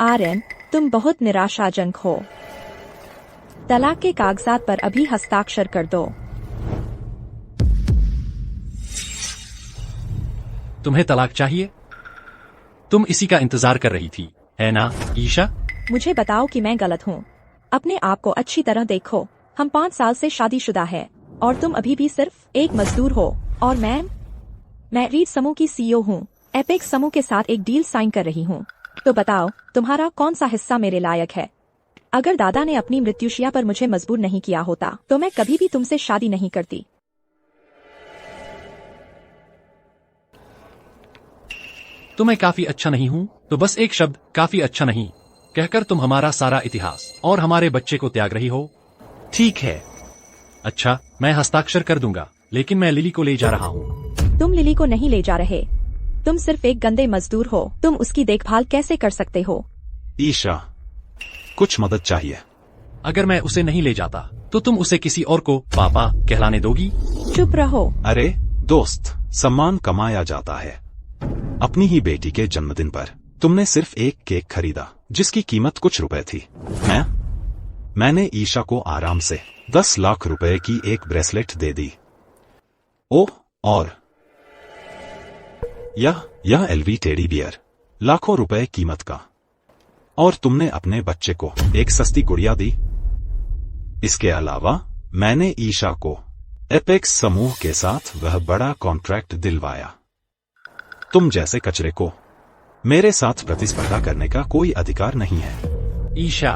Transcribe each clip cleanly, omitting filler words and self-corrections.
आर्यन, तुम बहुत निराशाजनक हो। तलाक के कागजात पर अभी हस्ताक्षर कर दो। तुम्हें तलाक चाहिए? तुम इसी का इंतजार कर रही थी, है ना, ईशा? मुझे बताओ कि मैं गलत हूँ। अपने आप को अच्छी तरह देखो। हम 5 साल से शादीशुदा है और तुम अभी भी सिर्फ एक मजदूर हो। और मैं रीड समूह की सीईओ हूँ। एपेक्स समूह के साथ एक डील साइन कर रही हूँ। तो बताओ, तुम्हारा कौन सा हिस्सा मेरे लायक है? अगर दादा ने अपनी मृत्युशैया पर मुझे मजबूर नहीं किया होता तो मैं कभी भी तुमसे शादी नहीं करती। तो मैं काफी अच्छा नहीं हूँ, तो बस एक शब्द काफी अच्छा नहीं कहकर तुम हमारा सारा इतिहास और हमारे बच्चे को त्याग रही हो। ठीक है, अच्छा, मैं हस्ताक्षर कर दूंगा, लेकिन मैं लिली को ले जा रहा हूँ। तुम लिली को नहीं ले जा रहे। तुम सिर्फ एक गंदे मजदूर हो। तुम उसकी देखभाल कैसे कर सकते हो? ईशा, कुछ मदद चाहिए। अगर मैं उसे नहीं ले जाता तो तुम उसे किसी और को पापा कहलाने दोगी? चुप रहो। अरे दोस्त, सम्मान कमाया जाता है। अपनी ही बेटी के जन्मदिन पर तुमने सिर्फ एक केक खरीदा जिसकी कीमत कुछ रुपए थी। मैंने ईशा को आराम से 10 लाख रुपए की एक ब्रेसलेट दे दी। ओह, और यह एलवी टेडी बियर, लाखों रुपए कीमत का। और तुमने अपने बच्चे को एक सस्ती गुड़िया दी। इसके अलावा मैंने ईशा को एपेक्स समूह के साथ वह बड़ा कॉन्ट्रैक्ट दिलवाया। तुम जैसे कचरे को मेरे साथ प्रतिस्पर्धा करने का कोई अधिकार नहीं है। ईशा,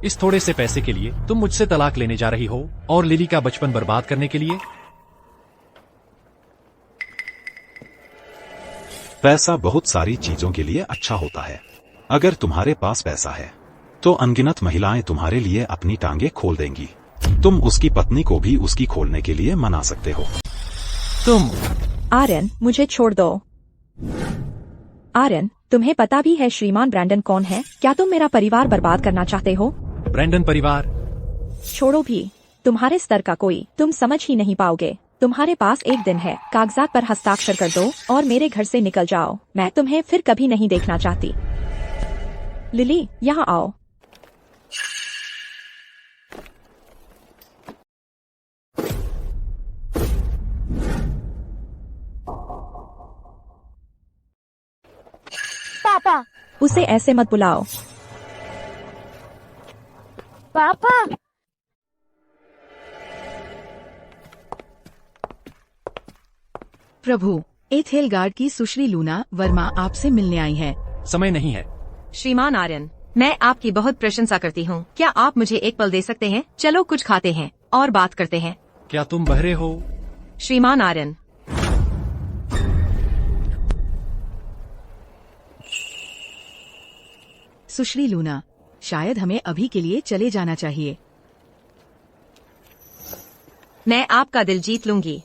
इस थोड़े से पैसे के लिए तुम मुझसे तलाक लेने जा रही हो और लिली का बचपन बर्बाद करने के लिए? पैसा बहुत सारी चीजों के लिए अच्छा होता है। अगर तुम्हारे पास पैसा है तो अनगिनत महिलाएं तुम्हारे लिए अपनी टांगे खोल देंगी। तुम उसकी पत्नी को भी उसकी खोलने के लिए मना सकते हो। तुम आर्यन, मुझे छोड़ दो। आर्यन, तुम्हें पता भी है श्रीमान ब्रैंडन कौन है? क्या तुम मेरा परिवार बर्बाद करना चाहते हो? ब्रैंडन परिवार? छोड़ो भी, तुम्हारे स्तर का कोई तुम समझ ही नहीं पाओगे। तुम्हारे पास एक दिन है, कागजात पर हस्ताक्षर कर दो और मेरे घर से निकल जाओ। मैं तुम्हें फिर कभी नहीं देखना चाहती। लिली, यहाँ आओ। पापा, उसे ऐसे मत बुलाओ। पापा। प्रभु, एथेल गार्ड की सुश्री लूना वर्मा आपसे मिलने आई है। समय नहीं है। श्रीमान आर्यन, मैं आपकी बहुत प्रशंसा करती हूँ। क्या आप मुझे एक पल दे सकते हैं? चलो कुछ खाते हैं और बात करते हैं। क्या तुम बहरे हो? श्रीमान आर्यन, सुश्री लूना, शायद हमें अभी के लिए चले जाना चाहिए। मैं आपका दिल जीत लूंगी।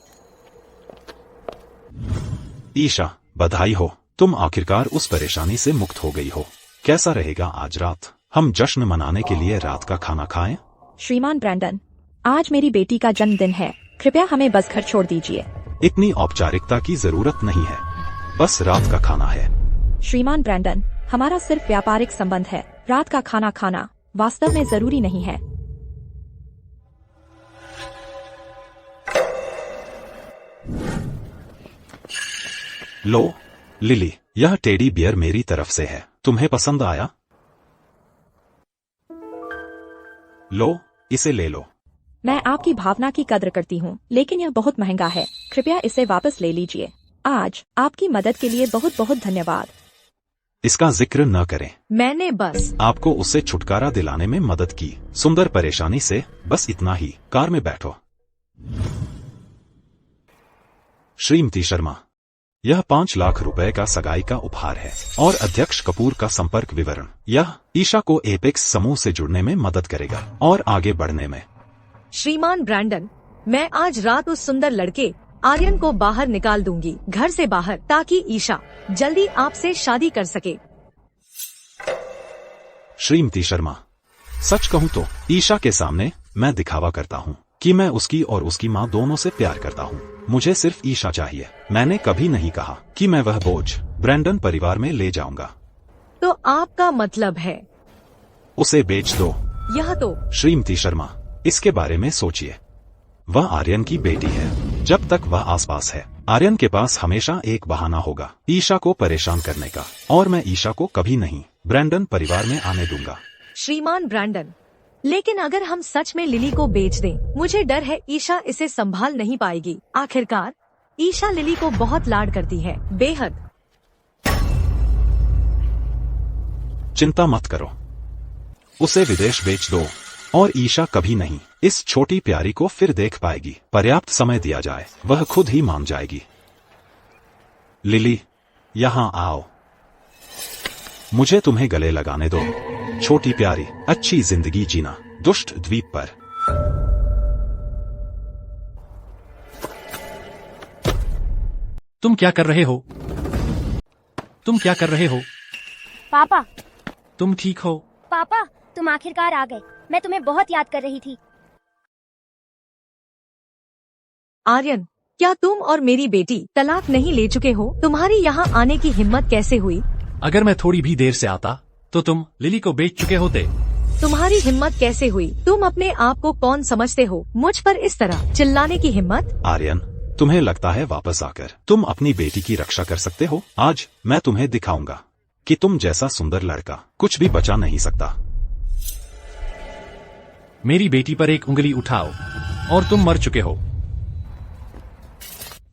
ईशा, बधाई हो, तुम आखिरकार उस परेशानी से मुक्त हो गई हो। कैसा रहेगा आज रात? हम जश्न मनाने के लिए रात का खाना खाएं? श्रीमान ब्रैंडन, आज मेरी बेटी का जन्मदिन है। कृपया हमें बस घर छोड़ दीजिए। इतनी औपचारिकता की जरूरत नहीं है, बस रात का खाना है। श्रीमान ब्रैंडन, हमारा सिर्फ व्यापारिक संबंध है। रात का खाना खाना वास्तव में जरूरी नहीं है। लो लिली, यह टेडी बियर मेरी तरफ से है। तुम्हें पसंद आया? लो, इसे ले लो। मैं आपकी भावना की कद्र करती हूँ, लेकिन यह बहुत महंगा है। कृपया इसे वापस ले लीजिए। आज आपकी मदद के लिए बहुत बहुत धन्यवाद। इसका जिक्र न करें। मैंने बस आपको उससे छुटकारा दिलाने में मदद की। सुंदर परेशानी से, बस इतना ही। कार में बैठो। श्रीमती शर्मा, यह 5 लाख रुपए का सगाई का उपहार है और अध्यक्ष कपूर का संपर्क विवरण। यह ईशा को एपेक्स समूह से जुड़ने में मदद करेगा और आगे बढ़ने में। श्रीमान ब्रैंडन, मैं आज रात उस सुंदर लड़के आर्यन को बाहर निकाल दूंगी, घर से बाहर, ताकि ईशा जल्दी आपसे शादी कर सके। श्रीमती शर्मा, सच कहूँ तो ईशा के सामने मैं दिखावा करता हूँ कि मैं उसकी और उसकी माँ दोनों से प्यार करता हूँ। मुझे सिर्फ ईशा चाहिए। मैंने कभी नहीं कहा कि मैं वह बोझ ब्रैंडन परिवार में ले जाऊंगा। तो तो आपका मतलब है उसे बेच दो। यह तो श्रीमती शर्मा, इसके बारे में सोचिए। वह आर्यन की बेटी है। जब तक वह आसपास है, आर्यन के पास हमेशा एक बहाना होगा ईशा को परेशान करने का, और मैं ईशा को कभी नहीं ब्रैंडन परिवार में आने दूंगा। श्रीमान ब्रैंडन, लेकिन अगर हम सच में लिली को बेच दें, मुझे डर है ईशा इसे संभाल नहीं पाएगी। आखिरकार ईशा लिली को बहुत लाड करती है, बेहद। चिंता मत करो, उसे विदेश बेच दो और ईशा कभी नहीं इस छोटी प्यारी को फिर देख पाएगी। पर्याप्त समय दिया जाए, वह खुद ही मान जाएगी। लिली, यहाँ आओ। मुझे तुम्हें गले लगाने दो। छोटी प्यारी, अच्छी जिंदगी जीना दुष्ट द्वीप पर। तुम क्या कर रहे हो? तुम क्या कर रहे हो? पापा, तुम ठीक हो? पापा, तुम आखिरकार आ गए। मैं तुम्हें बहुत याद कर रही थी। आर्यन, क्या तुम और मेरी बेटी तलाक नहीं ले चुके हो? तुम्हारी यहाँ आने की हिम्मत कैसे हुई? अगर मैं थोड़ी भी देर से आता तो तुम लिली को बेच चुके होते। तुम्हारी हिम्मत कैसे हुई? तुम अपने आप को कौन समझते हो? मुझ पर इस तरह चिल्लाने की हिम्मत? आर्यन, तुम्हें लगता है वापस आकर तुम अपनी बेटी की रक्षा कर सकते हो? आज मैं तुम्हें दिखाऊंगा कि तुम जैसा सुंदर लड़का कुछ भी बचा नहीं सकता। मेरी बेटी पर एक उंगली उठाओ और तुम मर चुके हो।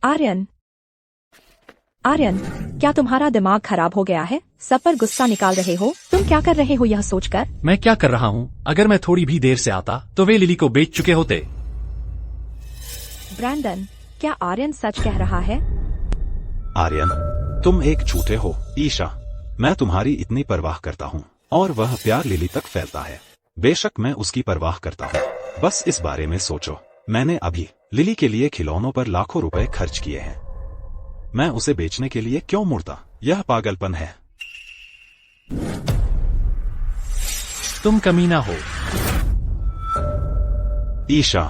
आर्यन, आर्यन, क्या तुम्हारा दिमाग खराब हो गया है? सब पर गुस्सा निकाल रहे हो? तुम क्या कर रहे हो यह सोचकर? मैं क्या कर रहा हूँ? अगर मैं थोड़ी भी देर से आता तो वे लिली को बेच चुके होते। ब्रैंडन, क्या आर्यन सच कह रहा है? आर्यन, तुम एक झूठे हो। ईशा, मैं तुम्हारी इतनी परवाह करता हूँ और वह प्यार लिली तक फैलता है। बेशक मैं उसकी परवाह करता हूँ। बस इस बारे में सोचो, मैंने अभी लिली के लिए खिलौनों पर लाखों रुपए खर्च किए हैं। मैं उसे बेचने के लिए क्यों मुड़ता? यह पागलपन है। तुम कमीना हो। ईशा,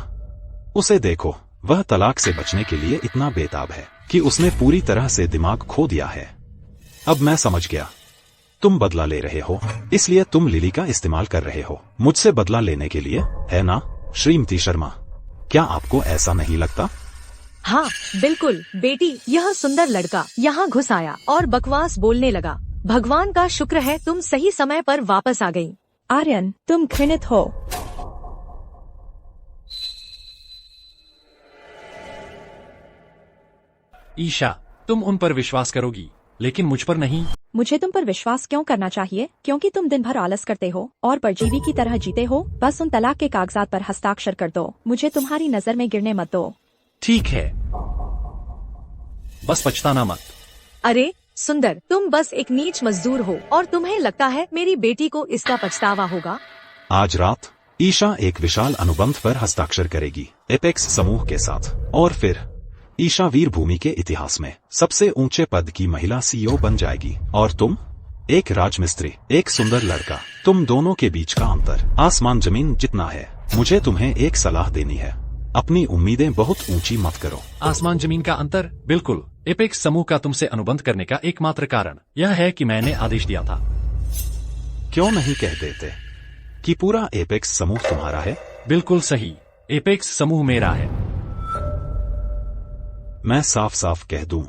उसे देखो, वह तलाक से बचने के लिए इतना बेताब है कि उसने पूरी तरह से दिमाग खो दिया है। अब मैं समझ गया, तुम बदला ले रहे हो, इसलिए तुम लिली का इस्तेमाल कर रहे हो मुझसे बदला लेने के लिए, है ना श्रीमती शर्मा? क्या आपको ऐसा नहीं लगता? हाँ बिल्कुल बेटी, यह सुंदर लड़का यहाँ घुस आया और बकवास बोलने लगा। भगवान का शुक्र है तुम सही समय पर वापस आ गई। आर्यन, तुम घृणित हो। ईशा, तुम उन पर विश्वास करोगी लेकिन मुझ पर नहीं। मुझे तुम पर विश्वास क्यों करना चाहिए? क्योंकि तुम दिन भर आलस करते हो और परजीवी की तरह जीते हो। बस उन तलाक के कागजात पर हस्ताक्षर कर दो। मुझे तुम्हारी नजर में गिरने मत दो। ठीक है, बस पछताना मत। अरे सुंदर, तुम बस एक नीच मजदूर हो और तुम्हें लगता है मेरी बेटी को इसका पछतावा होगा? आज रात ईशा एक विशाल अनुबंध पर हस्ताक्षर करेगी एपेक्स समूह के साथ, और फिर ईशा वीरभूमि के इतिहास में सबसे ऊंचे पद की महिला सीईओ बन जाएगी। और तुम एक राजमिस्त्री, एक सुंदर लड़का। तुम दोनों के बीच का अंतर आसमान जमीन जितना है। मुझे तुम्हें एक सलाह देनी है, अपनी उम्मीदें बहुत ऊंची मत करो। आसमान जमीन का अंतर? बिल्कुल। एपेक्स समूह का तुमसे अनुबंध करने का एकमात्र कारण यह है कि मैंने आदेश दिया था। क्यों नहीं कह देते कि पूरा एपेक्स समूह तुम्हारा है? बिल्कुल सही, एपेक्स समूह मेरा है। मैं साफ साफ कह दूं,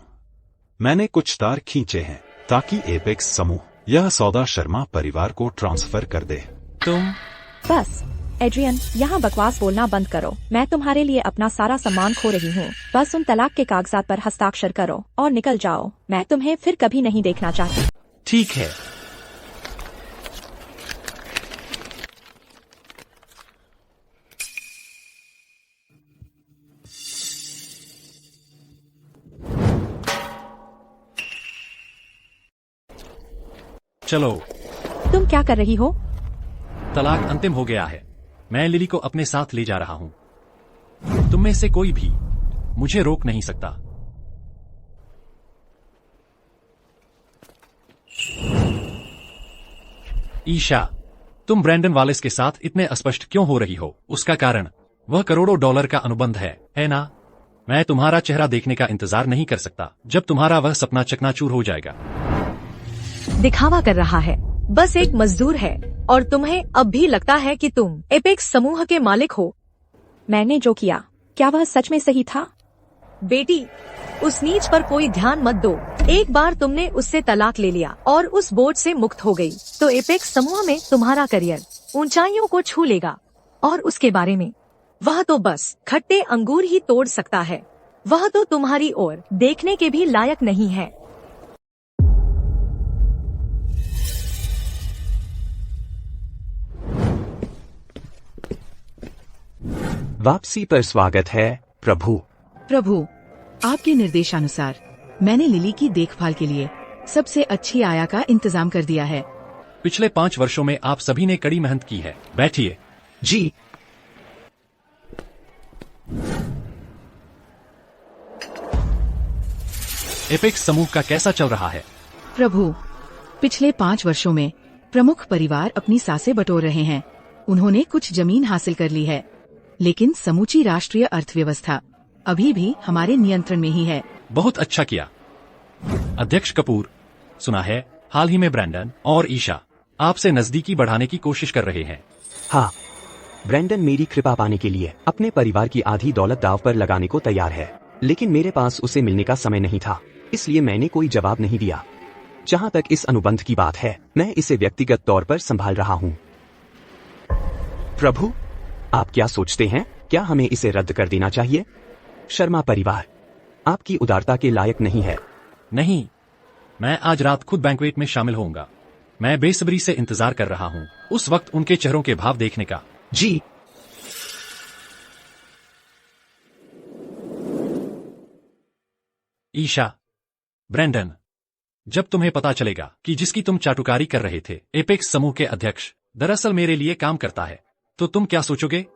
मैंने कुछ तार खींचे हैं ताकि एपेक्स समूह यह सौदा शर्मा परिवार को ट्रांसफर कर दे। तुम बस एड्रियन, यहाँ बकवास बोलना बंद करो। मैं तुम्हारे लिए अपना सारा सम्मान खो रही हूँ। बस उन तलाक के कागजात पर हस्ताक्षर करो और निकल जाओ। मैं तुम्हें फिर कभी नहीं देखना चाहती। ठीक है। चलो। तुम क्या कर रही हो? तलाक अंतिम हो गया है। मैं लिली को अपने साथ ले जा रहा हूं। तुम में से कोई भी मुझे रोक नहीं सकता। ईशा, तुम ब्रैंडन वालिस के साथ इतने अस्पष्ट क्यों हो रही हो? उसका कारण वह करोड़ों डॉलर का अनुबंध है ना? मैं तुम्हारा चेहरा देखने का इंतजार नहीं कर सकता जब तुम्हारा वह सपना चकनाचूर हो जाएगा। दिखावा कर रहा है। बस एक मजदूर है और तुम्हें अब भी लगता है कि तुम एपेक्स समूह के मालिक हो। मैंने जो किया क्या वह सच में सही था? बेटी, उस नीच पर कोई ध्यान मत दो। एक बार तुमने उससे तलाक ले लिया और उस बोझ से मुक्त हो गई, तो एपेक्स समूह में तुम्हारा करियर ऊंचाइयों को छू लेगा। और उसके बारे में, वह तो बस खट्टे अंगूर ही तोड़ सकता है। वह तो तुम्हारी ओर देखने के भी लायक नहीं है। वापसी पर स्वागत है प्रभु। प्रभु, आपके निर्देशानुसार मैंने लिली की देखभाल के लिए सबसे अच्छी आया का इंतजाम कर दिया है। पिछले 5 वर्षों में आप सभी ने कड़ी मेहनत की है। बैठिए। जी। एपेक्स समूह का कैसा चल रहा है? प्रभु, पिछले 5 वर्षों में प्रमुख परिवार अपनी सांसें बटोर रहे हैं। उन्होंने कुछ जमीन हासिल कर ली है, लेकिन समूची राष्ट्रीय अर्थव्यवस्था अभी भी हमारे नियंत्रण में ही है। बहुत अच्छा किया। अध्यक्ष कपूर, सुना है हाल ही में ब्रैंडन और ईशा आपसे नजदीकी बढ़ाने की कोशिश कर रहे हैं। हाँ, ब्रैंडन मेरी कृपा पाने के लिए अपने परिवार की आधी दौलत दांव पर लगाने को तैयार है, लेकिन मेरे पास उसे मिलने का समय नहीं था, इसलिए मैंने कोई जवाब नहीं दिया। जहाँ तक इस अनुबंध की बात है, मैं इसे व्यक्तिगत तौर पर संभाल रहा हूँ। प्रभु, आप क्या सोचते हैं? क्या हमें इसे रद्द कर देना चाहिए? शर्मा परिवार आपकी उदारता के लायक नहीं है। नहीं, मैं आज रात खुद बैंक्वेट में शामिल होऊंगा। मैं बेसब्री से इंतजार कर रहा हूँ उस वक्त उनके चेहरों के भाव देखने का। जी। ईशा, ब्रैंडन, जब तुम्हें पता चलेगा कि जिसकी तुम चाटुकारी कर रहे थे एपेक्स समूह के अध्यक्ष दरअसल मेरे लिए काम करता है, तो तुम क्या सोचोगे?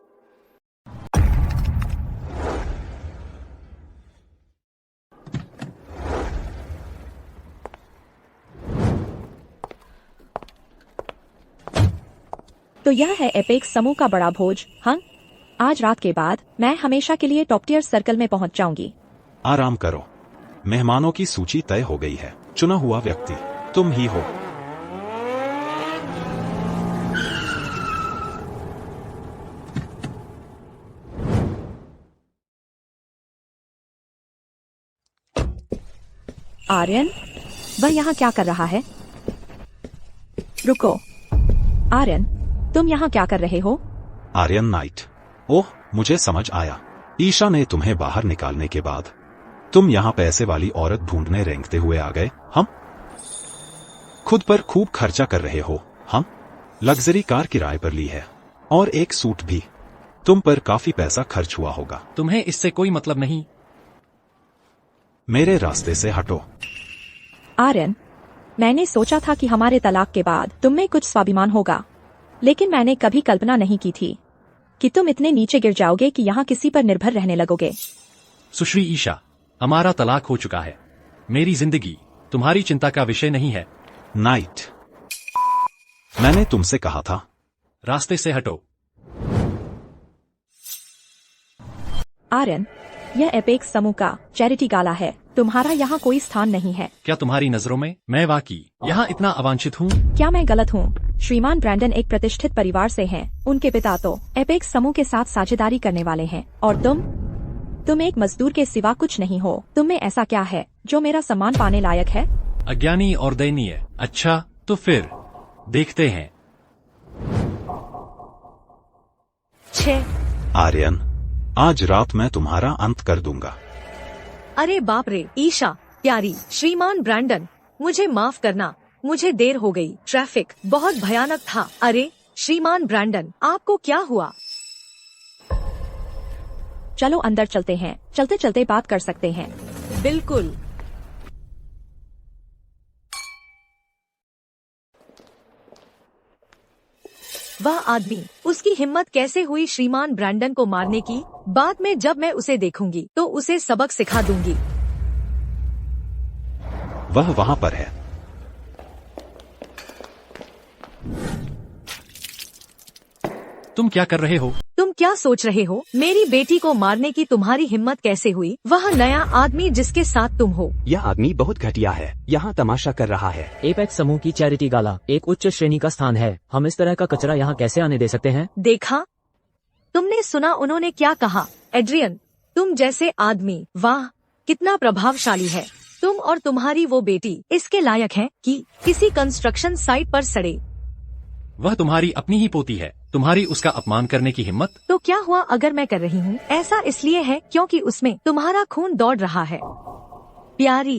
तो यह है एपेक्स समूह का बड़ा भोज। हाँ, आज रात के बाद मैं हमेशा के लिए टॉप टियर सर्कल में पहुंच जाऊंगी। आराम करो, मेहमानों की सूची तय हो गई है। चुना हुआ व्यक्ति तुम ही हो। आर्यन, वह यहाँ क्या कर रहा है? रुको, आर्यन, तुम यहाँ क्या कर रहे हो? आर्यन नाइट, ओह मुझे समझ आया। ईशा ने तुम्हें बाहर निकालने के बाद तुम यहाँ पैसे वाली औरत ढूंढने रेंगते हुए आ गए। हम खुद पर खूब खर्चा कर रहे हो। हम लग्जरी कार किराए पर ली है और एक सूट भी। तुम पर काफी पैसा खर्च हुआ होगा। तुम्हें इससे कोई मतलब नहीं। मेरे रास्ते से हटो। आर्यन, मैंने सोचा था कि हमारे तलाक के बाद तुम में कुछ स्वाभिमान होगा, लेकिन मैंने कभी कल्पना नहीं की थी कि तुम इतने नीचे गिर जाओगे कि यहाँ किसी पर निर्भर रहने लगोगे। सुश्री ईशा, हमारा तलाक हो चुका है। मेरी जिंदगी तुम्हारी चिंता का विषय नहीं है। नाइट, मैंने तुमसे कहा था। रास्ते से हटो। आर्यन, यह एपेक्स समूह का चैरिटी गाला है। तुम्हारा यहाँ कोई स्थान नहीं है। क्या तुम्हारी नजरों में मैं वाकई यहाँ इतना अवांछित हूँ? क्या मैं गलत हूँ? श्रीमान ब्रैंडन एक प्रतिष्ठित परिवार से हैं। उनके पिता तो एपेक्स समूह के साथ साझेदारी करने वाले हैं, और तुम एक मजदूर के सिवा कुछ नहीं हो। तुम में ऐसा क्या है जो मेरा सम्मान पाने लायक है? अज्ञानी और दयनीय। अच्छा, तो फिर देखते हैं। 6। आर्यन, आज रात मैं तुम्हारा अंत कर दूंगा। अरे बाप रे, ईशा प्यारी, श्रीमान ब्रैंडन, मुझे माफ करना, मुझे देर हो गई। ट्रैफिक बहुत भयानक था। अरे श्रीमान ब्रैंडन, आपको क्या हुआ? चलो अंदर चलते हैं, चलते चलते बात कर सकते हैं। बिल्कुल। वह आदमी, उसकी हिम्मत कैसे हुई श्रीमान ब्रैंडन को मारने की? बाद में जब मैं उसे देखूंगी तो उसे सबक सिखा दूंगी। वह वहाँ पर है। तुम क्या कर रहे हो? तुम क्या क्या सोच रहे हो? मेरी बेटी को मारने की तुम्हारी हिम्मत कैसे हुई? वह नया आदमी जिसके साथ तुम हो। यह आदमी बहुत घटिया है, यहाँ तमाशा कर रहा है। एपेक्स समूह की चैरिटी गाला एक उच्च श्रेणी का स्थान है। हम इस तरह का कचरा यहाँ कैसे आने दे सकते हैं? देखा, तुमने सुना उन्होंने क्या कहा? एड्रियन, तुम जैसे आदमी, वाह कितना प्रभावशाली है। तुम और तुम्हारी वो बेटी इसके लायक है कि किसी कंस्ट्रक्शन साइट पर सड़े। वह तुम्हारी अपनी ही पोती है, तुम्हारी उसका अपमान करने की हिम्मत? तो क्या हुआ अगर मैं कर रही हूँ? ऐसा इसलिए है क्योंकि उसमें तुम्हारा खून दौड़ रहा है। प्यारी,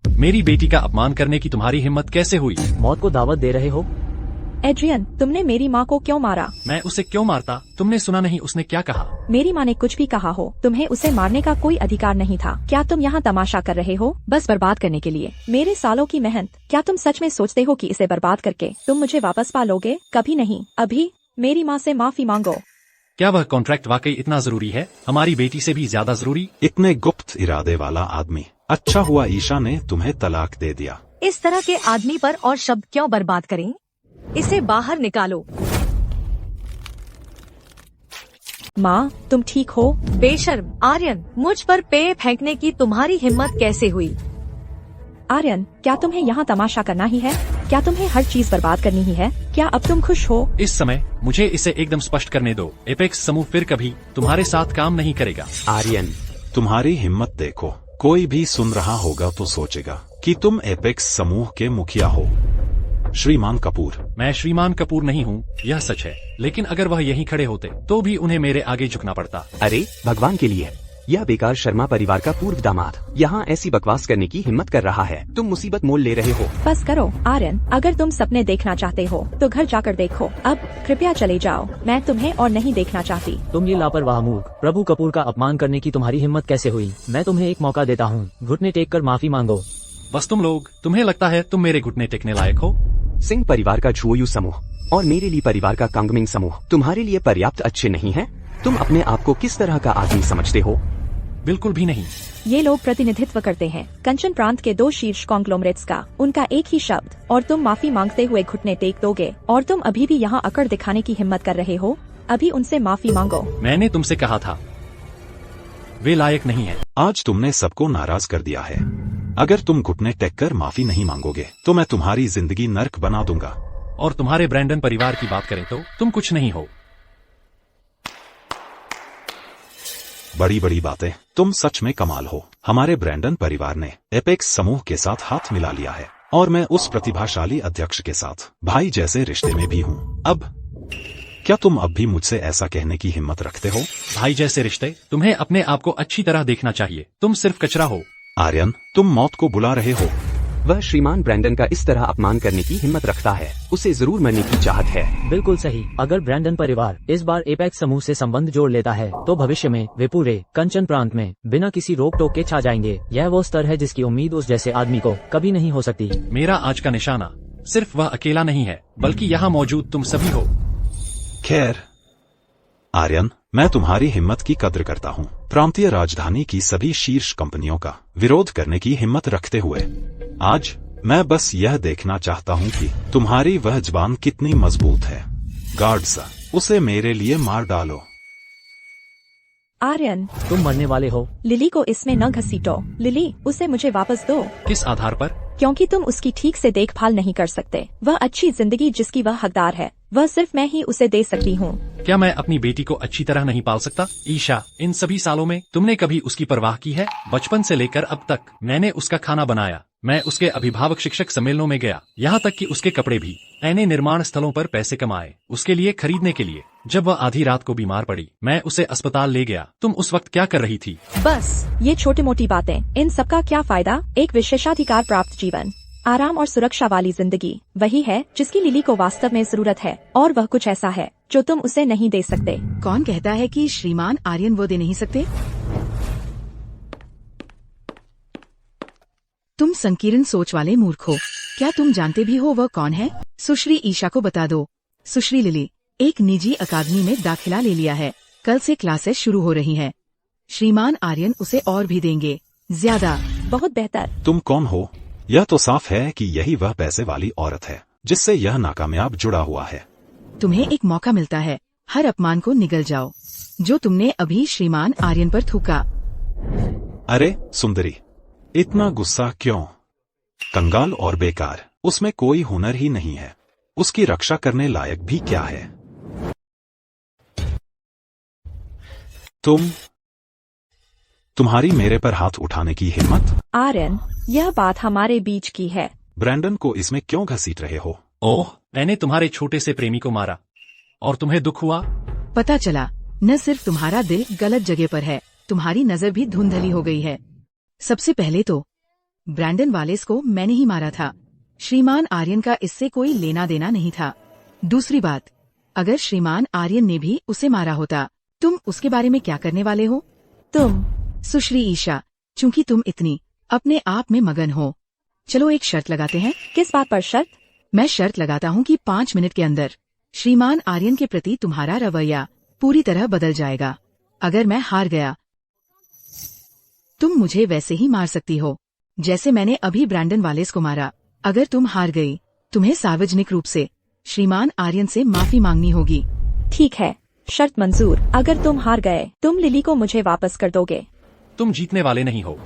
मेरी बेटी का अपमान करने की तुम्हारी हिम्मत कैसे हुई? मौत को दावत दे रहे हो? एड्रियन, तुमने मेरी माँ को क्यों मारा? मैं उसे क्यों मारता? तुमने सुना नहीं उसने क्या कहा? मेरी माँ ने कुछ भी कहा हो, तुम्हें उसे मारने का कोई अधिकार नहीं था। क्या तुम यहाँ तमाशा कर रहे हो? बस बर्बाद करने के लिए मेरे सालों की मेहनत। क्या तुम सच में सोचते हो कि इसे बर्बाद करके तुम मुझे वापस पा लोगे? कभी नहीं। अभी मेरी माँ से माफी मांगो। क्या वह कॉन्ट्रैक्ट वाकई इतना जरूरी है? हमारी बेटी से भी ज्यादा जरूरी? इतने गुप्त इरादे वाला आदमी। अच्छा हुआ ईशा ने तुम्हें तलाक दे दिया। इस तरह के आदमी पर और शब्द क्यों बर्बाद करें? इसे बाहर निकालो। माँ, तुम ठीक हो? बेशर्म आर्यन, मुझ पर पेय फेंकने की तुम्हारी हिम्मत कैसे हुई? आर्यन, क्या तुम्हें यहाँ तमाशा करना ही है? क्या तुम्हें हर चीज बर्बाद करनी ही है? क्या अब तुम खुश हो? इस समय मुझे इसे एकदम स्पष्ट करने दो, एपेक्स समूह फिर कभी तुम्हारे साथ काम नहीं करेगा। आर्यन, तुम्हारी हिम्मत देखो। कोई भी सुन रहा होगा तो सोचेगा कि तुम एपेक्स समूह के मुखिया हो। श्रीमान कपूर। मैं श्रीमान कपूर नहीं हूँ, यह सच है, लेकिन अगर वह यहीं खड़े होते तो भी उन्हें मेरे आगे झुकना पड़ता। अरे भगवान के लिए, यह बेकार शर्मा परिवार का पूर्व दामाद यहाँ ऐसी बकवास करने की हिम्मत कर रहा है। तुम मुसीबत मोल ले रहे हो। बस करो आर्यन, अगर तुम सपने देखना चाहते हो तो घर जाकर देखो। अब कृपया चले जाओ, मैं तुम्हें और नहीं देखना चाहती। तुम ये लापरवाह मूर्ख, प्रभु कपूर का अपमान करने की तुम्हारी हिम्मत कैसे हुई? मैं तुम्हें एक मौका देता हूँ, घुटने टेक कर माफी मांगो। बस तुम लोग, तुम्हें लगता है तुम मेरे घुटने टेकने लायक हो? सिंह परिवार का छुओयू समूह और मेरे लिए परिवार का कांगमिंग समूह तुम्हारे लिए पर्याप्त अच्छे नहीं हैं? तुम अपने आप को किस तरह का आदमी समझते हो? बिल्कुल भी नहीं। ये लोग प्रतिनिधित्व करते हैं कंचन प्रांत के 2 शीर्ष कॉन्ग्लोमरेट्स का। उनका एक ही शब्द और तुम माफी मांगते हुए घुटने टेक दोगे, और तुम अभी भी यहाँ अकड़ दिखाने की हिम्मत कर रहे हो? अभी उनसे माफी मांगो। मैंने तुमसे कहा था वे लायक नहीं है। आज तुमने सबको नाराज कर दिया है। अगर तुम घुटने टेक कर माफी नहीं मांगोगे तो मैं तुम्हारी जिंदगी नर्क बना दूंगा। और तुम्हारे ब्रैंडन परिवार की बात करें तो तुम कुछ नहीं हो। बड़ी बड़ी बातें। तुम सच में कमाल हो। हमारे ब्रैंडन परिवार ने एपेक्स समूह के साथ हाथ मिला लिया है और मैं उस प्रतिभाशाली अध्यक्ष के साथ भाई जैसे रिश्ते में भी हूँ। अब क्या तुम अब भी मुझसे ऐसा कहने की हिम्मत रखते हो? भाई जैसे रिश्ते? तुम्हें अपने आप को अच्छी तरह देखना चाहिए, तुम सिर्फ कचरा हो। आर्यन, तुम मौत को बुला रहे हो। वह श्रीमान ब्रैंडन का इस तरह अपमान करने की हिम्मत रखता है, उसे जरूर मरने की चाहत है। बिल्कुल सही। अगर ब्रैंडन परिवार इस बार एपेक्स समूह से संबंध जोड़ लेता है तो भविष्य में वे पूरे कंचन प्रांत में बिना किसी रोक टोक के छा जाएंगे। यह वो स्तर है जिसकी उम्मीद उस जैसे आदमी को कभी नहीं हो सकती। मेरा आज का निशाना सिर्फ वह अकेला नहीं है, बल्कि यहाँ मौजूद तुम सभी हो। खैर आर्यन, मैं तुम्हारी हिम्मत की कद्र करता हूँ। प्रांतीय राजधानी की सभी शीर्ष कंपनियों का विरोध करने की हिम्मत रखते हुए आज मैं बस यह देखना चाहता हूँ कि तुम्हारी वह जबान कितनी मजबूत है। गार्ड्स, उसे मेरे लिए मार डालो। आर्यन, तुम मरने वाले हो। लिली को इसमें न घसीटो। लिली, उसे मुझे वापस दो। किस आधार पर? क्योंकि तुम उसकी ठीक से देखभाल नहीं कर सकते। वह अच्छी जिंदगी जिसकी वह हकदार है, वह सिर्फ मैं ही उसे दे सकती हूँ। क्या मैं अपनी बेटी को अच्छी तरह नहीं पाल सकता? ईशा, इन सभी सालों में तुमने कभी उसकी परवाह की है? बचपन से लेकर अब तक मैंने उसका खाना बनाया, मैं उसके अभिभावक शिक्षक सम्मेलनों में गया, यहाँ तक कि उसके कपड़े भी। मैंने निर्माण स्थलों पर पैसे कमाए उसके लिए खरीदने के लिए। जब वह आधी रात को बीमार पड़ी, मैं उसे अस्पताल ले गया। तुम उस वक्त क्या कर रही थी? बस ये छोटी मोटी बातें, इन सबका क्या फायदा? एक विशेषाधिकार प्राप्त जीवन, आराम और सुरक्षा वाली जिंदगी वही है जिसकी लिली को वास्तव में जरूरत है, और वह कुछ ऐसा है जो तुम उसे नहीं दे सकते। कौन कहता है कि श्रीमान आर्यन वो दे नहीं सकते? तुम संकीर्ण सोच वाले मूर्ख हो। क्या तुम जानते भी हो वह कौन है? सुश्री ईशा को बता दो। सुश्री लिली एक निजी अकादमी में दाखिला ले लिया है। कल से क्लासेस शुरू हो रही हैं। श्रीमान आर्यन उसे और भी देंगे, ज्यादा। बहुत बेहतर। तुम कौन हो? यह तो साफ है कि यही वह पैसे वाली औरत है जिससे यह नाकामयाब जुड़ा हुआ है। तुम्हें एक मौका मिलता है, हर अपमान को निगल जाओ जो तुमने अभी श्रीमान आर्यन पर थूका। अरे सुंदरी, इतना गुस्सा क्यों? कंगाल और बेकार, उसमें कोई हुनर ही नहीं है, उसकी रक्षा करने लायक भी क्या है? तुम्हारी मेरे पर हाथ उठाने की हिम्मत? आर्यन, यह बात हमारे बीच की है। ब्रैंडन को इसमें क्यों घसीट रहे हो? ओह, मैंने तुम्हारे छोटे से प्रेमी को मारा और तुम्हें दुख हुआ? पता चला न सिर्फ तुम्हारा दिल गलत जगह पर है, तुम्हारी नजर भी धुंधली हो गई है। सबसे पहले तो ब्रैंडन वालेस को मैंने ही मारा था, श्रीमान आर्यन का इससे कोई लेना देना नहीं था। दूसरी बात, अगर श्रीमान आर्यन ने भी उसे मारा होता, तुम उसके बारे में क्या करने वाले हो? तुम सुश्री ईशा, चूंकि तुम इतनी अपने आप में मगन हो, चलो एक शर्त लगाते हैं। किस बात पर शर्त? मैं शर्त लगाता हूँ कि 5 मिनट के अंदर श्रीमान आर्यन के प्रति तुम्हारा रवैया पूरी तरह बदल जाएगा। अगर मैं हार गया, तुम मुझे वैसे ही मार सकती हो जैसे मैंने अभी ब्रैंडन वालेस को मारा। अगर तुम हार गई, तुम्हें सार्वजनिक रूप से श्रीमान आर्यन से माफी मांगनी होगी। ठीक है, शर्त मंजूर। अगर तुम हार गए, तुम लिली को मुझे वापस कर दोगे। तुम जीतने वाले नहीं हो।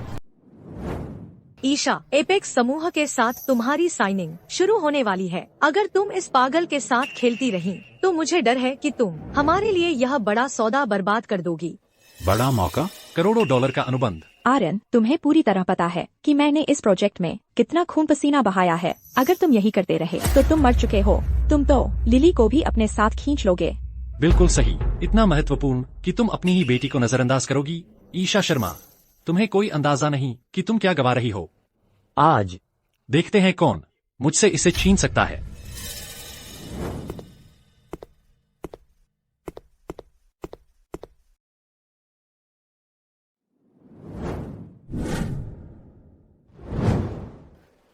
ईशा, एपेक्स समूह के साथ तुम्हारी साइनिंग शुरू होने वाली है। अगर तुम इस पागल के साथ खेलती रही, तो मुझे डर है कि तुम हमारे लिए यह बड़ा सौदा बर्बाद कर दोगी। बड़ा मौका? करोड़ों डॉलर का अनुबंध। आर्यन, तुम्हें पूरी तरह पता है कि मैंने इस प्रोजेक्ट में कितना खून पसीना बहाया है। अगर तुम यही करते रहे तो तुम मर चुके हो। तुम तो लिली को भी अपने साथ खींच लोगे। बिल्कुल सही, इतना महत्वपूर्ण कि तुम अपनी ही बेटी को नजरअंदाज करोगी। ईशा शर्मा, तुम्हें कोई अंदाजा नहीं कि तुम क्या गवा रही हो। आज देखते हैं कौन मुझसे इसे छीन सकता है।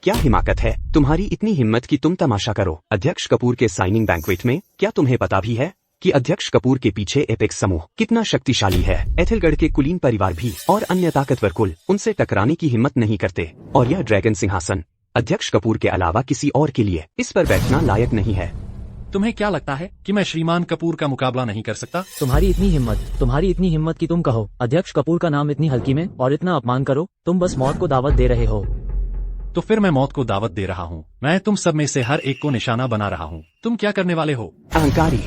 क्या हिमाकत है तुम्हारी इतनी हिम्मत कि तुम तमाशा करो अध्यक्ष कपूर के साइनिंग बैंक्वेट में? क्या तुम्हें पता भी है कि अध्यक्ष कपूर के पीछे एपेक्स समूह कितना शक्तिशाली है? एथिलगढ़ के कुलीन परिवार भी और अन्य ताकतवर कुल उनसे टकराने की हिम्मत नहीं करते, और यह ड्रैगन सिंहासन अध्यक्ष कपूर के अलावा किसी और के लिए इस पर बैठना लायक नहीं है। तुम्हें क्या लगता है कि मैं श्रीमान कपूर का मुकाबला नहीं कर सकता? तुम्हारी इतनी हिम्मत कि तुम कहो अध्यक्ष कपूर का नाम इतनी हल्की में और इतना अपमान करो। तुम बस मौत को दावत दे रहे हो। तो फिर मैं मौत को दावत दे रहा हूँ। मैं तुम सब में से हर एक को निशाना बना रहा हूँ। तुम क्या करने वाले हो? अहंकारी,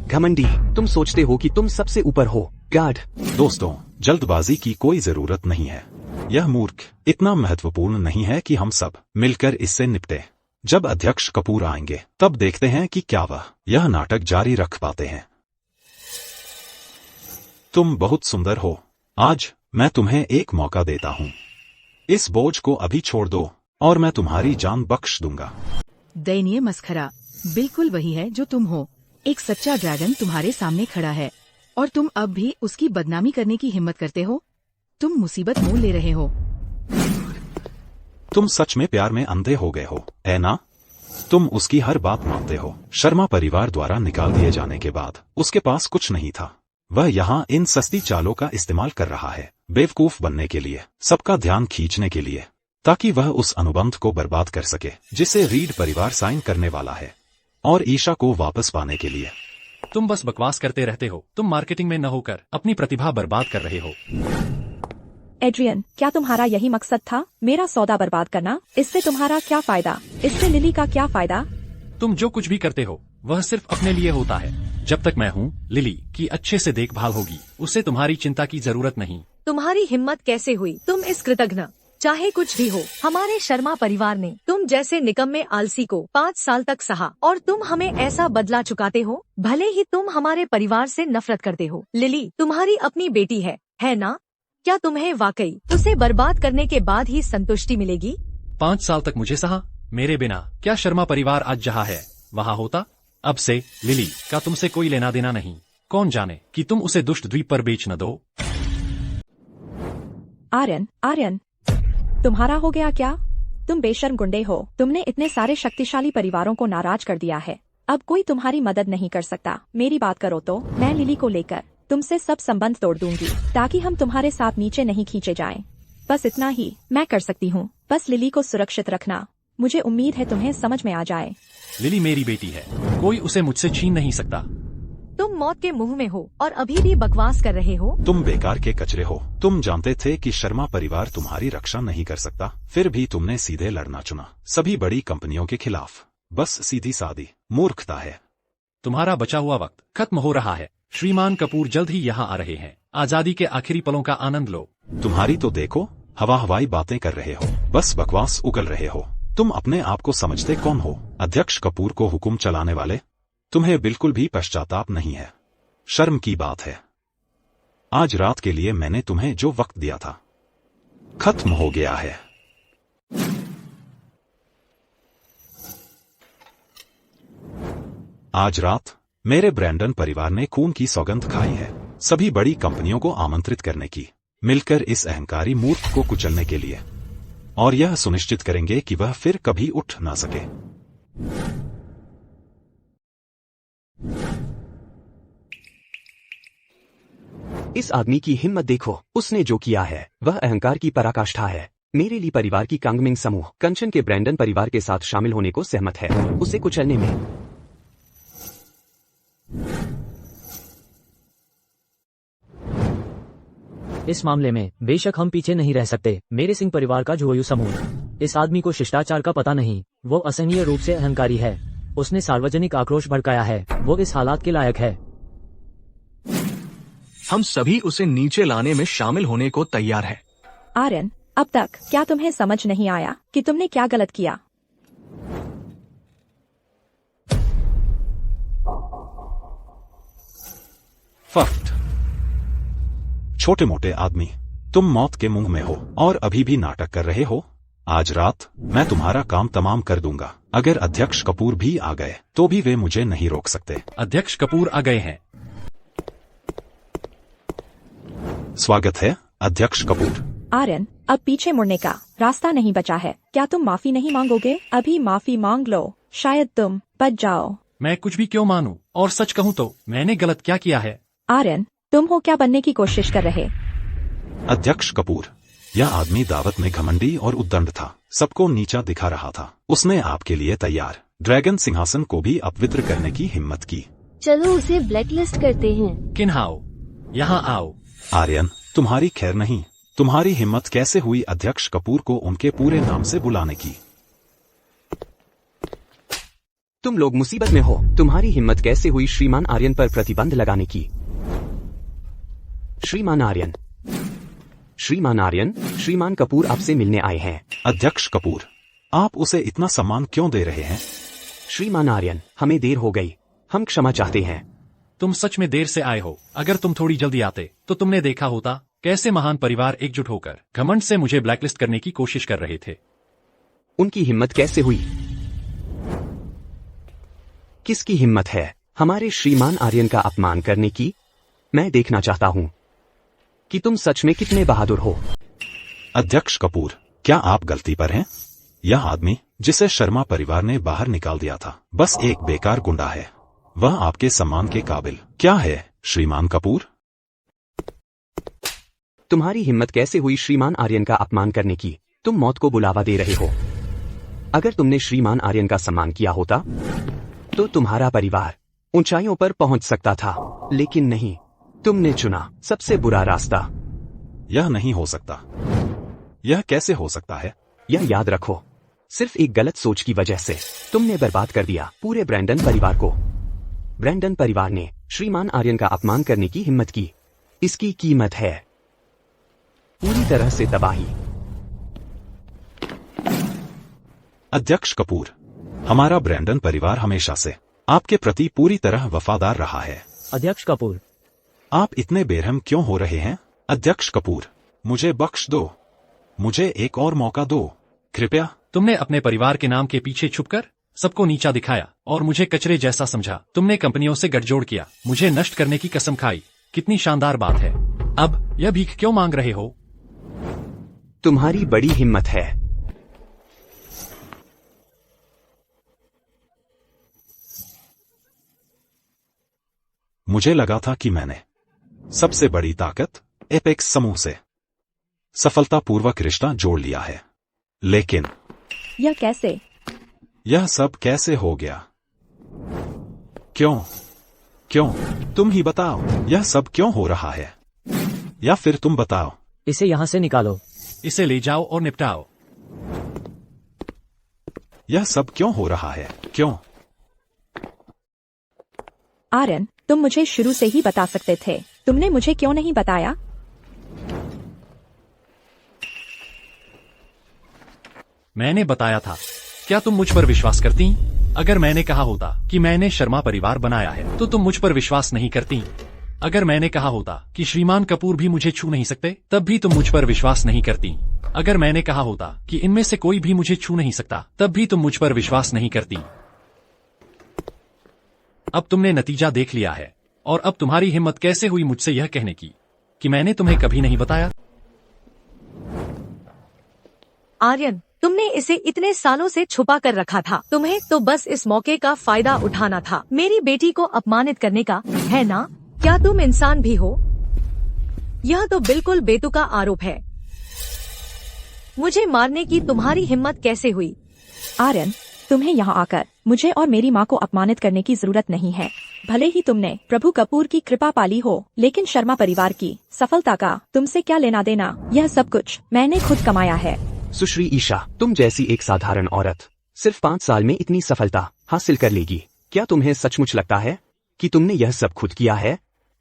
घमंडी, तुम सोचते हो कि तुम सबसे ऊपर हो। गार्ड, दोस्तों, जल्दबाजी की कोई जरूरत नहीं है। यह मूर्ख इतना महत्वपूर्ण नहीं है कि हम सब मिलकर इससे निपटे। जब अध्यक्ष कपूर आएंगे तब देखते हैं कि क्या वह यह नाटक जारी रख पाते हैं। तुम बहुत सुंदर हो। आज मैं तुम्हें एक मौका देता हूँ। इस बोझ को अभी छोड़ दो और मैं तुम्हारी जान बख्श दूंगा। दयनीय मस्खरा, बिल्कुल वही है जो तुम हो। एक सच्चा ड्रैगन तुम्हारे सामने खड़ा है और तुम अब भी उसकी बदनामी करने की हिम्मत करते हो। तुम मुसीबत मोल ले रहे हो। तुम सच में प्यार में अंधे हो गए हो, है ना? तुम उसकी हर बात मानते हो। शर्मा परिवार द्वारा निकाल दिए जाने के बाद उसके पास कुछ नहीं था। वह यहाँ इन सस्ती चालों का इस्तेमाल कर रहा है, बेवकूफ बनने के लिए, सबका ध्यान खींचने के लिए, ताकि वह उस अनुबंध को बर्बाद कर सके जिसे रीड परिवार साइन करने वाला है, और ईशा को वापस पाने के लिए। तुम बस बकवास करते रहते हो। तुम मार्केटिंग में न होकर अपनी प्रतिभा बर्बाद कर रहे हो। एड्रियन, क्या तुम्हारा यही मकसद था, मेरा सौदा बर्बाद करना? इससे तुम्हारा क्या फायदा? इससे लिली का क्या फायदा? तुम जो कुछ भी करते हो वह सिर्फ अपने लिए होता है। जब तक मैं हूँ, लिली की अच्छे से देखभाल होगी। उसे तुम्हारी चिंता की जरूरत नहीं। तुम्हारी हिम्मत कैसे हुई? तुम इस कृतघ्न, चाहे कुछ भी हो, हमारे शर्मा परिवार ने तुम जैसे निकम्मे आलसी को 5 साल तक सहा, और तुम हमें ऐसा बदला चुकाते हो। भले ही तुम हमारे परिवार से नफरत करते हो। लिली तुम्हारी अपनी बेटी है ना? क्या तुम्हें वाकई उसे बर्बाद करने के बाद ही संतुष्टि मिलेगी? 5 साल तक मुझे सहा, मेरे बिना क्या शर्मा परिवार आज जहाँ है वहाँ होता? अब से लिली का तुमसे कोई लेना देना नहीं। कौन जाने कि तुम उसे दुष्ट द्वीप पर बेच न दो। आर्यन, तुम्हारा हो गया क्या? तुम बेशर्म गुंडे हो। तुमने इतने सारे शक्तिशाली परिवारों को नाराज कर दिया है। अब कोई तुम्हारी मदद नहीं कर सकता। मेरी बात करो तो मैं लिली को लेकर तुमसे सब संबंध तोड़ दूंगी, ताकि हम तुम्हारे साथ नीचे नहीं खींचे जाएं। बस इतना ही मैं कर सकती हूँ। बस लिली को सुरक्षित रखना। मुझे उम्मीद है तुम्हें समझ में आ जाए। लिली मेरी बेटी है। कोई उसे मुझसे छीन नहीं सकता। तुम मौत के मुंह में हो और अभी भी बकवास कर रहे हो। तुम बेकार के कचरे हो। तुम जानते थे कि शर्मा परिवार तुम्हारी रक्षा नहीं कर सकता, फिर भी तुमने सीधे लड़ना चुना, सभी बड़ी कंपनियों के खिलाफ। बस सीधी सादी मूर्खता है। तुम्हारा बचा हुआ वक्त खत्म हो रहा है। श्रीमान कपूर जल्द ही यहाँ आ रहे हैं। आजादी के आखिरी पलों का आनंद लो। तुम्हारी तो देखो, हवाई बातें कर रहे हो, बस बकवास उगल रहे हो। तुम अपने आप को समझते कौन हो? अध्यक्ष कपूर को हुक्म चलाने वाले? तुम्हें बिल्कुल भी पश्चाताप नहीं है। शर्म की बात है। आज रात के लिए मैंने तुम्हें जो वक्त दिया था खत्म हो गया है। आज रात मेरे ब्रैंडन परिवार ने खून की सौगंध खाई है, सभी बड़ी कंपनियों को आमंत्रित करने की, मिलकर इस अहंकारी मूर्ख को कुचलने के लिए, और यह सुनिश्चित करेंगे कि वह फिर कभी उठ ना सके। इस आदमी की हिम्मत देखो, उसने जो किया है वह अहंकार की पराकाष्ठा है। मेरे लिए परिवार की कांगमिंग समूह कंचन के ब्रैंडन परिवार के साथ शामिल होने को सहमत है, उसे कुचलने में। इस मामले में बेशक हम पीछे नहीं रह सकते। मेरे सिंह परिवार का जोयू समूह। इस आदमी को शिष्टाचार का पता नहीं, वो असहनीय रूप से अहंकारी है। उसने सार्वजनिक आक्रोश भड़काया है, वो इस हालात के लायक है। हम सभी उसे नीचे लाने में शामिल होने को तैयार हैं। आर्यन, अब तक क्या तुम्हें समझ नहीं आया कि तुमने क्या गलत किया? फक्त छोटे मोटे आदमी, तुम मौत के मुंह में हो और अभी भी नाटक कर रहे हो। आज रात मैं तुम्हारा काम तमाम कर दूंगा। अगर अध्यक्ष कपूर भी आ गए तो भी वे मुझे नहीं रोक सकते। अध्यक्ष कपूर आ गए हैं। स्वागत है अध्यक्ष कपूर। आर्यन, अब पीछे मुड़ने का रास्ता नहीं बचा है। क्या तुम माफी नहीं मांगोगे? अभी माफी मांग लो, शायद तुम बच जाओ। मैं कुछ भी क्यों मानूं? और सच कहूं तो मैंने गलत क्या किया है? आर्यन, तुम हो क्या बनने की कोशिश कर रहे? अध्यक्ष कपूर, यह आदमी दावत में घमंडी और उद्दंड था, सबको नीचा दिखा रहा था। उसने आपके लिए तैयार ड्रैगन सिंहासन को भी अपवित्र करने की हिम्मत की। चलो उसे ब्लैकलिस्ट करते हैं। किन्हाओ, यहाँ आओ। आर्यन, तुम्हारी खैर नहीं। तुम्हारी हिम्मत कैसे हुई अध्यक्ष कपूर को उनके पूरे नाम से बुलाने की? तुम लोग मुसीबत में हो। तुम्हारी हिम्मत कैसे हुई श्रीमान आर्यन पर प्रतिबंध लगाने की? श्रीमान आर्यन, श्रीमान आर्यन, श्रीमान कपूर आपसे मिलने आए हैं। अध्यक्ष कपूर, आप उसे इतना सम्मान क्यों दे रहे हैं? श्रीमान आर्यन, हमें देर हो गई, हम क्षमा चाहते हैं। तुम सच में देर से आए हो। अगर तुम थोड़ी जल्दी आते तो तुमने देखा होता कैसे महान परिवार एकजुट होकर घमंड से मुझे ब्लैकलिस्ट करने की कोशिश कर रहे थे। उनकी हिम्मत कैसे हुई? किसकी हिम्मत है हमारे श्रीमान आर्यन का अपमान करने की? मैं देखना चाहता हूं कि तुम सच में कितने बहादुर हो। अध्यक्ष कपूर, क्या आप गलती पर हैं? यह आदमी जिसे शर्मा परिवार ने बाहर निकाल दिया था बस एक बेकार गुंडा है। वह आपके सम्मान के काबिल क्या है श्रीमान कपूर? तुम्हारी हिम्मत कैसे हुई श्रीमान आर्यन का अपमान करने की? तुम मौत को बुलावा दे रहे हो। अगर तुमने श्रीमान आर्यन का सम्मान किया होता तो तुम्हारा परिवार ऊंचाइयों पर पहुंच सकता था, लेकिन नहीं, तुमने चुना सबसे बुरा रास्ता। यह नहीं हो सकता। यह कैसे हो सकता है? यह याद रखो, सिर्फ एक गलत सोच की वजह से तुमने बर्बाद कर दिया पूरे ब्रैंडन परिवार को। ब्रैंडन परिवार ने श्रीमान आर्यन का अपमान करने की हिम्मत की। इसकी कीमत है पूरी तरह से तबाही। अध्यक्ष कपूर, हमारा ब्रैंडन परिवार हमेशा से आपके प्रति पूरी तरह वफादार रहा है। अध्यक्ष कपूर, आप इतने बेरहम क्यों हो रहे हैं? अध्यक्ष कपूर, मुझे बख्श दो, मुझे एक और मौका दो, कृपया। तुमने अपने परिवार के नाम के पीछे छुपकर सबको नीचा दिखाया और मुझे कचरे जैसा समझा। तुमने कंपनियों से गठजोड़ किया, मुझे नष्ट करने की कसम खाई। कितनी शानदार बात है। अब यह भीख क्यों मांग रहे हो? तुम्हारी बड़ी हिम्मत है। मुझे लगा था कि मैंने सबसे बड़ी ताकत एपेक्स समूह से सफलतापूर्वक रिश्ता जोड़ लिया है, लेकिन यह कैसे? यह सब कैसे हो गया? क्यों? क्यों? तुम ही बताओ, यह सब क्यों हो रहा है? या फिर तुम बताओ। इसे यहाँ से निकालो। इसे ले जाओ और निपटाओ। यह सब क्यों हो रहा है? क्यों? आर्यन, तुम मुझे शुरू से ही बता सकते थे, तुमने मुझे क्यों नहीं बताया? मैंने बताया था। क्या तुम मुझ पर विश्वास करती? अगर मैंने कहा होता कि मैंने शर्मा परिवार बनाया है तो तुम मुझ पर विश्वास नहीं करती। अगर मैंने कहा होता कि श्रीमान कपूर भी मुझे छू नहीं सकते तब भी तुम मुझ पर विश्वास नहीं करती। अगर मैंने कहा होता कि इनमें से कोई भी मुझे छू नहीं सकता तब भी तुम मुझ पर विश्वास नहीं करती। अब तुमने नतीजा देख लिया है और अब तुम्हारी हिम्मत कैसे हुई मुझसे यह कहने की कि मैंने तुम्हें कभी नहीं बताया? आर्यन, तुमने इसे इतने सालों से छुपा कर रखा था। तुम्हें तो बस इस मौके का फायदा उठाना था। मेरी बेटी को अपमानित करने का, है ना? क्या तुम इंसान भी हो? यह तो बिल्कुल बेतुका आरोप है। मुझे मारने की तुम्हारी हिम्मत कैसे हुई? आर्यन, तुम्हें यहाँ आकर मुझे और मेरी माँ को अपमानित करने की जरूरत नहीं है। भले ही तुमने प्रभु कपूर की कृपा पाली हो, लेकिन शर्मा परिवार की सफलता का तुमसे क्या लेना देना? यह सब कुछ मैंने खुद कमाया है। सुश्री ईशा, तुम जैसी एक साधारण औरत सिर्फ 5 साल में इतनी सफलता हासिल कर लेगी? क्या तुम्हें सचमुच लगता है कि तुमने यह सब खुद किया है?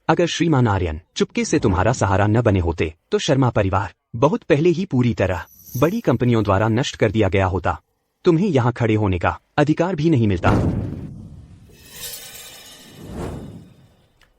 अगर श्रीमान आर्यन चुपके से तुम्हारा सहारा न बने होते तो शर्मा परिवार बहुत पहले ही पूरी तरह बड़ी कंपनियों द्वारा नष्ट कर दिया गया होता। तुम्हें यहाँ खड़े होने का अधिकार भी नहीं मिलता।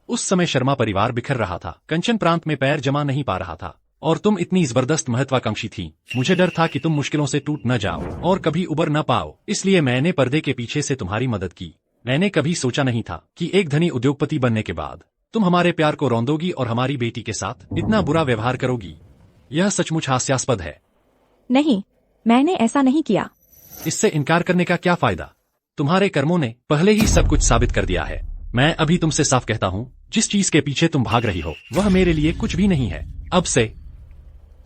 उस समय शर्मा परिवार बिखर रहा था, कंचन प्रांत में पैर जमा नहीं पा रहा था और तुम इतनी जबरदस्त महत्वाकांक्षी थी। मुझे डर था कि तुम मुश्किलों से टूट न जाओ और कभी उबर न पाओ, इसलिए मैंने पर्दे के पीछे से तुम्हारी मदद की। मैंने कभी सोचा नहीं था कि एक धनी उद्योगपति बनने के बाद तुम हमारे प्यार को रौंदोगी और हमारी बेटी के साथ इतना बुरा व्यवहार करोगी। यह सचमुच हास्यास्पद है। नहीं, मैंने ऐसा नहीं किया। इससे इनकार करने का क्या फायदा? तुम्हारे कर्मों ने पहले ही सब कुछ साबित कर दिया है। मैं अभी तुमसे साफ कहता हूँ, जिस चीज के पीछे तुम भाग रही हो वह मेरे लिए कुछ भी नहीं है। अब से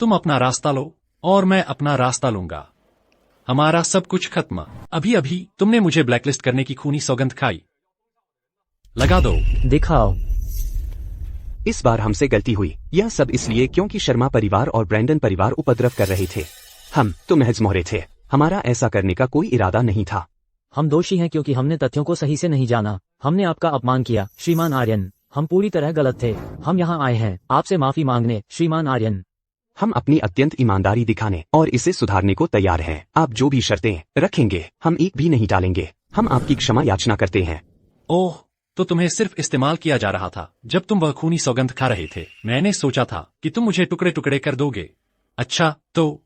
तुम अपना रास्ता लो और मैं अपना रास्ता लूंगा। हमारा सब कुछ खत्म। अभी अभी तुमने मुझे ब्लैकलिस्ट करने की खूनी सौगंध खाई। लगा दो। दिखाओ। इस बार हमसे गलती हुई। यह सब इसलिए क्योंकि शर्मा परिवार और ब्रैंडन परिवार उपद्रव कर रहे थे। हम तो महज मोहरे थे। हमारा ऐसा करने का कोई इरादा नहीं था। हम दोषी हैं क्योंकि हमने तथ्यों को सही से नहीं जाना। हमने आपका अपमान किया श्रीमान आर्यन। हम पूरी तरह गलत थे। हम यहाँ आए हैं आपसे माफी मांगने श्रीमान आर्यन। हम अपनी अत्यंत ईमानदारी दिखाने और इसे सुधारने को तैयार हैं। आप जो भी शर्तें रखेंगे हम एक भी नहीं टालेंगे। हम आपकी क्षमा याचना करते हैं। ओह, तो तुम्हें सिर्फ इस्तेमाल किया जा रहा था जब तुम वह खूनी सौगंध खा रहे थे। मैंने सोचा था कि तुम मुझे टुकड़े टुकड़े कर दोगे। अच्छा, तो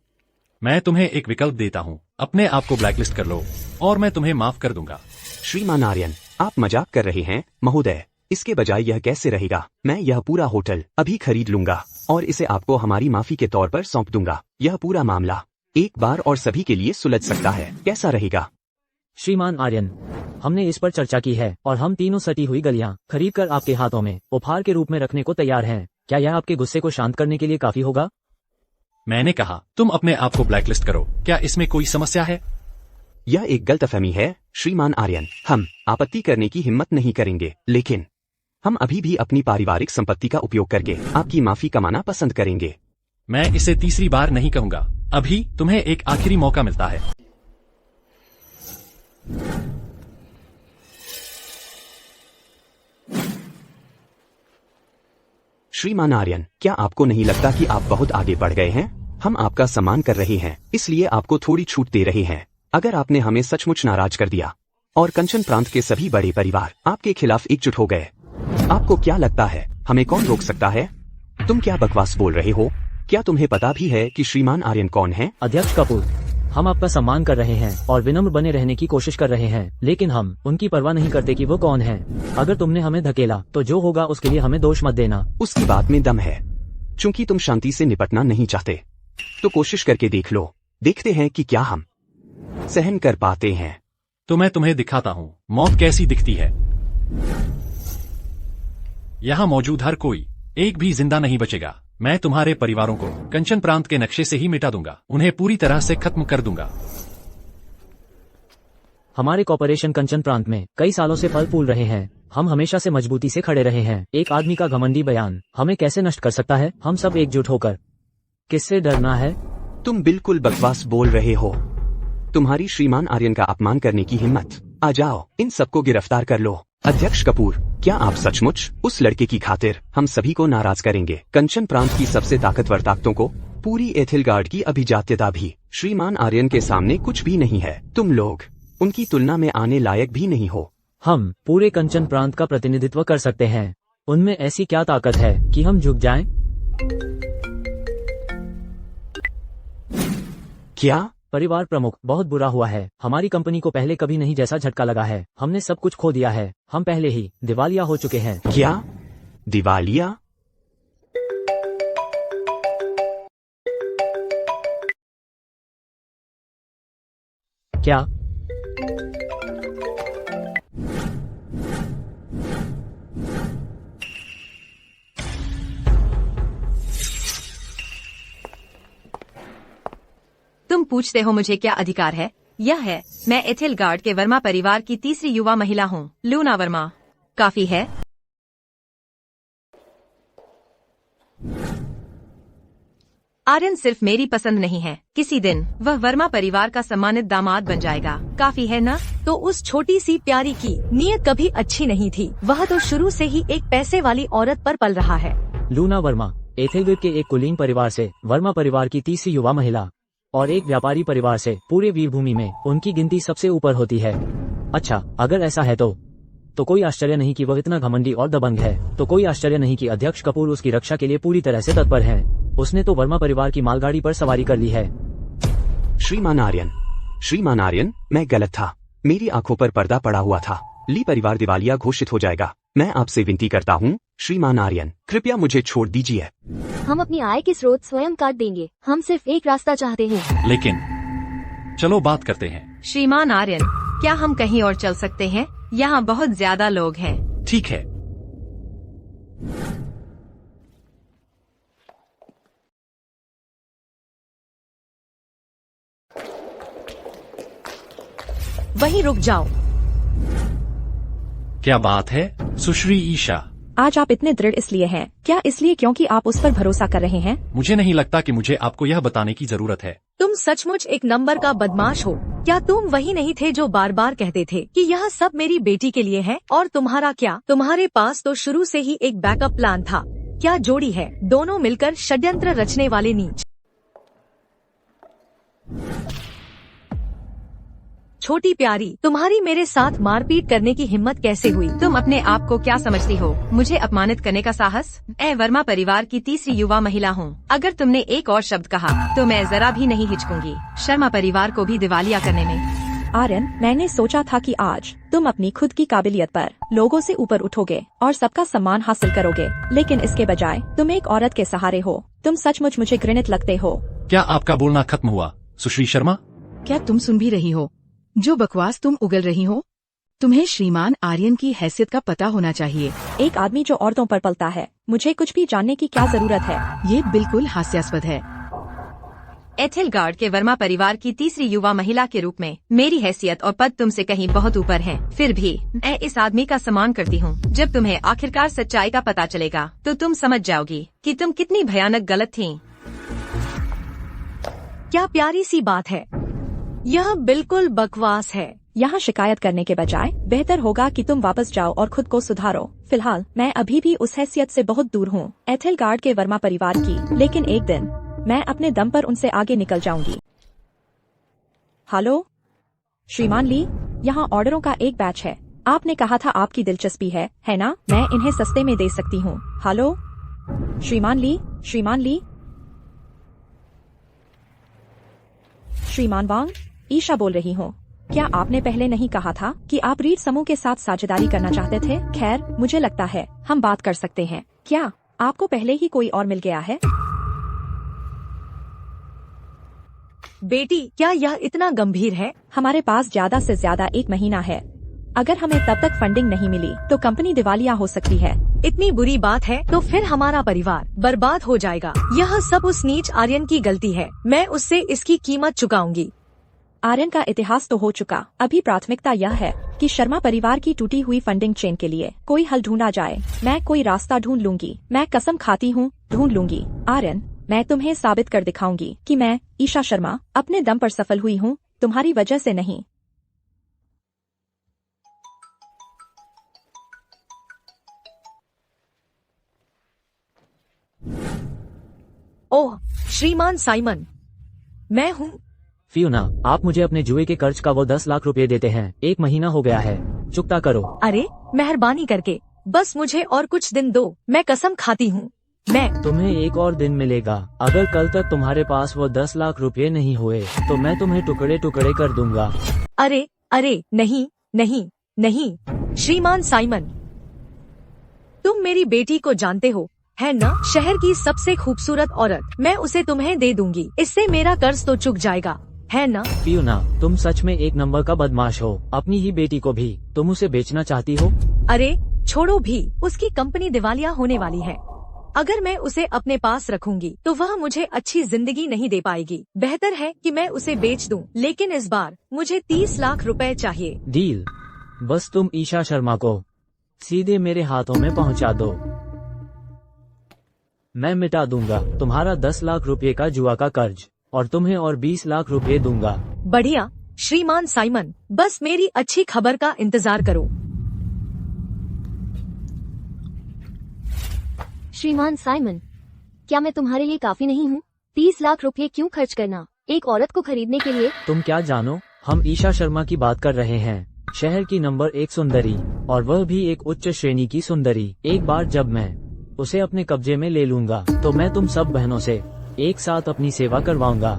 मैं तुम्हें एक विकल्प देता हूँ। अपने आप को ब्लैकलिस्ट कर लो और मैं तुम्हें माफ कर दूंगा। श्रीमान आर्यन, आप मजाक कर रहे हैं महोदय। इसके बजाय यह कैसे रहेगा? मैं यह पूरा होटल अभी खरीद लूंगा और इसे आपको हमारी माफी के तौर पर सौंप दूंगा। यह पूरा मामला एक बार और सभी के लिए सुलझ सकता है। कैसा रहेगा? श्रीमान आर्यन, हमने इस पर चर्चा की है और हम तीनों सटी हुई गलियां खरीदकर आपके हाथों में उपहार के रूप में रखने को तैयार हैं। क्या यह आपके गुस्से को शांत करने के लिए काफी होगा? मैंने कहा तुम अपने आप को ब्लैकलिस्ट करो। क्या इसमें कोई समस्या है? यह एक गलतफहमी है श्रीमान आर्यन। हम आपत्ति करने की हिम्मत नहीं करेंगे, लेकिन हम अभी भी अपनी पारिवारिक संपत्ति का उपयोग करके आपकी माफी कमाना पसंद करेंगे। मैं इसे तीसरी बार नहीं कहूंगा। अभी तुम्हें एक आखिरी मौका मिलता है। श्रीमान आर्यन, क्या आपको नहीं लगता कि आप बहुत आगे बढ़ गए हैं? हम आपका सम्मान कर रहे हैं, इसलिए आपको थोड़ी छूट दे रहे हैं। अगर आपने हमें सचमुच नाराज कर दिया और कंचन प्रांत के सभी बड़े परिवार आपके खिलाफ एकजुट हो गए, आपको क्या लगता है हमें कौन रोक सकता है? तुम क्या बकवास बोल रहे हो? क्या तुम्हें पता भी है कि श्रीमान आर्यन कौन है? अध्यक्ष कपूर, हम आपका सम्मान कर रहे हैं और विनम्र बने रहने की कोशिश कर रहे हैं, लेकिन हम उनकी परवाह नहीं करते कि वो कौन है। अगर तुमने हमें धकेला तो जो होगा उसके लिए हमें दोष मत देना। उसकी बात में दम है। चूंकि तुम शांति से निपटना नहीं चाहते तो कोशिश करके देख लो। देखते हैं कि क्या हम सहन कर पाते हैं। तो मैं तुम्हें दिखाता हूँ मौत कैसी दिखती है। यहाँ मौजूद हर कोई एक भी जिंदा नहीं बचेगा। मैं तुम्हारे परिवारों को कंचन प्रांत के नक्शे से ही मिटा दूंगा। उन्हें पूरी तरह से खत्म कर दूंगा। हमारे कॉर्पोरेशन कंचन प्रांत में कई सालों से फल फूल रहे हैं। हम हमेशा से मजबूती से खड़े रहे हैं। एक आदमी का घमंडी बयान हमें कैसे नष्ट कर सकता है? हम सब एकजुट होकर। किससे डरना है? तुम बिल्कुल बकवास बोल रहे हो। तुम्हारी श्रीमान आर्यन का अपमान करने की हिम्मत। आ जाओ, इन सबको गिरफ्तार कर लो। अध्यक्ष कपूर, क्या आप सचमुच उस लड़के की खातिर हम सभी को नाराज करेंगे? कंचन प्रांत की सबसे ताकतवर ताकतों को, पूरी एथिलगार्ड की अभिजात्यता भी श्रीमान आर्यन के सामने कुछ भी नहीं है। तुम लोग उनकी तुलना में आने लायक भी नहीं हो। हम पूरे कंचन प्रांत का प्रतिनिधित्व कर सकते हैं। उनमें ऐसी क्या ताकत है कि हम झुक जाएं? क्या? परिवार प्रमुख, बहुत बुरा हुआ है। हमारी कंपनी को पहले कभी नहीं जैसा झटका लगा है। हमने सब कुछ खो दिया है। हम पहले ही दिवालिया हो चुके हैं। क्या? दिवालिया? क्या? तुम पूछते हो मुझे क्या अधिकार है? यह है, मैं एथिलगार्ड के वर्मा परिवार की तीसरी युवा महिला हूँ, लूना वर्मा। काफी है? आर्यन सिर्फ मेरी पसंद नहीं है, किसी दिन वह वर्मा परिवार का सम्मानित दामाद बन जाएगा। काफी है ना? तो उस छोटी सी प्यारी की नीयत कभी अच्छी नहीं थी। वह तो शुरू से ही एक पैसे वाली औरत पर पल रहा है। लूना वर्मा एथिलगार्ड के एक कुलीन परिवार से वर्मा परिवार की तीसरी युवा महिला और एक व्यापारी परिवार से पूरे वीरभूमि में उनकी गिनती सबसे ऊपर होती है। अच्छा, अगर ऐसा है तो कोई आश्चर्य नहीं कि वह इतना घमंडी और दबंग है। तो कोई आश्चर्य नहीं कि अध्यक्ष कपूर उसकी रक्षा के लिए पूरी तरह से तत्पर है। उसने तो वर्मा परिवार की मालगाड़ी पर सवारी कर ली है। श्रीमान आर्यन, मैं गलत था। मेरी आंखों पर पर्दा पड़ा हुआ था। ली परिवार दिवालिया घोषित हो जाएगा। मैं आपसे विनती करता हूँ, श्रीमान आर्यन, कृपया मुझे छोड़ दीजिए। हम अपनी आय के स्रोत स्वयं काट देंगे। हम सिर्फ एक रास्ता चाहते हैं। लेकिन चलो बात करते हैं। श्रीमान आर्यन, क्या हम कहीं और चल सकते हैं? यहाँ बहुत ज्यादा लोग हैं। ठीक है। वहीं रुक जाओ। क्या बात है सुश्री ईशा? आज आप इतने दृढ़ इसलिए हैं? क्या इसलिए क्योंकि आप उस पर भरोसा कर रहे हैं? मुझे नहीं लगता कि मुझे आपको यह बताने की जरूरत है। तुम सचमुच एक नंबर का बदमाश हो। क्या तुम वही नहीं थे जो बार बार कहते थे कि यह सब मेरी बेटी के लिए है? और तुम्हारा क्या? तुम्हारे पास तो शुरू से ही एक बैकअप प्लान था। क्या जोड़ी है, दोनों मिलकर षड्यंत्र रचने वाले नीच। छोटी प्यारी, तुम्हारी मेरे साथ मारपीट करने की हिम्मत कैसे हुई? तुम अपने आप को क्या समझती हो? मुझे अपमानित करने का साहस? मैं वर्मा परिवार की तीसरी युवा महिला हूँ। अगर तुमने एक और शब्द कहा तो मैं जरा भी नहीं हिचकूंगी। शर्मा परिवार को भी दिवालिया करने में। आर्यन, मैंने सोचा था कि आज तुम अपनी खुद की काबिलियत पर लोगों से ऊपर उठोगे और सबका सम्मान हासिल करोगे, लेकिन इसके बजाय तुम एक औरत के सहारे हो। तुम सचमुच मुझे घृणित लगते हो। क्या आपका बोलना खत्म हुआ सुश्री शर्मा? क्या तुम सुन भी रही हो जो बकवास तुम उगल रही हो? तुम्हें श्रीमान आर्यन की हैसियत का पता होना चाहिए। एक आदमी जो औरतों पर पलता है, मुझे कुछ भी जानने की क्या जरूरत है? ये बिल्कुल हास्यास्पद है। एथिलगार्ड के वर्मा परिवार की तीसरी युवा महिला के रूप में मेरी हैसियत और पद तुमसे कहीं बहुत ऊपर है। फिर भी मैं इस आदमी का सम्मान करती हूँ। जब तुम्हें आखिरकार सच्चाई का पता चलेगा तो तुम समझ जाओगी कि तुम कितनी भयानक गलत थीं। क्या प्यारी सी बात है। यह बिल्कुल बकवास है। यहाँ शिकायत करने के बजाय बेहतर होगा कि तुम वापस जाओ और खुद को सुधारो। फिलहाल मैं अभी भी उस हैसियत से बहुत दूर हूँ, एथिलगार्ड के वर्मा परिवार की, लेकिन एक दिन मैं अपने दम पर उनसे आगे निकल जाऊंगी। हेलो श्रीमान ली, यहाँ ऑर्डरों का एक बैच है। आपने कहा था आपकी दिलचस्पी है ना? मैं इन्हें सस्ते में दे सकती हूँ। हेलो श्रीमान ली, श्रीमान वांग, ईशा बोल रही हूँ। क्या आपने पहले नहीं कहा था कि आप रीड समूह के साथ साझेदारी करना चाहते थे? खैर, मुझे लगता है हम बात कर सकते हैं। क्या आपको पहले ही कोई और मिल गया है? बेटी, क्या यह इतना गंभीर है? हमारे पास ज्यादा से ज्यादा 1 महीना है। अगर हमें तब तक फंडिंग नहीं मिली तो कंपनी दिवालिया हो सकती है। इतनी बुरी बात है तो फिर हमारा परिवार बर्बाद हो जाएगा। यह सब उस नीच आर्यन की गलती है। मैं उससे इसकी कीमत चुकाऊंगी। आर्यन का इतिहास तो हो चुका, अभी प्राथमिकता यह है कि शर्मा परिवार की टूटी हुई फंडिंग चेन के लिए कोई हल ढूंढा जाए। मैं कोई रास्ता ढूंढ लूंगी, मैं कसम खाती हूँ ढूंढ लूंगी। आर्यन, मैं तुम्हें साबित कर दिखाऊंगी कि मैं, ईशा शर्मा, अपने दम पर सफल हुई हूँ, तुम्हारी वजह से नहीं। ओह श्रीमान साइमन, मैं हूँ। फियोना, आप मुझे अपने जुए के कर्ज का वो 10 लाख रुपए देते हैं। 1 महीना हो गया है, चुकता करो। अरे मेहरबानी करके बस मुझे और कुछ दिन दो, मैं कसम खाती हूँ। मैं तुम्हें 1 और दिन मिलेगा। अगर कल तक तुम्हारे पास वो 10 लाख रुपए नहीं हुए तो मैं तुम्हें टुकड़े टुकड़े कर दूंगा। अरे अरे नहीं नहीं नहीं, श्रीमान साइमन, तुम मेरी बेटी को जानते हो, है न? शहर की सबसे खूबसूरत औरत, मैं उसे तुम्हें दे दूंगी। इससे मेरा कर्ज तो चुक जाएगा, है न? फियोना, तुम सच में 1 नंबर का बदमाश हो। अपनी ही बेटी को भी तुम उसे बेचना चाहती हो? अरे छोड़ो भी, उसकी कंपनी दिवालिया होने वाली है। अगर मैं उसे अपने पास रखूंगी तो वह मुझे अच्छी जिंदगी नहीं दे पाएगी। बेहतर है कि मैं उसे बेच दूं, लेकिन इस बार मुझे 30 लाख रुपए चाहिए। डील। बस तुम ईशा शर्मा को सीधे मेरे हाथों में पहुंचा दो, मैं मिटा दूंगा तुम्हारा 10 लाख रुपए का जुआ का कर्ज और तुम्हें और 20 लाख रुपए दूंगा। बढ़िया श्रीमान साइमन, बस मेरी अच्छी खबर का इंतजार करो। श्रीमान साइमन, क्या मैं तुम्हारे लिए काफी नहीं हूँ? 30 लाख रुपए क्यों खर्च करना एक औरत को खरीदने के लिए? तुम क्या जानो, हम ईशा शर्मा की बात कर रहे हैं, शहर की नंबर 1 सुंदरी, और वह भी एक उच्च श्रेणी की सुंदरी। एक बार जब मैं उसे अपने कब्जे में ले लूंगा तो मैं तुम सब बहनों से एक साथ अपनी सेवा करवाऊंगा।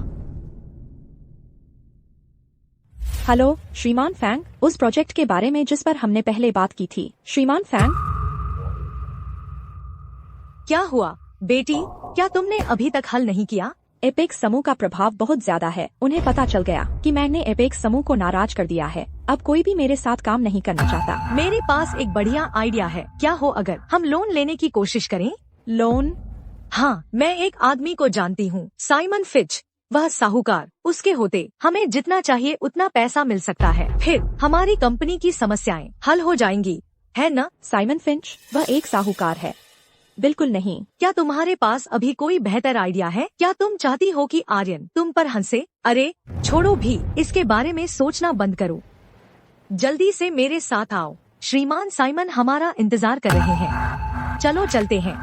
हेलो श्रीमान फैंग, उस प्रोजेक्ट के बारे में जिस पर हमने पहले बात की थी। श्रीमान फैंग, क्या हुआ बेटी, क्या तुमने अभी तक हल नहीं किया? एपेक्स समूह का प्रभाव बहुत ज्यादा है। उन्हें पता चल गया कि मैंने एपेक्स समूह को नाराज कर दिया है। अब कोई भी मेरे साथ काम नहीं करना चाहता। मेरे पास एक बढ़िया आइडिया है। क्या हो अगर हम लोन लेने की कोशिश करें? लोन? हाँ, मैं एक आदमी को जानती हूँ, साइमन फिच, वह साहूकार। उसके होते हमें जितना चाहिए उतना पैसा मिल सकता है। फिर हमारी कंपनी की समस्याएं हल हो जाएंगी, है न? साइमन फिंच, वह एक साहूकार है? बिल्कुल नहीं। क्या तुम्हारे पास अभी कोई बेहतर आइडिया है? क्या तुम चाहती हो कि आर्यन तुम पर हंसे? अरे छोड़ो भी, इसके बारे में सोचना बंद करो। जल्दी से मेरे साथ आओ, श्रीमान साइमन हमारा इंतजार कर रहे हैं। चलो चलते हैं।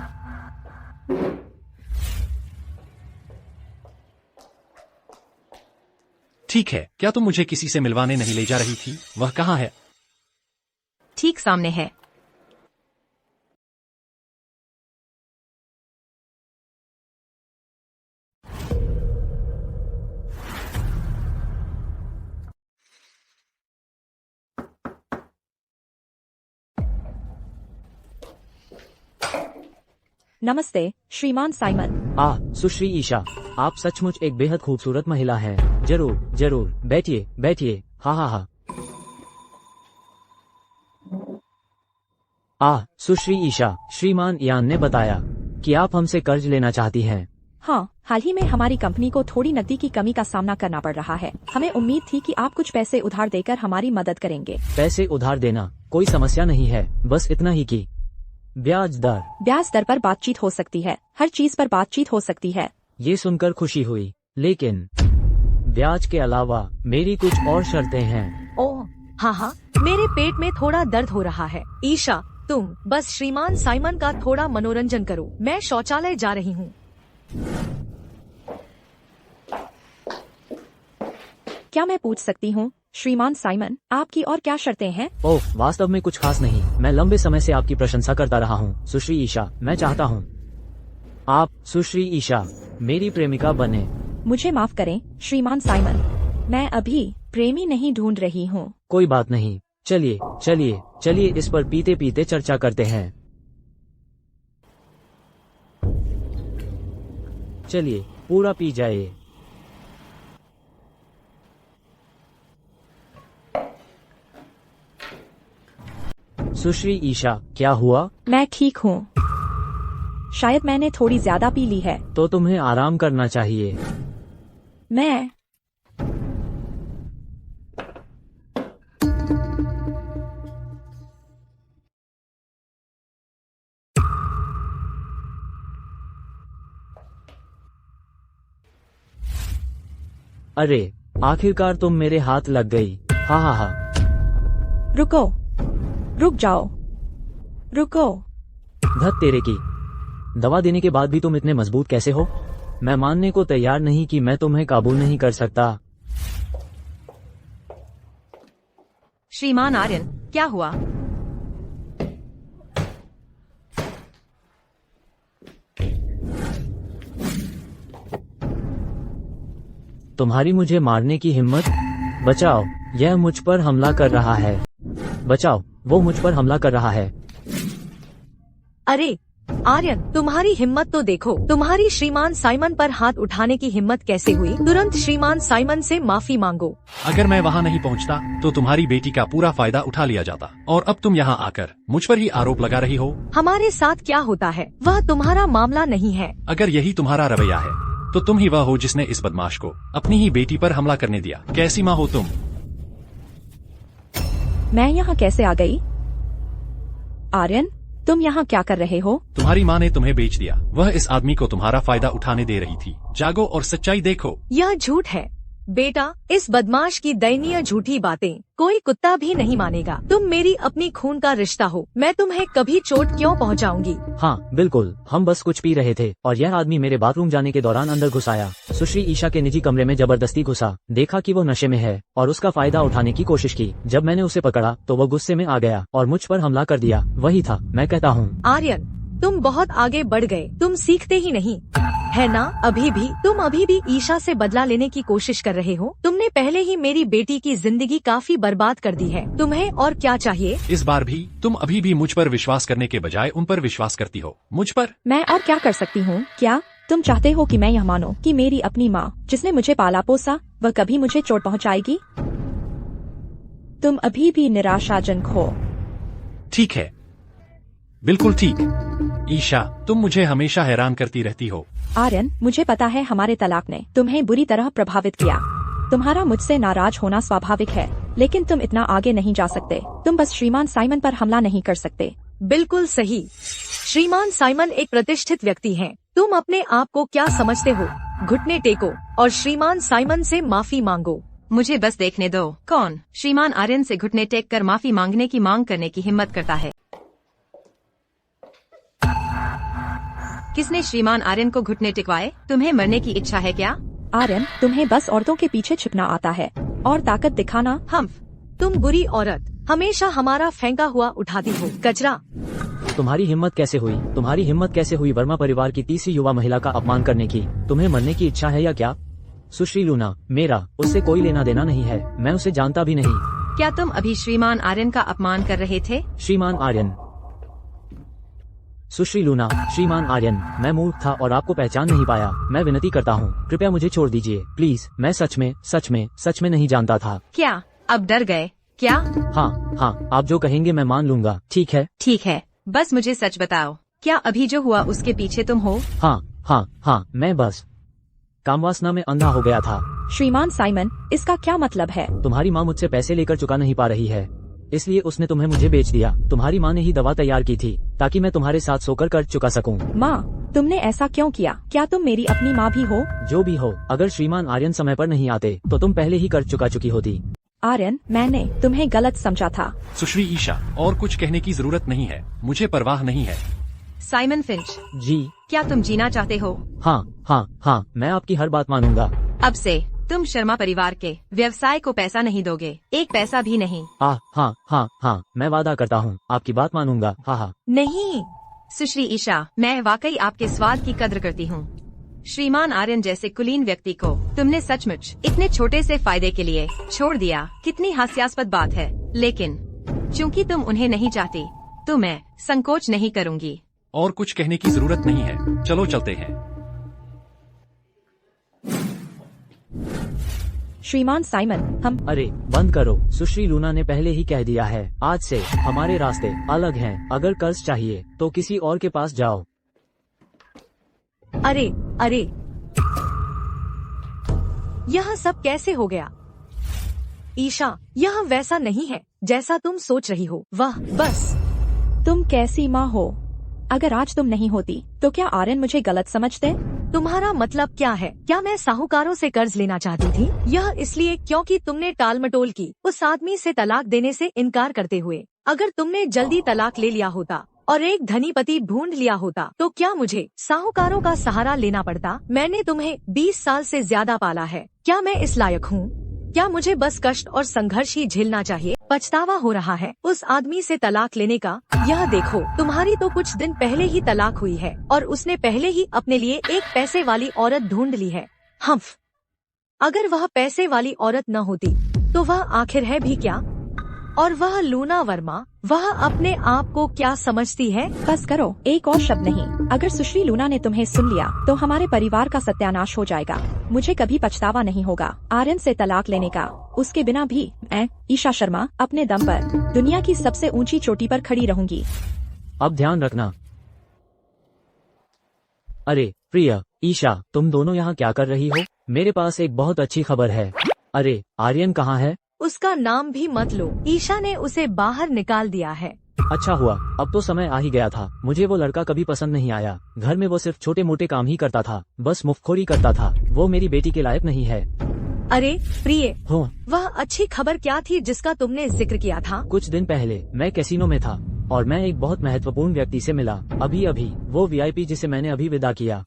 ठीक है, क्या तुम मुझे किसी से मिलवाने नहीं ले जा रही थी? वह कहाँ है? ठीक सामने है। नमस्ते श्रीमान साइमन। सुश्री ईशा, आप सचमुच एक बेहद खूबसूरत महिला हैं। जरूर जरूर, बैठिए बैठिए। हा। सुश्री ईशा, श्रीमान यान ने बताया कि आप हमसे कर्ज लेना चाहती हैं। हाँ, हाल ही में हमारी कंपनी को थोड़ी नकदी की कमी का सामना करना पड़ रहा है। हमें उम्मीद थी कि आप कुछ पैसे उधार देकर हमारी मदद करेंगे। पैसे उधार देना कोई समस्या नहीं है, बस इतना ही कि ब्याज दर पर बातचीत हो सकती है। हर चीज पर बातचीत हो सकती है। ये सुनकर खुशी हुई, लेकिन ब्याज के अलावा मेरी कुछ और शर्तें हैं। ओह हाँ, मेरे पेट में थोड़ा दर्द हो रहा है। ईशा, तुम बस श्रीमान साइमन का थोड़ा मनोरंजन करो, मैं शौचालय जा रही हूँ। क्या मैं पूछ सकती हूँ श्रीमान साइमन, आपकी और क्या शर्तें हैं? ओह, वास्तव में कुछ खास नहीं। मैं लंबे समय से आपकी प्रशंसा करता रहा हूँ सुश्री ईशा। मैं चाहता हूँ आप सुश्री ईशा मेरी प्रेमिका बने। मुझे माफ करें श्रीमान साइमन, मैं अभी प्रेमी नहीं ढूंढ रही हूँ। कोई बात नहीं, चलिए चलिए चलिए इस पर पीते पीते चर्चा करते हैं। चलिए पूरा पी जाइए। सुश्री ईशा, क्या हुआ? मैं ठीक हूँ। शायद मैंने थोड़ी ज्यादा पी ली है। तो तुम्हें आराम करना चाहिए। अरे आखिरकार तुम मेरे हाथ लग गई। हा हा हा। रुको, रुक जाओ, रुको। धत तेरे की। दवा देने के बाद भी तुम इतने मजबूत कैसे हो? मैं मानने को तैयार नहीं कि मैं तुम्हें काबू नहीं कर सकता। श्रीमान आर्यन, क्या हुआ? तुम्हारी मुझे मारने की हिम्मत? बचाओ, यह मुझ पर हमला कर रहा है। बचाओ, वो मुझ पर हमला कर रहा है। अरे आर्यन, तुम्हारी हिम्मत तो देखो। तुम्हारी श्रीमान साइमन पर हाथ उठाने की हिम्मत कैसे हुई? तुरंत श्रीमान साइमन से माफी मांगो। अगर मैं वहाँ नहीं पहुँचता तो तुम्हारी बेटी का पूरा फायदा उठा लिया जाता, और अब तुम यहाँ आकर मुझ पर ही आरोप लगा रही हो। हमारे साथ क्या होता है वह तुम्हारा मामला नहीं है। अगर यही तुम्हारा रवैया है तो तुम ही वह हो जिसने इस बदमाश को अपनी ही बेटी पर हमला करने दिया। कैसी माँ हो तुम? मैं यहाँ कैसे आ गई? आर्यन, तुम यहाँ क्या कर रहे हो? तुम्हारी माँ ने तुम्हें बेच दिया। वह इस आदमी को तुम्हारा फायदा उठाने दे रही थी। जागो और सच्चाई देखो। यह झूठ है बेटा। इस बदमाश की दयनीय झूठी बातें कोई कुत्ता भी नहीं मानेगा। तुम मेरी अपनी खून का रिश्ता हो। मैं तुम्हें कभी चोट क्यों पहुंचाऊंगी? हाँ बिल्कुल, हम बस कुछ पी रहे थे और यह आदमी मेरे बाथरूम जाने के दौरान अंदर घुस आया। सुश्री ईशा के निजी कमरे में जबरदस्ती घुसा, देखा कि वो नशे में है और उसका फायदा उठाने की कोशिश की। जब मैंने उसे पकड़ा तो वो गुस्से में आ गया और मुझ पर हमला कर दिया। वही था, मैं कहता हूँ। आर्यन, तुम बहुत आगे बढ़ गए। तुम सीखते ही नहीं है ना? तुम अभी भी ईशा से बदला लेने की कोशिश कर रहे हो। तुमने पहले ही मेरी बेटी की जिंदगी काफी बर्बाद कर दी है। तुम्हें और क्या चाहिए? इस बार भी तुम अभी भी मुझ पर विश्वास करने के बजाय उन पर विश्वास करती हो। मुझ पर? मैं और क्या कर सकती हूँ? क्या तुम चाहते हो कि मैं यह मानो कि मेरी अपनी माँ जिसने मुझे पाला पोसा वह कभी मुझे चोट पहुँचाएगी? तुम अभी भी निराशाजनक हो। ठीक है, बिल्कुल ठीक। ईशा, तुम मुझे हमेशा हैरान करती रहती हो। आर्यन, मुझे पता है हमारे तलाक ने तुम्हें बुरी तरह प्रभावित किया। तुम्हारा मुझसे नाराज होना स्वाभाविक है, लेकिन तुम इतना आगे नहीं जा सकते। तुम बस श्रीमान साइमन पर हमला नहीं कर सकते। बिल्कुल सही। श्रीमान साइमन एक प्रतिष्ठित व्यक्ति हैं। तुम अपने आप को क्या समझते हो? घुटने टेको और श्रीमान साइमन से माफी मांगो। मुझे बस देखने दो कौन श्रीमान आर्यन से घुटने टेक कर माफी मांगने की मांग करने की हिम्मत करता है। किसने श्रीमान आर्यन को घुटने टिकवाए? तुम्हें मरने की इच्छा है क्या? आर्यन, तुम्हें बस औरतों के पीछे छिपना आता है और ताकत दिखाना। तुम बुरी औरत, हमेशा हमारा फेंका हुआ उठाती हो कचरा। तुम्हारी हिम्मत कैसे हुई? तुम्हारी हिम्मत कैसे हुई वर्मा परिवार की तीसरी युवा महिला का अपमान करने की? तुम्हें मरने की इच्छा है या क्या? सुश्री लूना, मेरा उससे कोई लेना देना नहीं है। मैं उसे जानता भी नहीं। क्या तुम अभी श्रीमान आर्यन का अपमान कर रहे थे? श्रीमान आर्यन, सुश्री लूना, श्रीमान आर्यन, मैं मूर्ख था और आपको पहचान नहीं पाया। मैं विनती करता हूँ, कृपया मुझे छोड़ दीजिए प्लीज। मैं सच में नहीं जानता था। क्या अब डर गए क्या? हाँ, आप जो कहेंगे मैं मान लूंगा। ठीक है, बस मुझे सच बताओ, क्या अभी जो हुआ उसके पीछे तुम हो? हाँ, मैं बस कामवासना में अंधा हो गया था। श्रीमान साइमन, इसका क्या मतलब है? तुम्हारी माँ मुझसे पैसे लेकर चुका नहीं पा रही है, इसलिए उसने तुम्हें मुझे बेच दिया। तुम्हारी माँ ने ही दवा तैयार की थी ताकि मैं तुम्हारे साथ सोकर कर चुका सकूं। माँ, तुमने ऐसा क्यों किया? क्या तुम मेरी अपनी माँ भी हो? जो भी हो, अगर श्रीमान आर्यन समय पर नहीं आते तो तुम पहले ही कर चुकी होती। आर्यन, मैंने तुम्हें गलत समझा था। सुश्री ईशा, और कुछ कहने की जरूरत नहीं है, मुझे परवाह नहीं है। साइमन फिंच जी, क्या तुम जीना चाहते हो? हाँ, मैं आपकी हर बात मानूंगा। अब से तुम शर्मा परिवार के व्यवसाय को पैसा नहीं दोगे, एक पैसा भी नहीं। हाँ, मैं वादा करता हूँ आपकी बात मानूंगा। हाँ। नहीं सुश्री ईशा, मैं वाकई आपके स्वाद की कद्र करती हूँ। श्रीमान आर्यन जैसे कुलीन व्यक्ति को तुमने सचमुच इतने छोटे से फायदे के लिए छोड़ दिया। कितनी हास्यास्पद बात है, लेकिन चूंकि तुम उन्हें नहीं चाहती तो मैं संकोच नहीं करूँगी। और कुछ कहने की जरूरत नहीं है, चलो चलते हैं। श्रीमान साइमन, हम अरे बंद करो। सुश्री लूना ने पहले ही कह दिया है, आज से हमारे रास्ते अलग हैं। अगर कर्ज चाहिए तो किसी और के पास जाओ। अरे यह सब कैसे हो गया? ईशा, यह वैसा नहीं है जैसा तुम सोच रही हो। वाह, बस तुम कैसी माँ हो? अगर आज तुम नहीं होती तो क्या आर्यन मुझे गलत समझते? तुम्हारा मतलब क्या है? क्या मैं साहूकारों से कर्ज लेना चाहती थी? यह इसलिए क्योंकि तुमने टालमटोल की उस आदमी से तलाक देने से इनकार करते हुए। अगर तुमने जल्दी तलाक ले लिया होता और एक धनी पति ढूंढ लिया होता तो क्या मुझे साहूकारों का सहारा लेना पड़ता? मैंने तुम्हें 20 साल से ज्यादा पाला है। क्या मैं इस लायक हूँ? क्या मुझे बस कष्ट और संघर्ष ही झेलना चाहिए? पछतावा हो रहा है उस आदमी से तलाक लेने का। यह देखो, तुम्हारी तो कुछ दिन पहले ही तलाक हुई है और उसने पहले ही अपने लिए एक पैसे वाली औरत ढूंढ ली है। हम्फ, अगर वह पैसे वाली औरत न होती तो वह आखिर है भी क्या? और वह लूना वर्मा, वह अपने आप को क्या समझती है? बस करो, एक और शब्द नहीं। अगर सुश्री लूना ने तुम्हें सुन लिया तो हमारे परिवार का सत्यानाश हो जाएगा। मुझे कभी पछतावा नहीं होगा आर्यन से तलाक लेने का। उसके बिना भी मैं, ईशा शर्मा, अपने दम पर दुनिया की सबसे ऊंची चोटी पर खड़ी रहूंगी। अब ध्यान रखना। अरे प्रिया, ईशा, तुम दोनों यहाँ क्या कर रही हो? मेरे पास एक बहुत अच्छी खबर है। अरे आर्यन कहाँ है? उसका नाम भी मत लो, ईशा ने उसे बाहर निकाल दिया है। अच्छा हुआ, अब तो समय आ ही गया था। मुझे वो लड़का कभी पसंद नहीं आया। घर में वो सिर्फ छोटे मोटे काम ही करता था, बस मुफ्तखोरी करता था। वो मेरी बेटी के लायक नहीं है। अरे प्रिय, हो, वह अच्छी खबर क्या थी जिसका तुमने जिक्र किया था? कुछ दिन पहले मैं कैसीनो में था और मैं एक बहुत महत्वपूर्ण व्यक्ति से मिला। अभी वो VIP जिसे मैंने अभी विदा किया।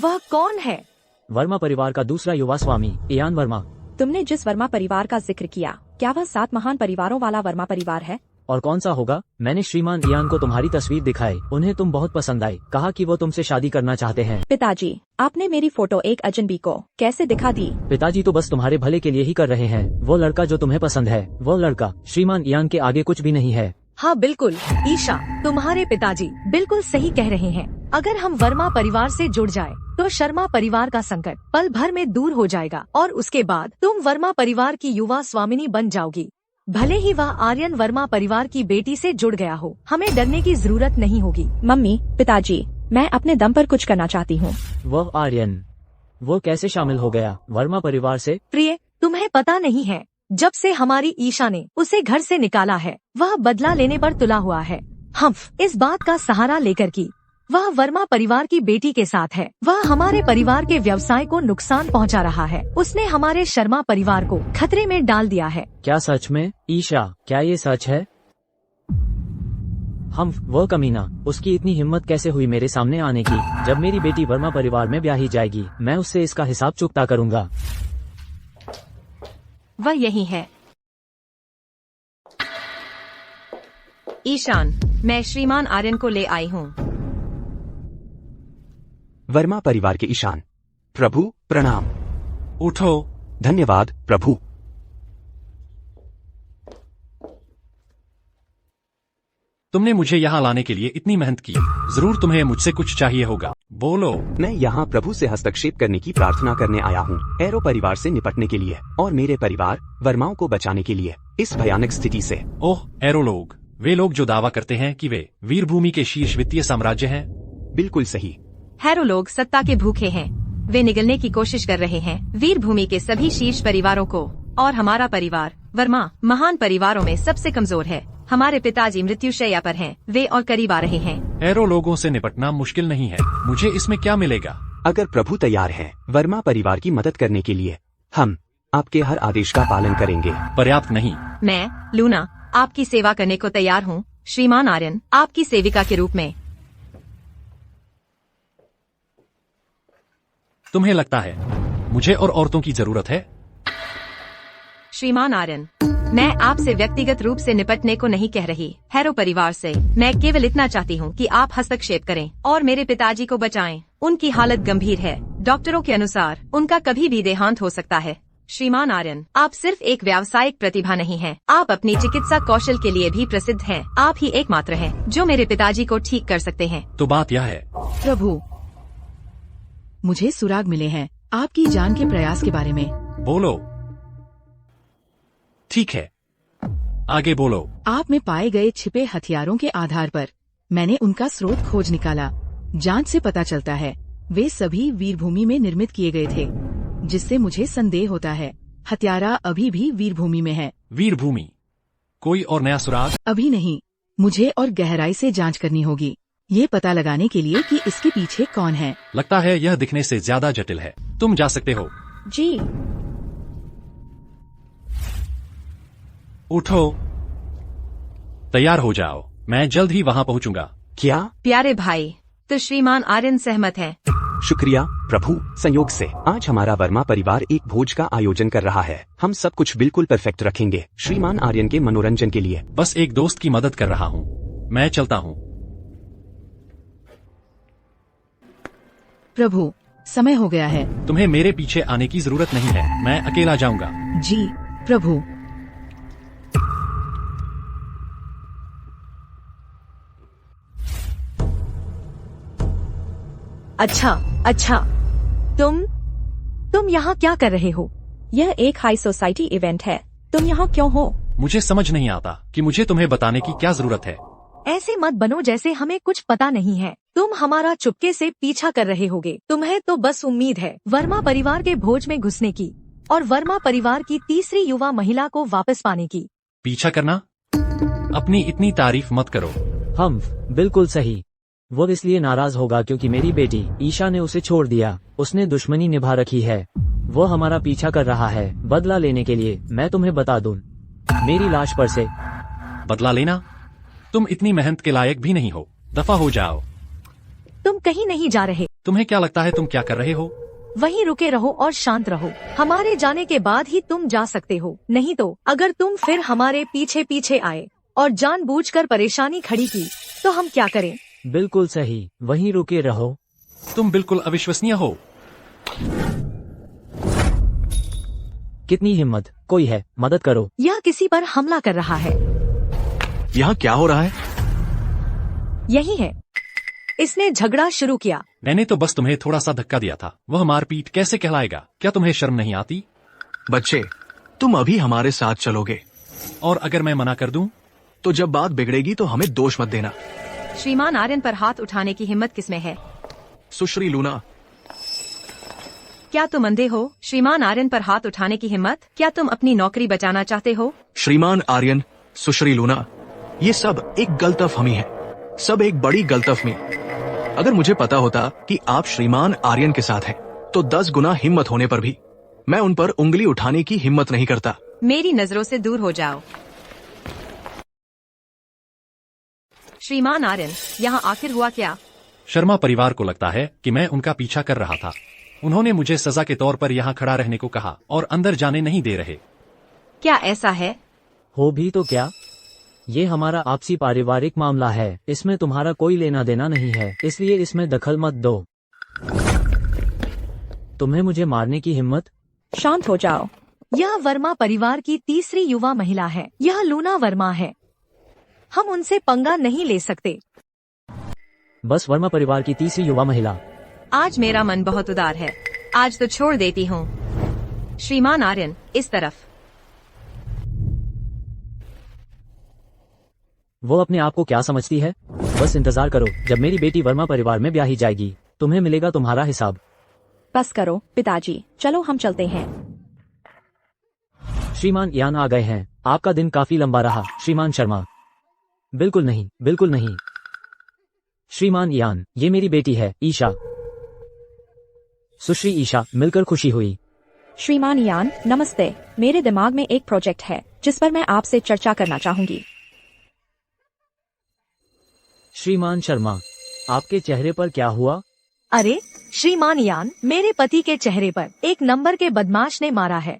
वह कौन है? वर्मा परिवार का दूसरा युवा स्वामी, इयान वर्मा। तुमने जिस वर्मा परिवार का जिक्र किया, क्या वह 7 महान परिवारों वाला वर्मा परिवार है? और कौन सा होगा? मैंने श्रीमान इयान को तुम्हारी तस्वीर दिखाई, उन्हें तुम बहुत पसंद आई। कहा कि वो तुमसे शादी करना चाहते हैं। पिताजी, आपने मेरी फोटो एक अजनबी को कैसे दिखा दी? पिताजी तो बस तुम्हारे भले के लिए ही कर रहे हैं। वो लड़का जो तुम्हें पसंद है, वो लड़का श्रीमान इयान के आगे कुछ भी नहीं है। हाँ बिल्कुल ईशा, तुम्हारे पिताजी बिल्कुल सही कह रहे हैं। अगर हम वर्मा परिवार से जुड़ जाए तो शर्मा परिवार का संकट पल भर में दूर हो जाएगा और उसके बाद तुम वर्मा परिवार की युवा स्वामिनी बन जाओगी। भले ही वह आर्यन वर्मा परिवार की बेटी से जुड़ गया हो, हमें डरने की जरूरत नहीं होगी। मम्मी, पिताजी, मैं अपने दम पर कुछ करना चाहती हूँ। वो आर्यन, वो कैसे शामिल हो गया वर्मा परिवार से? प्रिय, तुम्हें पता नहीं है, जब से हमारी ईशा ने उसे घर से निकाला है, वह बदला लेने पर तुला हुआ है। हम इस बात का सहारा लेकर कि वह वर्मा परिवार की बेटी के साथ है, वह हमारे परिवार के व्यवसाय को नुकसान पहुंचा रहा है। उसने हमारे शर्मा परिवार को खतरे में डाल दिया है। क्या सच में? ईशा, क्या ये सच है? वो कमीना, उसकी इतनी हिम्मत कैसे हुई मेरे सामने आने की? जब मेरी बेटी वर्मा परिवार में ब्याही जाएगी, मैं उससे इसका हिसाब चुकता करूंगा। वह यही है। ईशान, मैं श्रीमान आर्यन को ले आई हूँ। वर्मा परिवार के ईशान, प्रभु प्रणाम। उठो। धन्यवाद प्रभु। तुमने मुझे यहाँ लाने के लिए इतनी मेहनत की, जरूर तुम्हें मुझसे कुछ चाहिए होगा। बोलो। मैं यहाँ प्रभु से हस्तक्षेप करने की प्रार्थना करने आया हूँ, एरो परिवार से निपटने के लिए और मेरे परिवार वर्माओं को बचाने के लिए इस भयानक स्थिति से। ओह, एरो लोग, वे लोग जो दावा करते हैं कि वे वीरभूमि के शीर्ष वित्तीय साम्राज्य हैं। बिल्कुल सही। हैरो लोग सत्ता के भूखे हैं, वे निगलने की कोशिश कर रहे हैं वीरभूमि के सभी शीर्ष परिवारों को। और हमारा परिवार वर्मा महान परिवारों में सबसे कमजोर है। हमारे पिताजी मृत्युशैया पर हैं, वे और करीब आ रहे हैं। एरो लोगों से निपटना मुश्किल नहीं है, मुझे इसमें क्या मिलेगा? अगर प्रभु तैयार हैं वर्मा परिवार की मदद करने के लिए, हम आपके हर आदेश का पालन करेंगे। पर्याप्त नहीं। मैं लूना आपकी सेवा करने को तैयार हूँ, श्रीमान आर्यन, आपकी सेविका के रूप में। तुम्हें लगता है मुझे और औरतों की जरूरत है? श्रीमान आर्यन, मैं आपसे व्यक्तिगत रूप से निपटने को नहीं कह रही, हैरो परिवार से। मैं केवल इतना चाहती हूँ कि आप हस्तक्षेप करें और मेरे पिताजी को बचाएं। उनकी हालत गंभीर है, डॉक्टरों के अनुसार उनका कभी भी देहांत हो सकता है। श्रीमान आर्यन, आप सिर्फ एक व्यावसायिक प्रतिभा नहीं हैं, आप अपनी चिकित्सा कौशल के लिए भी प्रसिद्ध हैं। आप ही एकमात्र हैं जो मेरे पिताजी को ठीक कर सकते हैं। तो बात यह है। प्रभु, मुझे सुराग मिले हैं आपकी जान के प्रयास के बारे में। बोलो। ठीक है, आगे बोलो। आप में पाए गए छिपे हथियारों के आधार पर मैंने उनका स्रोत खोज निकाला। जांच से पता चलता है वे सभी वीरभूमि में निर्मित किए गए थे, जिससे मुझे संदेह होता है हत्यारा अभी भी वीरभूमि में है। वीरभूमि? कोई और नया सुराग? अभी नहीं, मुझे और गहराई से जांच करनी होगी। ये पता लगाने के लिए कि इसके पीछे कौन है। लगता है यह दिखने से ज्यादा जटिल है। तुम जा सकते हो। जी। उठो, तैयार हो जाओ, मैं जल्द ही वहां पहुंचूंगा। क्या? प्यारे भाई, तो श्रीमान आर्यन सहमत हैं। शुक्रिया प्रभु, संयोग से आज हमारा वर्मा परिवार एक भोज का आयोजन कर रहा है। हम सब कुछ बिल्कुल परफेक्ट रखेंगे श्रीमान आर्यन के मनोरंजन के लिए। बस एक दोस्त की मदद कर रहा हूँ। मैं चलता हूँ। प्रभु, समय हो गया है। तुम्हें मेरे पीछे आने की जरूरत नहीं है, मैं अकेला जाऊंगा। जी प्रभु। अच्छा, तुम यहाँ क्या कर रहे हो? यह एक हाई सोसाइटी इवेंट है। तुम यहाँ क्यों हो? मुझे समझ नहीं आता कि मुझे तुम्हें बताने की क्या जरूरत है। ऐसे मत बनो जैसे हमें कुछ पता नहीं है। तुम हमारा चुपके से पीछा कर रहे होगे। तुम्हें तो बस उम्मीद है वर्मा परिवार के भोज में घुसने की और वर्मा परिवार की तीसरी युवा महिला को वापस पाने की। पीछा करना? अपनी इतनी तारीफ मत करो। हम बिल्कुल सही। वो इसलिए नाराज होगा क्योंकि मेरी बेटी ईशा ने उसे छोड़ दिया। उसने दुश्मनी निभा रखी है। वो हमारा पीछा कर रहा है बदला लेने के लिए। मैं तुम्हें बता दूं, मेरी लाश पर से। बदला लेना? तुम इतनी मेहनत के लायक भी नहीं हो। दफा हो जाओ। तुम कहीं नहीं जा रहे। तुम्हें क्या लगता है तुम क्या कर रहे हो? वहीं रुके रहो और शांत रहो। हमारे जाने के बाद ही तुम जा सकते हो, नहीं तो अगर तुम फिर हमारे पीछे पीछे आए और जानबूझकर परेशानी खड़ी की तो हम क्या करें? बिल्कुल सही, वहीं रुके रहो। तुम बिल्कुल अविश्वसनीय हो। कितनी हिम्मत! कोई है, मदद करो। यह किसी पर हमला कर रहा है। यहाँ क्या हो रहा है? यही है, इसने झगड़ा शुरू किया। मैंने तो बस तुम्हें थोड़ा सा धक्का दिया था। वह मारपीट कैसे कहलाएगा? क्या तुम्हें शर्म नहीं आती? बच्चे, तुम अभी हमारे साथ चलोगे? और अगर मैं मना कर दूं? तो जब बात बिगड़ेगी तो हमें दोष मत देना। श्रीमान आर्यन पर हाथ उठाने की हिम्मत किसमें है? सुश्री लूना। क्या तुम अंधे हो? श्रीमान आर्यन पर हाथ उठाने की हिम्मत? क्या तुम अपनी नौकरी बचाना चाहते हो? श्रीमान आर्यन, सुश्री लूना, ये सब एक गलतफहमी है। सब एक बड़ी गलतफहमी। अगर मुझे पता होता कि आप श्रीमान आर्यन के साथ हैं, तो 10 गुना हिम्मत होने पर भी मैं उन पर उंगली उठाने की हिम्मत नहीं करता। मेरी नजरों से दूर हो जाओ। श्रीमान आर्यन, यहाँ आखिर हुआ क्या? शर्मा परिवार को लगता है कि मैं उनका पीछा कर रहा था। उन्होंने मुझे सजा के तौर पर यहाँ खड़ा रहने को कहा और अंदर जाने नहीं दे रहे। क्या ऐसा है? हो भी तो क्या? ये हमारा आपसी पारिवारिक मामला है। इसमें तुम्हारा कोई लेना देना नहीं है, इसलिए इसमें दखल मत दो। तुम्हें मुझे मारने की हिम्मत? शांत हो जाओ। यह वर्मा परिवार की तीसरी युवा महिला है। यह लूना वर्मा है। हम उनसे पंगा नहीं ले सकते। बस वर्मा परिवार की तीसरी युवा महिला। आज मेरा मन बहुत उदार है। आज तो छोड़ देती हूँ। श्रीमान आर्यन, इस तरफ। वो अपने आप को क्या समझती है? बस इंतजार करो, जब मेरी बेटी वर्मा परिवार में ब्याही जाएगी तुम्हें मिलेगा तुम्हारा हिसाब। बस करो पिताजी, चलो हम चलते हैं। श्रीमान यान आ गए हैं। आपका दिन काफी लंबा रहा श्रीमान शर्मा। बिल्कुल नहीं, बिल्कुल नहीं। श्रीमान यान, ये मेरी बेटी है ईशा। सुश्री ईशा, मिलकर खुशी हुई। श्रीमान यान, नमस्ते। मेरे दिमाग में एक प्रोजेक्ट है जिस पर मैं आपसे चर्चा करना चाहूंगी। श्रीमान शर्मा, आपके चेहरे पर क्या हुआ? अरे श्रीमान यान, मेरे पति के चेहरे पर एक नंबर के बदमाश ने मारा है।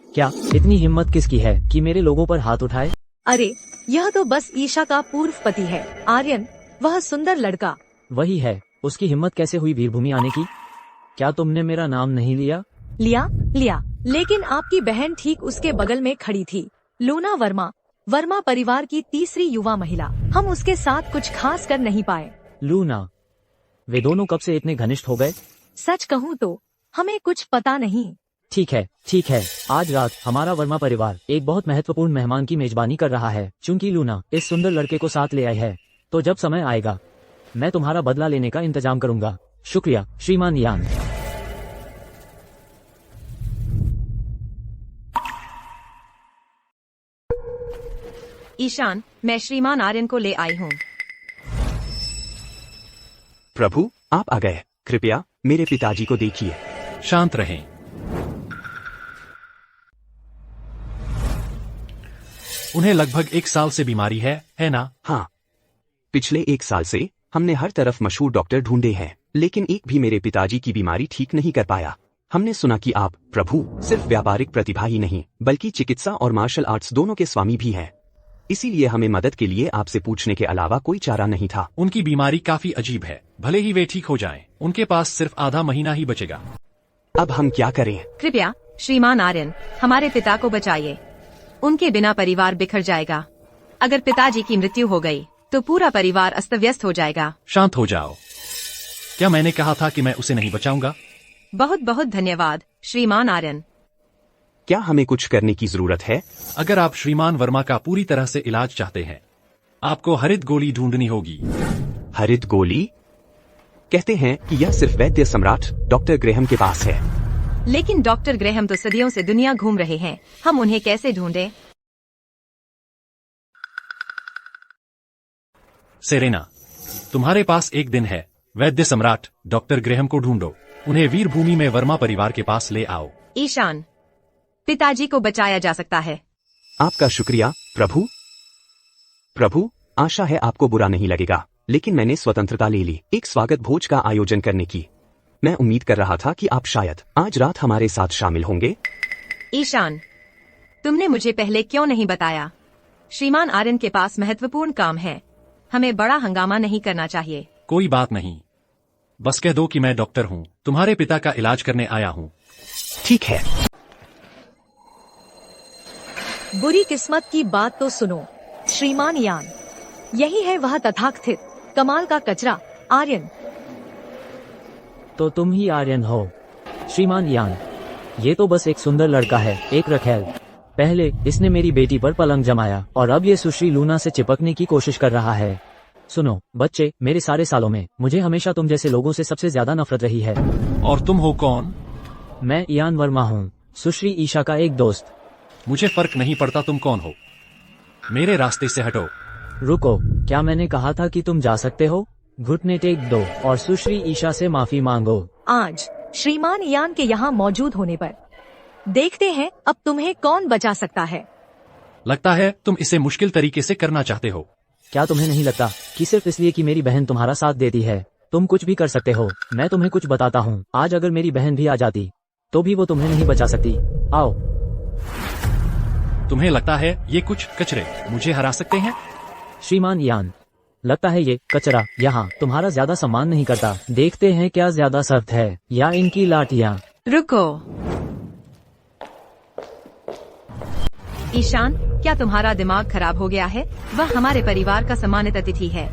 क्या इतनी हिम्मत किसकी है कि मेरे लोगों पर हाथ उठाए? अरे यह तो बस ईशा का पूर्व पति है आर्यन, वह सुंदर लड़का। वही है। उसकी हिम्मत कैसे हुई वीरभूमि आने की? क्या तुमने मेरा नाम नहीं लिया? लिया, लेकिन आपकी बहन ठीक उसके बगल में खड़ी थी। लूना वर्मा, वर्मा परिवार की तीसरी युवा महिला। हम उसके साथ कुछ खास कर नहीं पाए। लूना, वे दोनों कब से इतने घनिष्ठ हो गए? सच कहूँ तो हमें कुछ पता नहीं। ठीक है। आज रात हमारा वर्मा परिवार एक बहुत महत्वपूर्ण मेहमान की मेजबानी कर रहा है। चूंकि लूना इस सुंदर लड़के को साथ ले आई है, तो जब समय आएगा मैं तुम्हारा बदला लेने का इंतजाम करूंगा। शुक्रिया श्रीमान यान। ईशान, मैं श्रीमान आर्यन को ले आई हूँ। प्रभु, आप आ गए। कृपया मेरे पिताजी को देखिए। शांत रहें। उन्हें लगभग 1 साल से बीमारी है ना? हाँ, पिछले 1 साल से हमने हर तरफ मशहूर डॉक्टर ढूंढे हैं, लेकिन एक भी मेरे पिताजी की बीमारी ठीक नहीं कर पाया। हमने सुना कि आप, प्रभु, सिर्फ व्यापारिक प्रतिभा ही नहीं बल्कि चिकित्सा और मार्शल आर्ट्स दोनों के स्वामी भी हैं। इसीलिए हमें मदद के लिए आपसे पूछने के अलावा कोई चारा नहीं था। उनकी बीमारी काफी अजीब है। भले ही वे ठीक हो जाएं, उनके पास सिर्फ आधा महीना ही बचेगा। अब हम क्या करें? कृपया श्रीमान आर्यन, हमारे पिता को बचाइए। उनके बिना परिवार बिखर जाएगा। अगर पिताजी की मृत्यु हो गई तो पूरा परिवार अस्त व्यस्त हो जाएगा। शांत हो जाओ। क्या मैंने कहा था कि मैं उसे नहीं बचाऊंगा? बहुत बहुत धन्यवाद श्रीमान आर्यन। क्या हमें कुछ करने की जरूरत है? अगर आप श्रीमान वर्मा का पूरी तरह से इलाज चाहते हैं, आपको हरित गोली ढूंढनी होगी। हरित गोली? कहते हैं कि यह सिर्फ वैद्य सम्राट डॉक्टर ग्रेहम के पास है। लेकिन डॉक्टर ग्रेहम तो सदियों से दुनिया घूम रहे हैं, हम उन्हें कैसे ढूंढें? सेरेना, तुम्हारे पास एक दिन है। वैद्य सम्राट डॉक्टर ग्रेहम को ढूंढो। उन्हें वीरभूमि में वर्मा परिवार के पास ले आओ। ईशान, पिताजी को बचाया जा सकता है। आपका शुक्रिया प्रभु। प्रभु, आशा है आपको बुरा नहीं लगेगा, लेकिन मैंने स्वतंत्रता ले ली एक स्वागत भोज का आयोजन करने की। मैं उम्मीद कर रहा था कि आप शायद आज रात हमारे साथ शामिल होंगे। ईशान, तुमने मुझे पहले क्यों नहीं बताया? श्रीमान आर्यन के पास महत्वपूर्ण काम है। हमें बड़ा हंगामा नहीं करना चाहिए। कोई बात नहीं, बस कह दो कि मैं डॉक्टर हूँ, तुम्हारे पिता का इलाज करने आया हूँ। ठीक है। बुरी किस्मत की बात तो सुनो श्रीमान यान, यही है वह तथाकथित कमाल का कचरा आर्यन। तो तुम ही आर्यन हो श्रीमान यान। ये तो बस एक सुंदर लड़का है, एक रखेल। पहले इसने मेरी बेटी पर पलंग जमाया और अब ये सुश्री लूना से चिपकने की कोशिश कर रहा है। सुनो बच्चे, मेरे सारे सालों में मुझे हमेशा तुम जैसे लोगों से सबसे ज्यादा नफरत रही है। और तुम हो कौन? मैं इयान वर्मा हूँ, सुश्री ईशा का एक दोस्त। मुझे फर्क नहीं पड़ता तुम कौन हो, मेरे रास्ते से हटो। रुको, क्या मैंने कहा था कि तुम जा सकते हो? घुटने टेक दो और सुश्री ईशा से माफी मांगो। आज श्रीमान यान के यहाँ मौजूद होने पर देखते हैं अब तुम्हें कौन बचा सकता है। लगता है तुम इसे मुश्किल तरीके से करना चाहते हो। क्या तुम्हें नहीं लगता कि सिर्फ इसलिए कि मेरी बहन तुम्हारा साथ देती है तुम कुछ भी कर सकते हो? मैं तुम्हें कुछ बताता हूँ, आज अगर मेरी बहन भी आ जाती तो भी वो तुम्हें नहीं बचा सकती। आओ। तुम्हें लगता है ये कुछ कचरे मुझे हरा सकते हैं? श्रीमान यान, लगता है ये कचरा यहाँ तुम्हारा ज्यादा सम्मान नहीं करता। देखते हैं क्या ज्यादा सख्त है या इनकी लाठियाँ। रुको ईशान, क्या तुम्हारा दिमाग खराब हो गया है? वह हमारे परिवार का सम्मानित अतिथि है।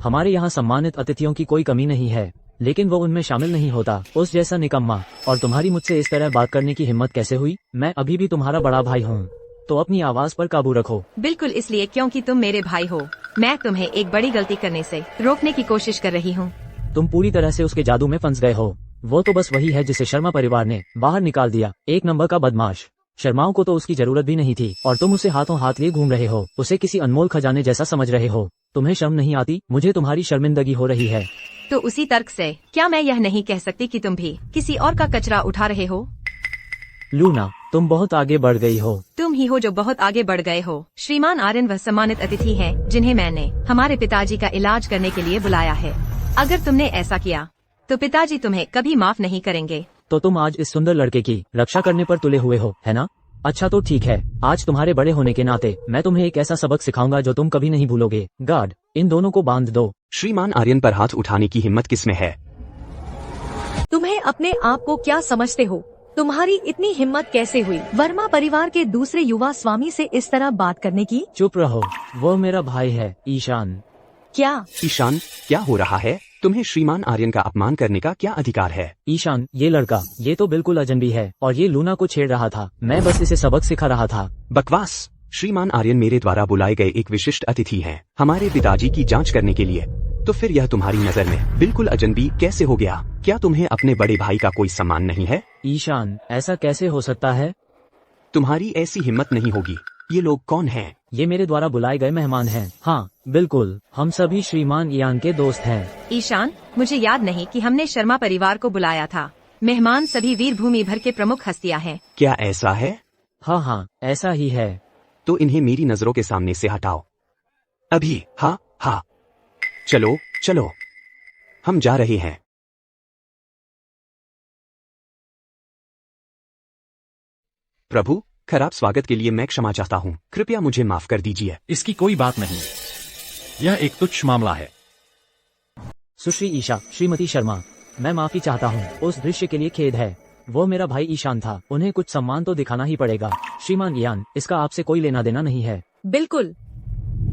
हमारे यहाँ सम्मानित अतिथियों की कोई कमी नहीं है, लेकिन वो उनमें शामिल नहीं होता। उस जैसा निकम्मा। और तुम्हारी मुझसे इस तरह बात करने की हिम्मत कैसे हुई? मैं अभी भी तुम्हारा बड़ा भाई हूँ, तो अपनी आवाज पर काबू रखो। बिल्कुल इसलिए क्योंकि तुम मेरे भाई हो। मैं तुम्हें एक बड़ी गलती करने से रोकने की कोशिश कर रही हूँ। तुम पूरी तरह से उसके जादू में फंस गए हो। वो तो बस वही है जिसे शर्मा परिवार ने बाहर निकाल दिया। एक नंबर का बदमाश। शर्माओं को तो उसकी जरूरत भी नहीं थी और तुम उसे हाथों हाथ लिए घूम रहे हो, उसे किसी अनमोल खजाने जैसा समझ रहे हो। तुम्हें शर्म नहीं आती? मुझे तुम्हारी शर्मिंदगी हो रही है। तो उसी तर्क से क्या मैं यह नहीं कह सकती कि तुम भी किसी और का कचरा उठा रहे हो? लूना, तुम बहुत आगे बढ़ गई हो। तुम ही हो जो बहुत आगे बढ़ गए हो। श्रीमान आर्यन वह सम्मानित अतिथि हैं जिन्हें मैंने हमारे पिताजी का इलाज करने के लिए बुलाया है। अगर तुमने ऐसा किया तो पिताजी तुम्हें कभी माफ नहीं करेंगे। तो तुम आज इस सुंदर लड़के की रक्षा करने पर तुले हुए हो, है ना? अच्छा तो ठीक है, आज तुम्हारे बड़े होने के नाते मैं तुम्हें एक ऐसा सबक सिखाऊंगा जो तुम कभी नहीं भूलोगे। गार्ड, इन दोनों को बांध दो। श्रीमान आर्यन पर हाथ उठाने की हिम्मत किसमें है? तुम्हें अपने आप को क्या समझते हो? तुम्हारी इतनी हिम्मत कैसे हुई वर्मा परिवार के दूसरे युवा स्वामी से इस तरह बात करने की? चुप रहो, वो मेरा भाई है ईशान। क्या? ईशान, क्या हो रहा है? तुम्हें श्रीमान आर्यन का अपमान करने का क्या अधिकार है? ईशान, ये लड़का ये तो बिल्कुल अजनबी है और ये लूना को छेड़ रहा था। मैं बस इसे सबक सिखा रहा था। बकवास। श्रीमान आर्यन मेरे द्वारा बुलाए गए एक विशिष्ट अतिथि हैं, हमारे पिताजी की जांच करने के लिए। तो फिर यह तुम्हारी नजर में बिल्कुल अजनबी कैसे हो गया? क्या तुम्हें अपने बड़े भाई का कोई सम्मान नहीं है? ईशान, ऐसा कैसे हो सकता है? तुम्हारी ऐसी हिम्मत नहीं होगी। ये लोग कौन हैं? ये मेरे द्वारा बुलाए गए मेहमान हैं। हाँ बिल्कुल, हम सभी श्रीमान ईयान के दोस्त हैं। ईशान, मुझे याद नहीं कि हमने शर्मा परिवार को बुलाया था। मेहमान सभी वीरभूमि भर के प्रमुख हस्तियां हैं। क्या ऐसा है? हाँ हाँ, ऐसा ही है। तो इन्हें मेरी नजरों के सामने से हटाओ अभी। हाँ हाँ, चलो चलो, हम जा रहे हैं। प्रभु, खराब स्वागत के लिए मैं क्षमा चाहता हूँ, कृपया मुझे माफ कर दीजिए। इसकी कोई बात नहीं, यह एक तुच्छ मामला है। सुश्री ईशा, श्रीमती शर्मा, मैं माफी चाहता हूँ। उस दृश्य के लिए खेद है। वो मेरा भाई ईशान था, उन्हें कुछ सम्मान तो दिखाना ही पड़ेगा। श्रीमान ईयान, इसका आपसे कोई लेना देना नहीं है। बिल्कुल,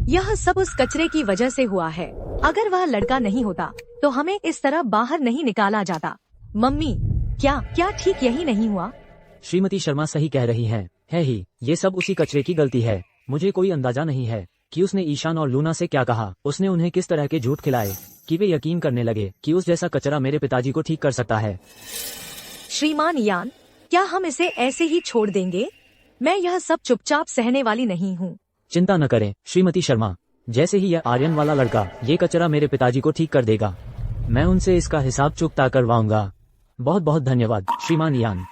यह सब उस कचरे की वजह से हुआ है। अगर वह लड़का नहीं होता तो हमें इस तरह बाहर नहीं निकाला जाता। मम्मी, क्या ठीक यही नहीं हुआ? श्रीमती शर्मा सही कह रही हैं। है ही, ये सब उसी कचरे की गलती है। मुझे कोई अंदाजा नहीं है कि उसने ईशान और लूना से क्या कहा। उसने उन्हें किस तरह के झूठ खिलाए कि वे यकीन करने लगे कि उस जैसा कचरा मेरे पिताजी को ठीक कर सकता है। श्रीमान ईयान, क्या हम इसे ऐसे ही छोड़ देंगे? मैं यह सब चुपचाप सहने वाली नहीं हूँ। चिंता न करें श्रीमती शर्मा, जैसे ही यह आर्यन वाला लड़का ये कचरा मेरे पिताजी को ठीक कर देगा, मैं उनसे इसका हिसाब चुकता करवाऊंगा। बहुत बहुत धन्यवाद श्रीमान ईयान।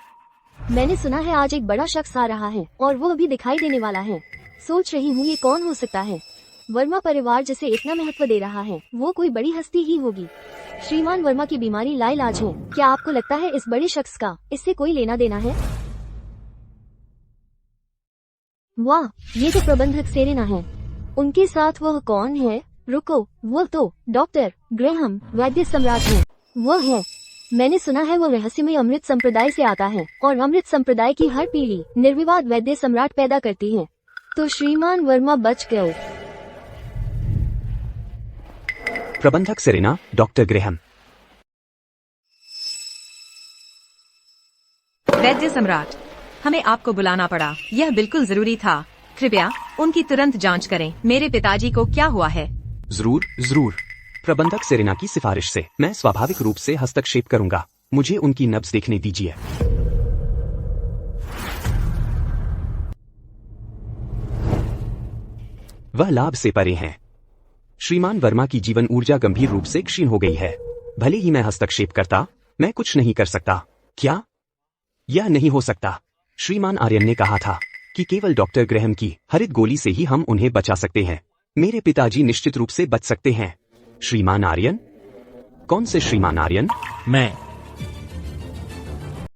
मैंने सुना है आज एक बड़ा शख्स आ रहा है और वो अभी दिखाई देने वाला है। सोच रही हूँ ये कौन हो सकता है। वर्मा परिवार जिसे इतना महत्व दे रहा है, वो कोई बड़ी हस्ती ही होगी। श्रीमान वर्मा की बीमारी लाइलाज है। क्या आपको लगता है इस बड़े शख्स का इससे कोई लेना देना है? वाह, ये तो प्रबंधक सेरेना है। उनके साथ वह कौन है? रुको, वो तो डॉक्टर ग्रेहम वैद्य सम्राट है। वो है, मैंने सुना है वो रहस्यमय अमृत संप्रदाय से आता है और अमृत संप्रदाय की हर पीढ़ी निर्विवाद वैद्य सम्राट पैदा करती है। तो श्रीमान वर्मा बच गए। प्रबंधक सेरेना, डॉक्टर ग्रेहम। वैद्य सम्राट, हमें आपको बुलाना पड़ा, यह बिल्कुल जरूरी था। कृपया उनकी तुरंत जांच करें। मेरे पिताजी को क्या हुआ है? जरूर जरूर। प्रबंधक सेरेना की सिफारिश से मैं स्वाभाविक रूप से हस्तक्षेप करूंगा। मुझे उनकी नब्ज देखने दीजिए। वह लाभ से परे हैं। श्रीमान वर्मा की जीवन ऊर्जा गंभीर रूप से क्षीण हो गई है। भले ही मैं हस्तक्षेप करता, मैं कुछ नहीं कर सकता। क्या? यह नहीं हो सकता। श्रीमान आर्यन ने कहा था कि केवल डॉक्टर ग्रेहम की हरित गोली से ही हम उन्हें बचा सकते हैं। मेरे पिताजी निश्चित रूप से बच सकते हैं। श्रीमान आर्यन? कौन से श्रीमान आर्यन? मैं।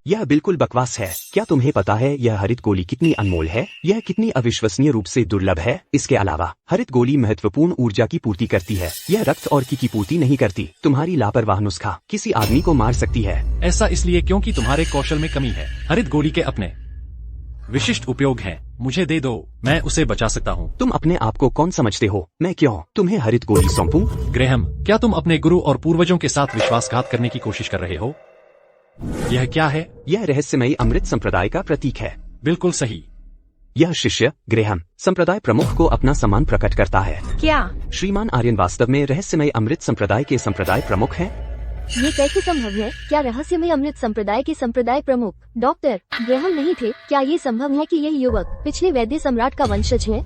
यह बिल्कुल बकवास है। क्या तुम्हें पता है यह हरित गोली कितनी अनमोल है? यह कितनी अविश्वसनीय रूप से दुर्लभ है। इसके अलावा हरित गोली महत्वपूर्ण ऊर्जा की पूर्ति करती है। यह रक्त और की पूर्ति नहीं करती। तुम्हारी लापरवाह नुस्खा किसी आदमी को मार सकती है। ऐसा इसलिए क्योंकि तुम्हारे कौशल में कमी है। हरित गोली के अपने विशिष्ट उपयोग हैं। मुझे दे दो, मैं उसे बचा सकता हूँ। तुम अपने आप को कौन समझते हो? मैं क्यों तुम्हें हरित गोली सौंपूं? ग्रेहम, क्या तुम अपने गुरु और पूर्वजों के साथ विश्वासघात करने की कोशिश कर रहे हो? यह क्या है? यह रहस्यमयी अमृत संप्रदाय का प्रतीक है। बिल्कुल सही। यह शिष्य ग्रेहम संप्रदाय प्रमुख को अपना सम्मान प्रकट करता है। क्या श्रीमान आर्यन वास्तव में रहस्यमय अमृत संप्रदाय के संप्रदाय प्रमुख हैं? ये कैसे संभव है? क्या रहस्यमय अमृत संप्रदाय के संप्रदाय प्रमुख डॉक्टर ग्रेहम नहीं थे? क्या ये संभव है कि यह युवक पिछले वैद्य सम्राट का वंशज है?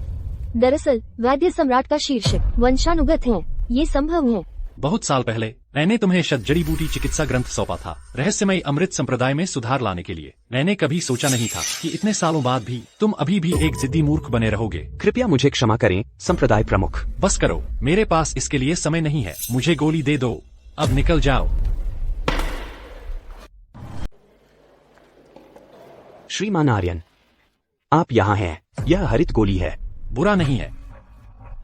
दरअसल वैद्य सम्राट का शीर्षक वंशानुगत है। ये संभव है। बहुत साल पहले मैंने तुम्हें जड़ी बूटी चिकित्सा ग्रंथ सौंपा था, रहस्यमय अमृत संप्रदाय में सुधार लाने के लिए। मैंने कभी सोचा नहीं था कि इतने सालों बाद भी तुम अभी भी एक जिद्दी मूर्ख बने रहोगे। कृपया मुझे क्षमा करें संप्रदाय प्रमुख। बस करो, मेरे पास इसके लिए समय नहीं है। मुझे गोली दे दो, अब निकल जाओ। श्रीमान आर्यन, आप यहाँ हैं। यह हरित गोली है। बुरा नहीं है।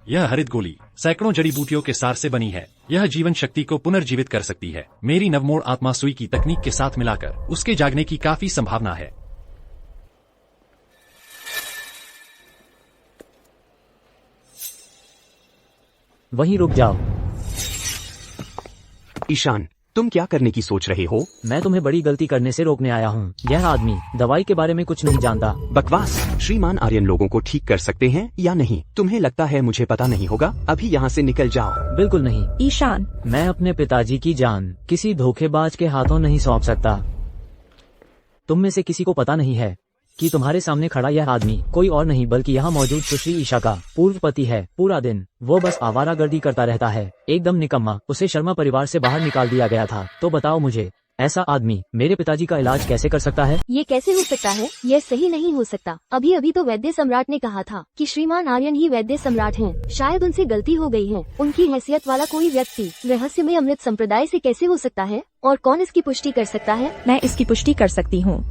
यह हरित गोली सैकड़ों जड़ी बूटियों के सार से बनी है। यह जीवन शक्ति को पुनर्जीवित कर सकती है। मेरी नवमोड़ आत्मा सुई की तकनीक के साथ मिलाकर उसके जागने की काफी संभावना है। वहीं रुक जाओ। ईशान, तुम क्या करने की सोच रहे हो? मैं तुम्हें बड़ी गलती करने से रोकने आया हूँ। यह आदमी दवाई के बारे में कुछ नहीं जानता। बकवास। श्रीमान आर्यन लोगों को ठीक कर सकते हैं या नहीं? तुम्हें लगता है मुझे पता नहीं होगा? अभी यहाँ से निकल जाओ। बिल्कुल नहीं। ईशान, मैं अपने पिताजी की जान किसी धोखेबाज के हाथों नहीं सौंप सकता। तुम में से किसी को पता नहीं है कि तुम्हारे सामने खड़ा यह आदमी कोई और नहीं बल्कि यहाँ मौजूद सुश्री ईशा का पूर्व पति है। पूरा दिन वो बस आवारागर्दी करता रहता है, एकदम निकम्मा। उसे शर्मा परिवार से बाहर निकाल दिया गया था। तो बताओ मुझे, ऐसा आदमी मेरे पिताजी का इलाज कैसे कर सकता है? ये कैसे हो सकता है? यह सही नहीं हो सकता। अभी अभी तो वैद्य सम्राट ने कहा था कि श्रीमान आर्यन ही वैद्य सम्राट हैं। शायद उनसे गलती हो गई है। उनकी हैसियत वाला कोई व्यक्ति रहस्यमय अमृत संप्रदाय से कैसे हो सकता है? और कौन इसकी पुष्टि कर सकता है? मैं इसकी पुष्टि कर सकती हूँ।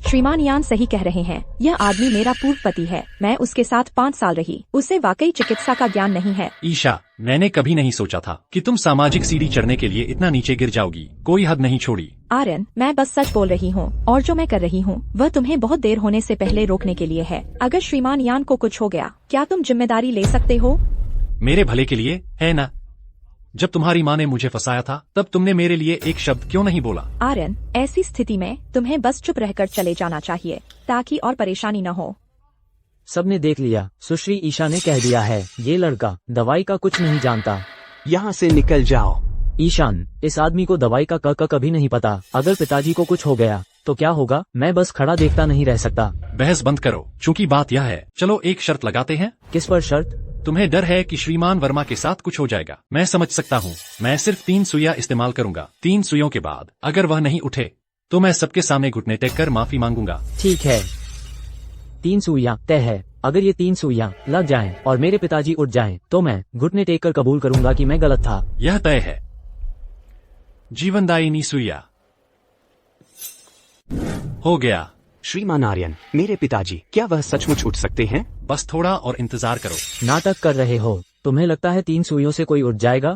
श्रीमान यान सही कह रहे हैं। यह आदमी मेरा पूर्व पति है। मैं उसके साथ 5 साल रही। उसे वाकई चिकित्सा का ज्ञान नहीं है। ईशा, मैंने कभी नहीं सोचा था कि तुम सामाजिक सीढ़ी चढ़ने के लिए इतना नीचे गिर जाओगी। कोई हद नहीं छोड़ी। आर्यन, मैं बस सच बोल रही हूँ और जो मैं कर रही हूँ वह तुम्हें बहुत देर होने से पहले रोकने के लिए है। अगर श्रीमान यान को कुछ हो गया, क्या तुम जिम्मेदारी ले सकते हो? मेरे भले के लिए, है ना? जब तुम्हारी माँ ने मुझे फंसाया था तब तुमने मेरे लिए एक शब्द क्यों नहीं बोला? आर्यन, ऐसी स्थिति में तुम्हें बस चुप रहकर चले जाना चाहिए ताकि और परेशानी न हो। सबने देख लिया, सुश्री ईशा ने कह दिया है ये लड़का दवाई का कुछ नहीं जानता। यहाँ से निकल जाओ। ईशान, इस आदमी को दवाई का क कभी नहीं पता। अगर पिताजी को कुछ हो गया तो क्या होगा? मैं बस खड़ा देखता नहीं रह सकता। बहस बंद करो, चूंकि बात यह है। चलो एक शर्त लगाते हैं। किस पर शर्त? तुम्हें डर है कि श्रीमान वर्मा के साथ कुछ हो जाएगा। मैं समझ सकता हूँ। मैं सिर्फ 3 सुइयां इस्तेमाल करूंगा। 3 सुइयों के बाद अगर वह नहीं उठे तो मैं सबके सामने घुटने टेक कर माफी मांगूंगा। ठीक है, 3 सुइयां तय है। अगर ये 3 सुइयां लग जाएं और मेरे पिताजी उठ जाएं तो मैं घुटने टेक कर कबूल करूंगा कि मैं गलत था। यह तय है। जीवनदायिनी सुइया हो गया। श्रीमान आर्यन, मेरे पिताजी, क्या वह सचमुच उठ सकते हैं? बस थोड़ा और इंतजार करो। नाटक कर रहे हो? तुम्हें लगता है 3 सुइयों से कोई उठ जाएगा?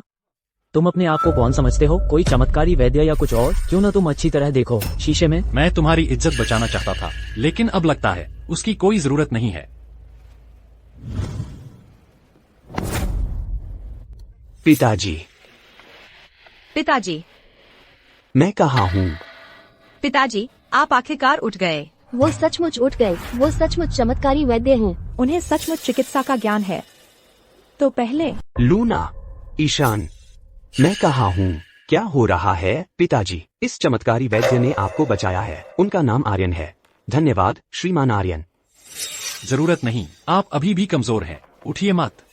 तुम अपने आप को कौन समझते हो? कोई चमत्कारी वैद्य या कुछ और? क्यों न तुम अच्छी तरह देखो शीशे में। मैं तुम्हारी इज्जत बचाना चाहता था, लेकिन अब लगता है उसकी कोई जरूरत नहीं है। पिताजी। पिताजी, मैं कहाँ हूँ? पिताजी, आप आखिरकार उठ गए। वो सचमुच उठ गए। वो सचमुच चमत्कारी वैद्य हैं। उन्हें सचमुच चिकित्सा का ज्ञान है। तो पहले लूना, ईशान, मैं कहाँ हूँ? क्या हो रहा है? पिताजी, इस चमत्कारी वैद्य ने आपको बचाया है। उनका नाम आर्यन है। धन्यवाद श्रीमान आर्यन। जरूरत नहीं, आप अभी भी कमजोर हैं। उठिए मत।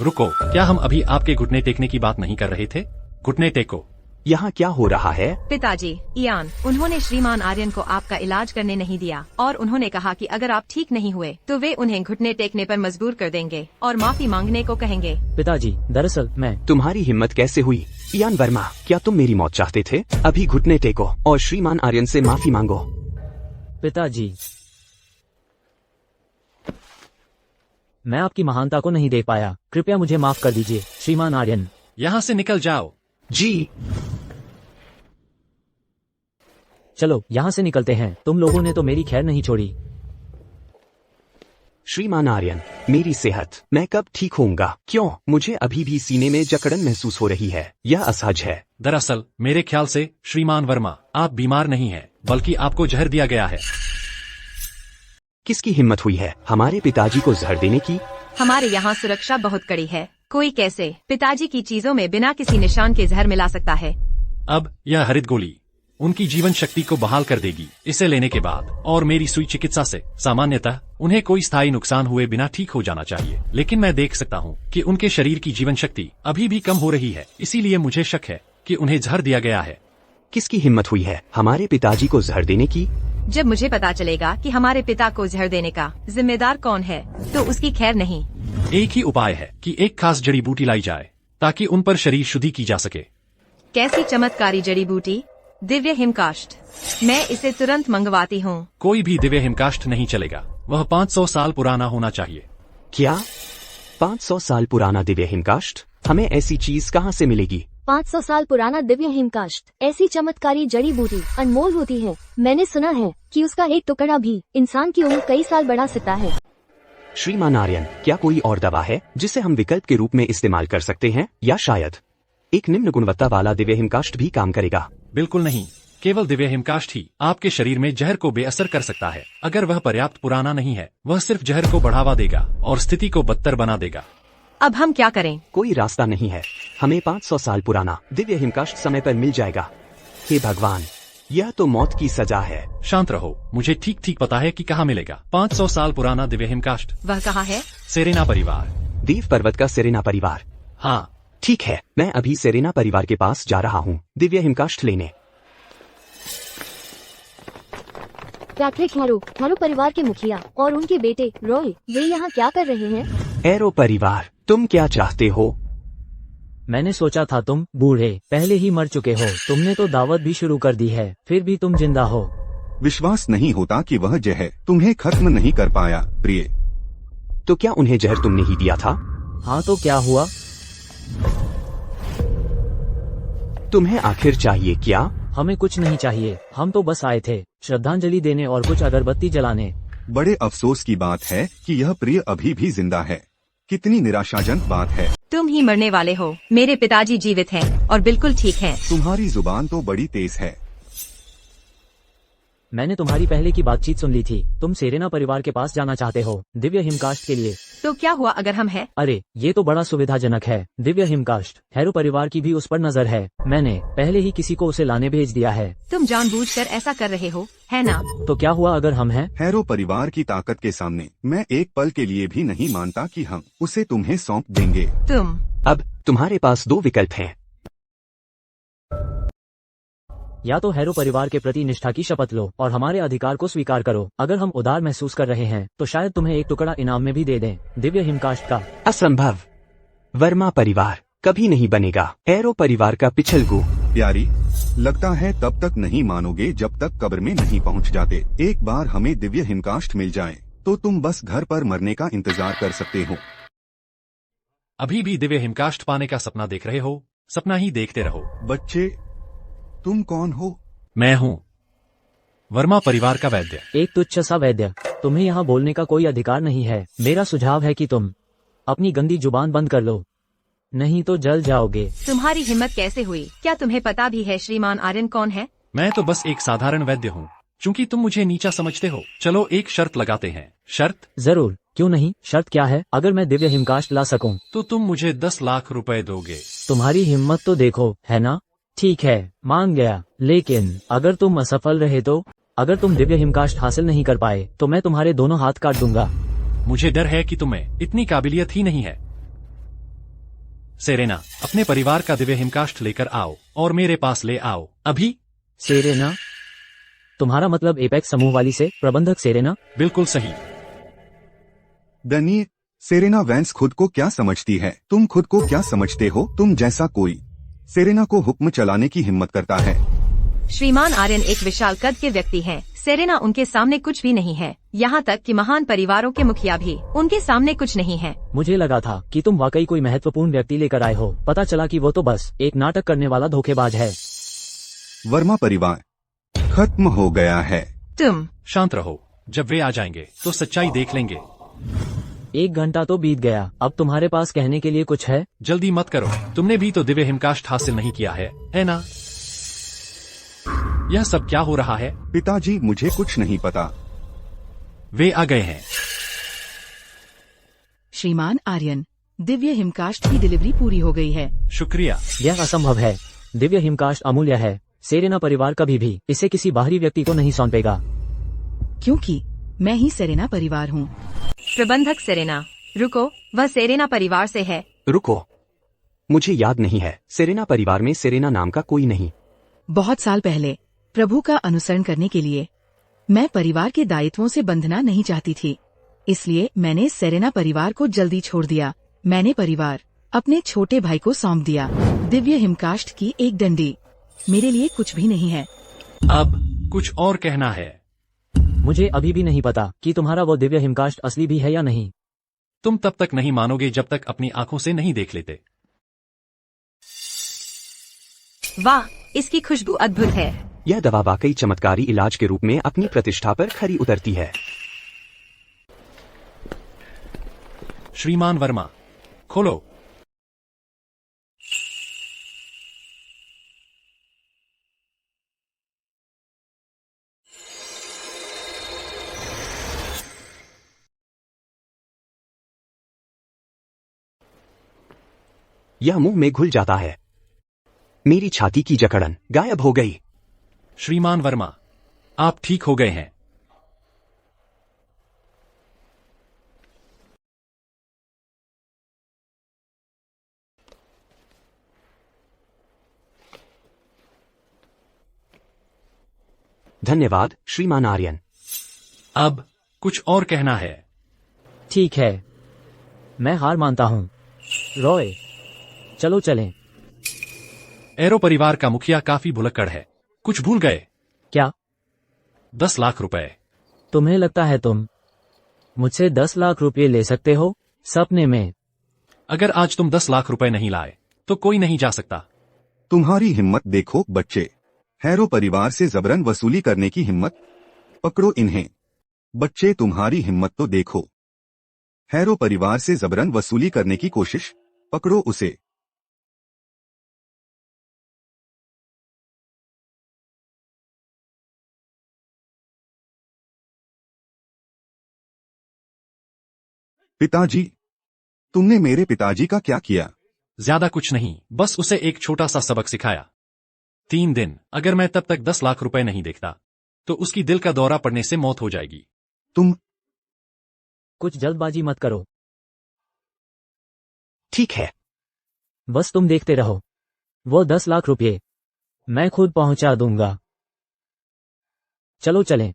रुको, क्या हम अभी आपके घुटने टेकने की बात नहीं कर रहे थे? घुटने टेको। यहाँ क्या हो रहा है? पिताजी, इयान, उन्होंने श्रीमान आर्यन को आपका इलाज करने नहीं दिया और उन्होंने कहा कि अगर आप ठीक नहीं हुए तो वे उन्हें घुटने टेकने पर मजबूर कर देंगे और माफी मांगने को कहेंगे। पिताजी, दरअसल मैं। तुम्हारी हिम्मत कैसे हुई? इयान वर्मा, क्या तुम मेरी मौत चाहते थे? अभी घुटने टेको और श्रीमान आर्यन से माफी मांगो। पिताजी, मैं आपकी महानता को नहीं देख पाया। कृपया मुझे माफ कर दीजिए श्रीमान आर्यन। यहाँ से निकल जाओ। जी। चलो यहाँ से निकलते हैं। तुम लोगों ने तो मेरी खैर नहीं छोड़ी। श्रीमान आर्यन, मेरी सेहत, मैं कब ठीक होऊंगा? क्यों? मुझे अभी भी सीने में जकड़न महसूस हो रही है। यह असहज है। दरअसल मेरे ख्याल से श्रीमान वर्मा, आप बीमार नहीं हैं, बल्कि आपको जहर दिया गया है। किसकी हिम्मत हुई है हमारे पिताजी को जहर देने की? हमारे यहाँ सुरक्षा बहुत कड़ी है। कोई कैसे पिताजी की चीजों में बिना किसी निशान के जहर मिला सकता है? अब यह हरित गोली उनकी जीवन शक्ति को बहाल कर देगी। इसे लेने के बाद और मेरी सुई चिकित्सा से सामान्यतः उन्हें कोई स्थायी नुकसान हुए बिना ठीक हो जाना चाहिए, लेकिन मैं देख सकता हूँ कि उनके शरीर की जीवन शक्ति अभी भी कम हो रही है। इसीलिए मुझे शक है कि उन्हें जहर दिया गया है। किसकी हिम्मत हुई है हमारे पिताजी को जहर देने की? जब मुझे पता चलेगा कि हमारे पिता को जहर देने का जिम्मेदार कौन है तो उसकी खैर नहीं। एक ही उपाय है कि एक खास जड़ी बूटी लाई जाए ताकि उन पर शरीर शुद्धि की जा सके। कैसी चमत्कारी जड़ी बूटी? दिव्य हिमकाष्ठ। मैं इसे तुरंत मंगवाती हूँ। कोई भी दिव्य हिमकाष्ठ नहीं चलेगा। वह 500 साल पुराना होना चाहिए। क्या 500 साल पुराना दिव्य हिमकाष्ठ? हमें ऐसी चीज कहाँ से मिलेगी? 500 साल पुराना दिव्य हिमकाष्ठ ऐसी चमत्कारी जड़ी बूटी अनमोल होती है। मैंने सुना है कि उसका एक टुकड़ा भी इंसान की उम्र कई साल बढ़ा सकता है। श्रीमान आर्यन, क्या कोई और दवा है जिसे हम विकल्प के रूप में इस्तेमाल कर सकते हैं, या शायद एक निम्न गुणवत्ता वाला दिव्य हिमकाष्ठ भी काम करेगा? बिल्कुल नहीं, केवल दिव्य हिमकाष्ठ ही आपके शरीर में जहर को बेअसर कर सकता है। अगर वह पर्याप्त पुराना नहीं है, वह सिर्फ जहर को बढ़ावा देगा और स्थिति को बदतर बना देगा। अब हम क्या करें? कोई रास्ता नहीं है। हमें 500 साल पुराना दिव्य हिमकाष्ठ समय पर मिल जाएगा। हे भगवान, यह तो मौत की सजा है। शांत रहो, मुझे ठीक ठीक पता है कि कहाँ मिलेगा। 500 साल पुराना दिव्य हिमकाष्ठ। वह कहाँ है? सेरेना परिवार। दीव पर्वत का सेरेना परिवार। हाँ, ठीक है, मैं अभी सेरेना परिवार के पास जा रहा हूँ दिव्य हिमकाष्ठ लेने। पैट्रिक हैरो परिवार के मुखिया और उनके बेटे रॉय, वे यहाँ क्या कर रहे हैं? एरो परिवार, तुम क्या चाहते हो? मैंने सोचा था तुम बूढ़े पहले ही मर चुके हो। तुमने तो दावत भी शुरू कर दी है, फिर भी तुम जिंदा हो। विश्वास नहीं होता कि वह जहर तुम्हें खत्म नहीं कर पाया, प्रिय। तो क्या उन्हें जहर तुमने ही दिया था? हाँ, तो क्या हुआ? तुम्हें आखिर चाहिए क्या? हमें कुछ नहीं चाहिए, हम तो बस आए थे श्रद्धांजलि देने और कुछ अगरबत्ती जलाने। बड़े अफसोस की बात है कि यह प्रिय अभी भी जिंदा है। कितनी निराशाजनक बात है। तुम ही मरने वाले हो। मेरे पिताजी जीवित हैं और बिल्कुल ठीक हैं। तुम्हारी जुबान तो बड़ी तेज है। मैंने तुम्हारी पहले की बातचीत सुन ली थी। तुम सेरेना परिवार के पास जाना चाहते हो दिव्य हिमकाष्ठ के लिए। तो क्या हुआ अगर हम हैं? अरे, ये तो बड़ा सुविधाजनक है। दिव्य हिमकाष्ठ हैरो परिवार की भी उस पर नजर है। मैंने पहले ही किसी को उसे लाने भेज दिया है। तुम जानबूझकर ऐसा कर रहे हो, है ना? तो क्या हुआ अगर हम हैं? हैरो परिवार की ताकत के सामने मैं एक पल के लिए भी नहीं मानता कि हम उसे तुम्हें सौंप देंगे। तुम अब तुम्हारे पास 2 विकल्प हैं। या तो हैरो परिवार के प्रति निष्ठा की शपथ लो और हमारे अधिकार को स्वीकार करो। अगर हम उदार महसूस कर रहे हैं तो शायद तुम्हें एक टुकड़ा इनाम में भी दे दें दिव्य हिमकाष्ठ का। असंभव। वर्मा परिवार कभी नहीं बनेगा एरो परिवार का पिछलगू। प्यारी, लगता है तब तक नहीं मानोगे जब तक कब्र में नहीं पहुंच जाते। एक बार हमें दिव्य हिमकाष्ठ मिल जाए तो तुम बस घर पर मरने का इंतजार कर सकते हो। अभी भी दिव्य हिमकाष्ठ पाने का सपना देख रहे हो? सपना ही देखते रहो। बच्चे, तुम कौन हो? मैं हूँ वर्मा परिवार का वैद्य। एक तुच्छ सा वैद्य। तुम्हें यहाँ बोलने का कोई अधिकार नहीं है। मेरा सुझाव है कि तुम अपनी गंदी जुबान बंद कर लो, नहीं तो जल जाओगे। तुम्हारी हिम्मत कैसे हुई? क्या तुम्हें पता भी है श्रीमान आर्यन कौन है? मैं तो बस एक साधारण वैद्य हूँ। चूंकि तुम मुझे नीचा समझते हो, चलो एक शर्त लगाते हैं। शर्त? जरूर, क्यों नहीं। शर्त क्या है? अगर मैं दिव्य हिमकाष्ठ ला सकूं तो तुम मुझे 10 लाख रुपए दोगे। तुम्हारी हिम्मत तो देखो, है ना? ठीक है, मान गया। लेकिन अगर तुम असफल रहे तो? अगर तुम दिव्य हिमकाष्ठ हासिल नहीं कर पाए तो मैं तुम्हारे दोनों हाथ काट दूंगा। मुझे डर है कि तुम्हें इतनी काबिलियत ही नहीं है। सेरेना, अपने परिवार का दिव्य हिमकाष्ठ लेकर आओ और मेरे पास ले आओ अभी। सेरेना? तुम्हारा मतलब एपेक्स समूह वाली से प्रबंधक सेरेना? बिल्कुल सही। दनीय, सेरेना वैंस खुद को क्या समझती है? तुम खुद को क्या समझते हो? तुम जैसा कोई सेरेना को हुक्म चलाने की हिम्मत करता है? श्रीमान आर्यन एक विशाल कद के व्यक्ति हैं। सेरेना उनके सामने कुछ भी नहीं है। यहाँ तक कि महान परिवारों के मुखिया भी उनके सामने कुछ नहीं है। मुझे लगा था कि तुम वाकई कोई महत्वपूर्ण व्यक्ति लेकर आए हो। पता चला कि वो तो बस एक नाटक करने वाला धोखेबाज है। वर्मा परिवार खत्म हो गया है। तुम शांत रहो, जब वे आ जाएंगे तो सच्चाई देख लेंगे। 1 घंटा तो बीत गया, अब तुम्हारे पास कहने के लिए कुछ है? जल्दी मत करो, तुमने भी तो दिव्य हिमकाष्ठ हासिल नहीं किया है ना? यह सब क्या हो रहा है? पिताजी, मुझे कुछ नहीं पता। वे आ गए हैं। श्रीमान आर्यन, दिव्य हिमकाष्ठ की डिलीवरी पूरी हो गई है। शुक्रिया। यह असंभव है। दिव्य हिमकाष्ठ अमूल्य है। सेरेना परिवार कभी भी इसे किसी बाहरी व्यक्ति को नहीं सौंपेगा। क्योंकि मैं ही सेरेना परिवार हूँ। प्रबंधक सेरेना, रुको, वह सेरेना परिवार से है। रुको, मुझे याद नहीं है। सेरेना परिवार में सेरेना नाम का कोई नहीं। बहुत साल पहले प्रभु का अनुसरण करने के लिए मैं परिवार के दायित्वों से बंधना नहीं चाहती थी, इसलिए मैंने सेरेना परिवार को जल्दी छोड़ दिया। मैंने परिवार अपने छोटे भाई को सौंप दिया। दिव्य हिमकाष्ठ की एक डंडी मेरे लिए कुछ भी नहीं है। अब कुछ और कहना है? मुझे अभी भी नहीं पता कि तुम्हारा वो दिव्य हिमकाष्ठ असली भी है या नहीं। तुम तब तक नहीं मानोगे जब तक अपनी आंखों से नहीं देख लेते। वाह, इसकी खुशबू अद्भुत है। यह दवा वाकई चमत्कारी इलाज के रूप में अपनी प्रतिष्ठा पर खरी उतरती है। श्रीमान वर्मा, खोलो। यह मुंह में घुल जाता है। मेरी छाती की जकड़न गायब हो गई। श्रीमान वर्मा, आप ठीक हो गए हैं। धन्यवाद श्रीमान आर्यन। अब कुछ और कहना है? ठीक है, मैं हार मानता हूँ। रॉय, चलो चलें। एरो परिवार का मुखिया काफी भुलक्कड़ है। कुछ भूल गए? क्या? 10 लाख रुपए। तुम्हें लगता है तुम मुझसे 10 लाख रुपए ले सकते हो? सपने में। अगर आज तुम 10 लाख रुपए नहीं लाए तो कोई नहीं जा सकता। तुम्हारी हिम्मत देखो बच्चे, हैरो परिवार से जबरन वसूली करने की हिम्मत। पकड़ो इन्हें। बच्चे, तुम्हारी हिम्मत तो देखो, हैरो परिवार से जबरन वसूली करने की कोशिश। पकड़ो उसे। पिताजी, तुमने मेरे पिताजी का क्या किया? ज्यादा कुछ नहीं, बस उसे एक छोटा सा सबक सिखाया। 3 दिन अगर मैं तब तक 10 लाख रुपए नहीं देखता तो उसकी दिल का दौरा पड़ने से मौत हो जाएगी। तुम कुछ जल्दबाजी मत करो। ठीक है, बस तुम देखते रहो। वो 10 लाख रुपए मैं खुद पहुंचा दूंगा। चलो चलें।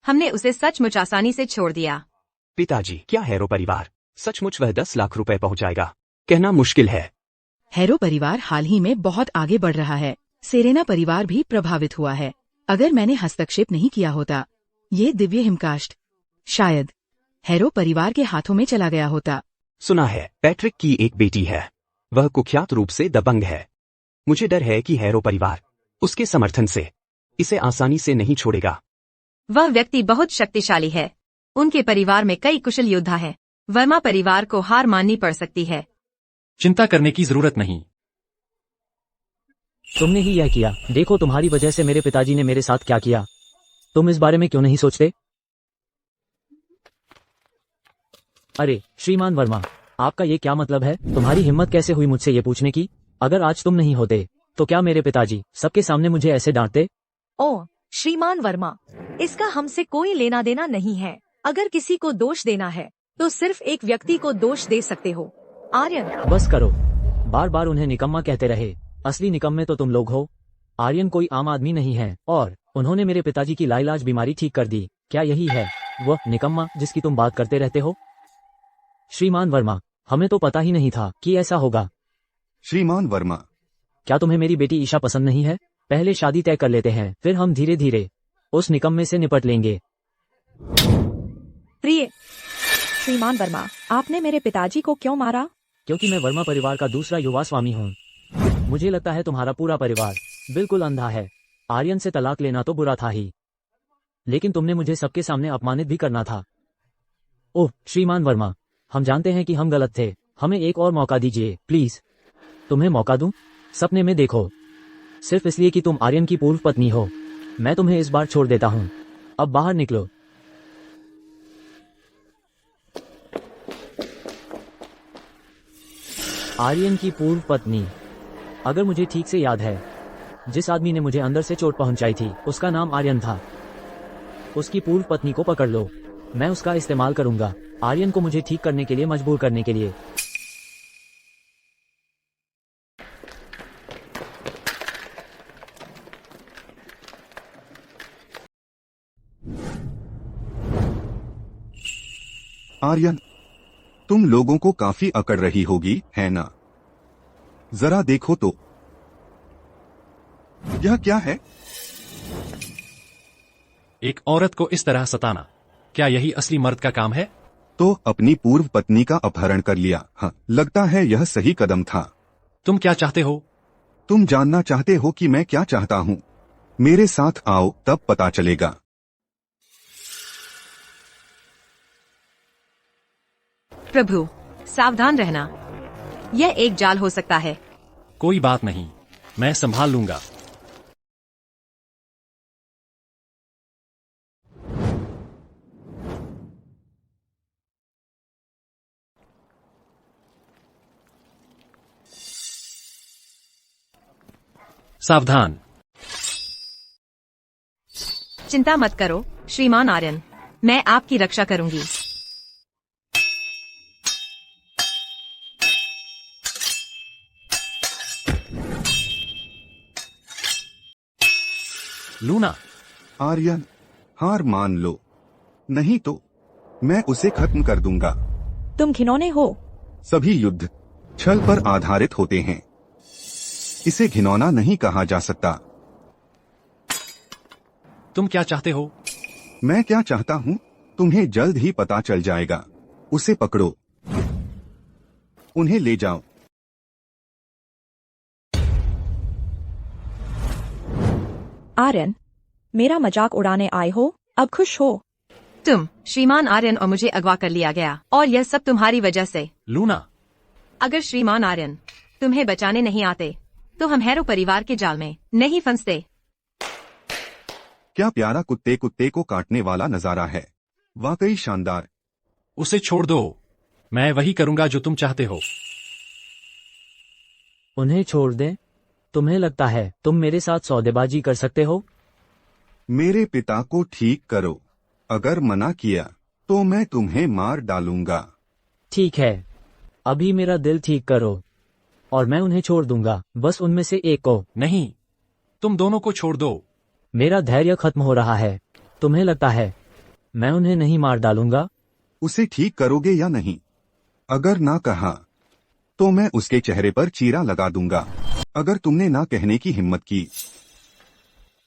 हमने उसे सचमुच आसानी से छोड़ दिया। पिताजी, क्या हैरो परिवार सचमुच वह 10 लाख रुपए पहुंचाएगा? कहना मुश्किल है। हैरो परिवार हाल ही में बहुत आगे बढ़ रहा है। सेरेना परिवार भी प्रभावित हुआ है। अगर मैंने हस्तक्षेप नहीं किया होता, ये दिव्य हिमकाष्ट शायद हैरो परिवार के हाथों में चला गया होता। सुना है पैट्रिक की एक बेटी है, वह कुख्यात रूप से दबंग है। मुझे डर है कि हैरो परिवार उसके समर्थन से इसे आसानी से नहीं छोड़ेगा। वह व्यक्ति बहुत शक्तिशाली है। उनके परिवार में कई कुशल योद्धा हैं। वर्मा परिवार को हार माननी पड़ सकती है। चिंता करने की जरूरत नहीं। तुमने ही यह किया। देखो, तुम्हारी वजह से मेरे पिताजी ने मेरे साथ क्या किया। तुम इस बारे में क्यों नहीं सोचते? अरे श्रीमान वर्मा, आपका ये क्या मतलब है? तुम्हारी हिम्मत कैसे हुई मुझसे ये पूछने की? अगर आज तुम नहीं होते तो क्या मेरे पिताजी सबके सामने मुझे ऐसे डांटते? ओ श्रीमान वर्मा, इसका हमसे कोई लेना देना नहीं है। अगर किसी को दोष देना है तो सिर्फ एक व्यक्ति को दोष दे सकते हो। आर्यन, बस करो। बार बार उन्हें निकम्मा कहते रहे। असली निकम्मे तो तुम लोग हो। आर्यन कोई आम आदमी नहीं है और उन्होंने मेरे पिताजी की लाइलाज बीमारी ठीक कर दी। क्या यही है वह निकम्मा जिसकी तुम बात करते रहते हो? श्रीमान वर्मा, हमें तो पता ही नहीं था कि ऐसा होगा। श्रीमान वर्मा, क्या तुम्हें मेरी बेटी ईशा पसंद नहीं है? पहले शादी तय कर लेते हैं, फिर हम धीरे धीरे उस निकम्मे से निपट लेंगे। प्रिय श्रीमान वर्मा, आपने मेरे पिताजी को क्यों मारा? क्योंकि मैं वर्मा परिवार का दूसरा युवा स्वामी हूँ। मुझे लगता है तुम्हारा पूरा परिवार बिल्कुल अंधा है। आर्यन से तलाक लेना तो बुरा था ही, लेकिन तुमने मुझे सबके सामने अपमानित भी करना था। ओह श्रीमान वर्मा, हम जानते हैं कि हम गलत थे। हमें एक और मौका दीजिए प्लीज। तुम्हें मौका दूं? सपने में देखो। सिर्फ इसलिए कि तुम आर्यन की पूर्व पत्नी हो। मैं तुम्हें इस बार छोड़ देता हूँ। अब बाहर निकलो। आर्यन की पूर्व पत्नी। अगर मुझे ठीक से याद है, जिस आदमी ने मुझे अंदर से चोट पहुंचाई थी उसका नाम आर्यन था। उसकी पूर्व पत्नी को पकड़ लो। मैं उसका इस्तेमाल करूंगा आर्यन को मुझे ठीक करने के लिए मजबूर करने के लिए। आर्यन, तुम लोगों को काफी अकड़ रही होगी, है ना? जरा देखो तो, यह क्या है? एक औरत को इस तरह सताना, क्या यही असली मर्द का काम है? तो अपनी पूर्व पत्नी का अपहरण कर लिया। हाँ, लगता है यह सही कदम था। तुम क्या चाहते हो? तुम जानना चाहते हो कि मैं क्या चाहता हूँ? मेरे साथ आओ, तब पता चलेगा। प्रभु, सावधान रहना। यह एक जाल हो सकता है। कोई बात नहीं, मैं संभाल लूंगा। सावधान। चिंता मत करो श्रीमान आर्यन, मैं आपकी रक्षा करूंगी। लूना, आर्यन, हार मान लो, नहीं तो मैं उसे खत्म कर दूंगा। तुम घिनौने हो। सभी युद्ध छल पर आधारित होते हैं, इसे घिनौना नहीं कहा जा सकता। तुम क्या चाहते हो? मैं क्या चाहता हूँ तुम्हें जल्द ही पता चल जाएगा। उसे पकड़ो, उन्हें ले जाओ। आर्यन, मेरा मजाक उड़ाने आए हो? अब खुश हो? तुम श्रीमान आर्यन और मुझे अगवा कर लिया गया, और यह सब तुम्हारी वजह से। लूना, अगर श्रीमान आर्यन तुम्हें बचाने नहीं आते तो हम हैरो परिवार के जाल में नहीं फंसते। क्या प्यारा कुत्ते कुत्ते को काटने वाला नजारा है, वाकई शानदार। उसे छोड़ दो, मैं वही करूंगा जो तुम चाहते हो। उन्हें छोड़ दें? तुम्हें लगता है तुम मेरे साथ सौदेबाजी कर सकते हो? मेरे पिता को ठीक करो, अगर मना किया तो मैं तुम्हें मार डालूंगा। ठीक है, अभी मेरा दिल ठीक करो और मैं उन्हें छोड़ दूंगा, बस उनमें से एक को। नहीं, तुम दोनों को छोड़ दो। मेरा धैर्य खत्म हो रहा है। तुम्हें लगता है मैं उन्हें नहीं मार डालूंगा? उसे ठीक करोगे या नहीं? अगर ना कहा तो मैं उसके चेहरे पर चीरा लगा दूंगा। अगर तुमने ना कहने की हिम्मत की,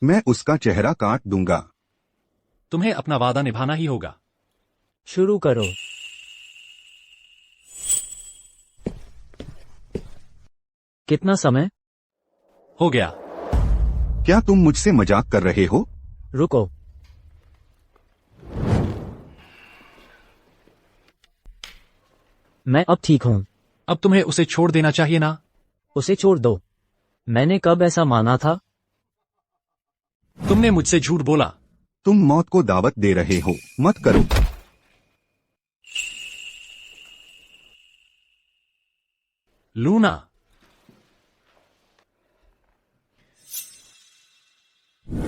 मैं उसका चेहरा काट दूंगा। तुम्हें अपना वादा निभाना ही होगा। शुरू करो। कितना समय हो गया? क्या तुम मुझसे मजाक कर रहे हो? रुको, मैं अब ठीक हूँ। अब तुम्हें उसे छोड़ देना चाहिए ना? उसे छोड़ दो। मैंने कब ऐसा माना था? तुमने मुझसे झूठ बोला। तुम मौत को दावत दे रहे हो, मत करो। लूना,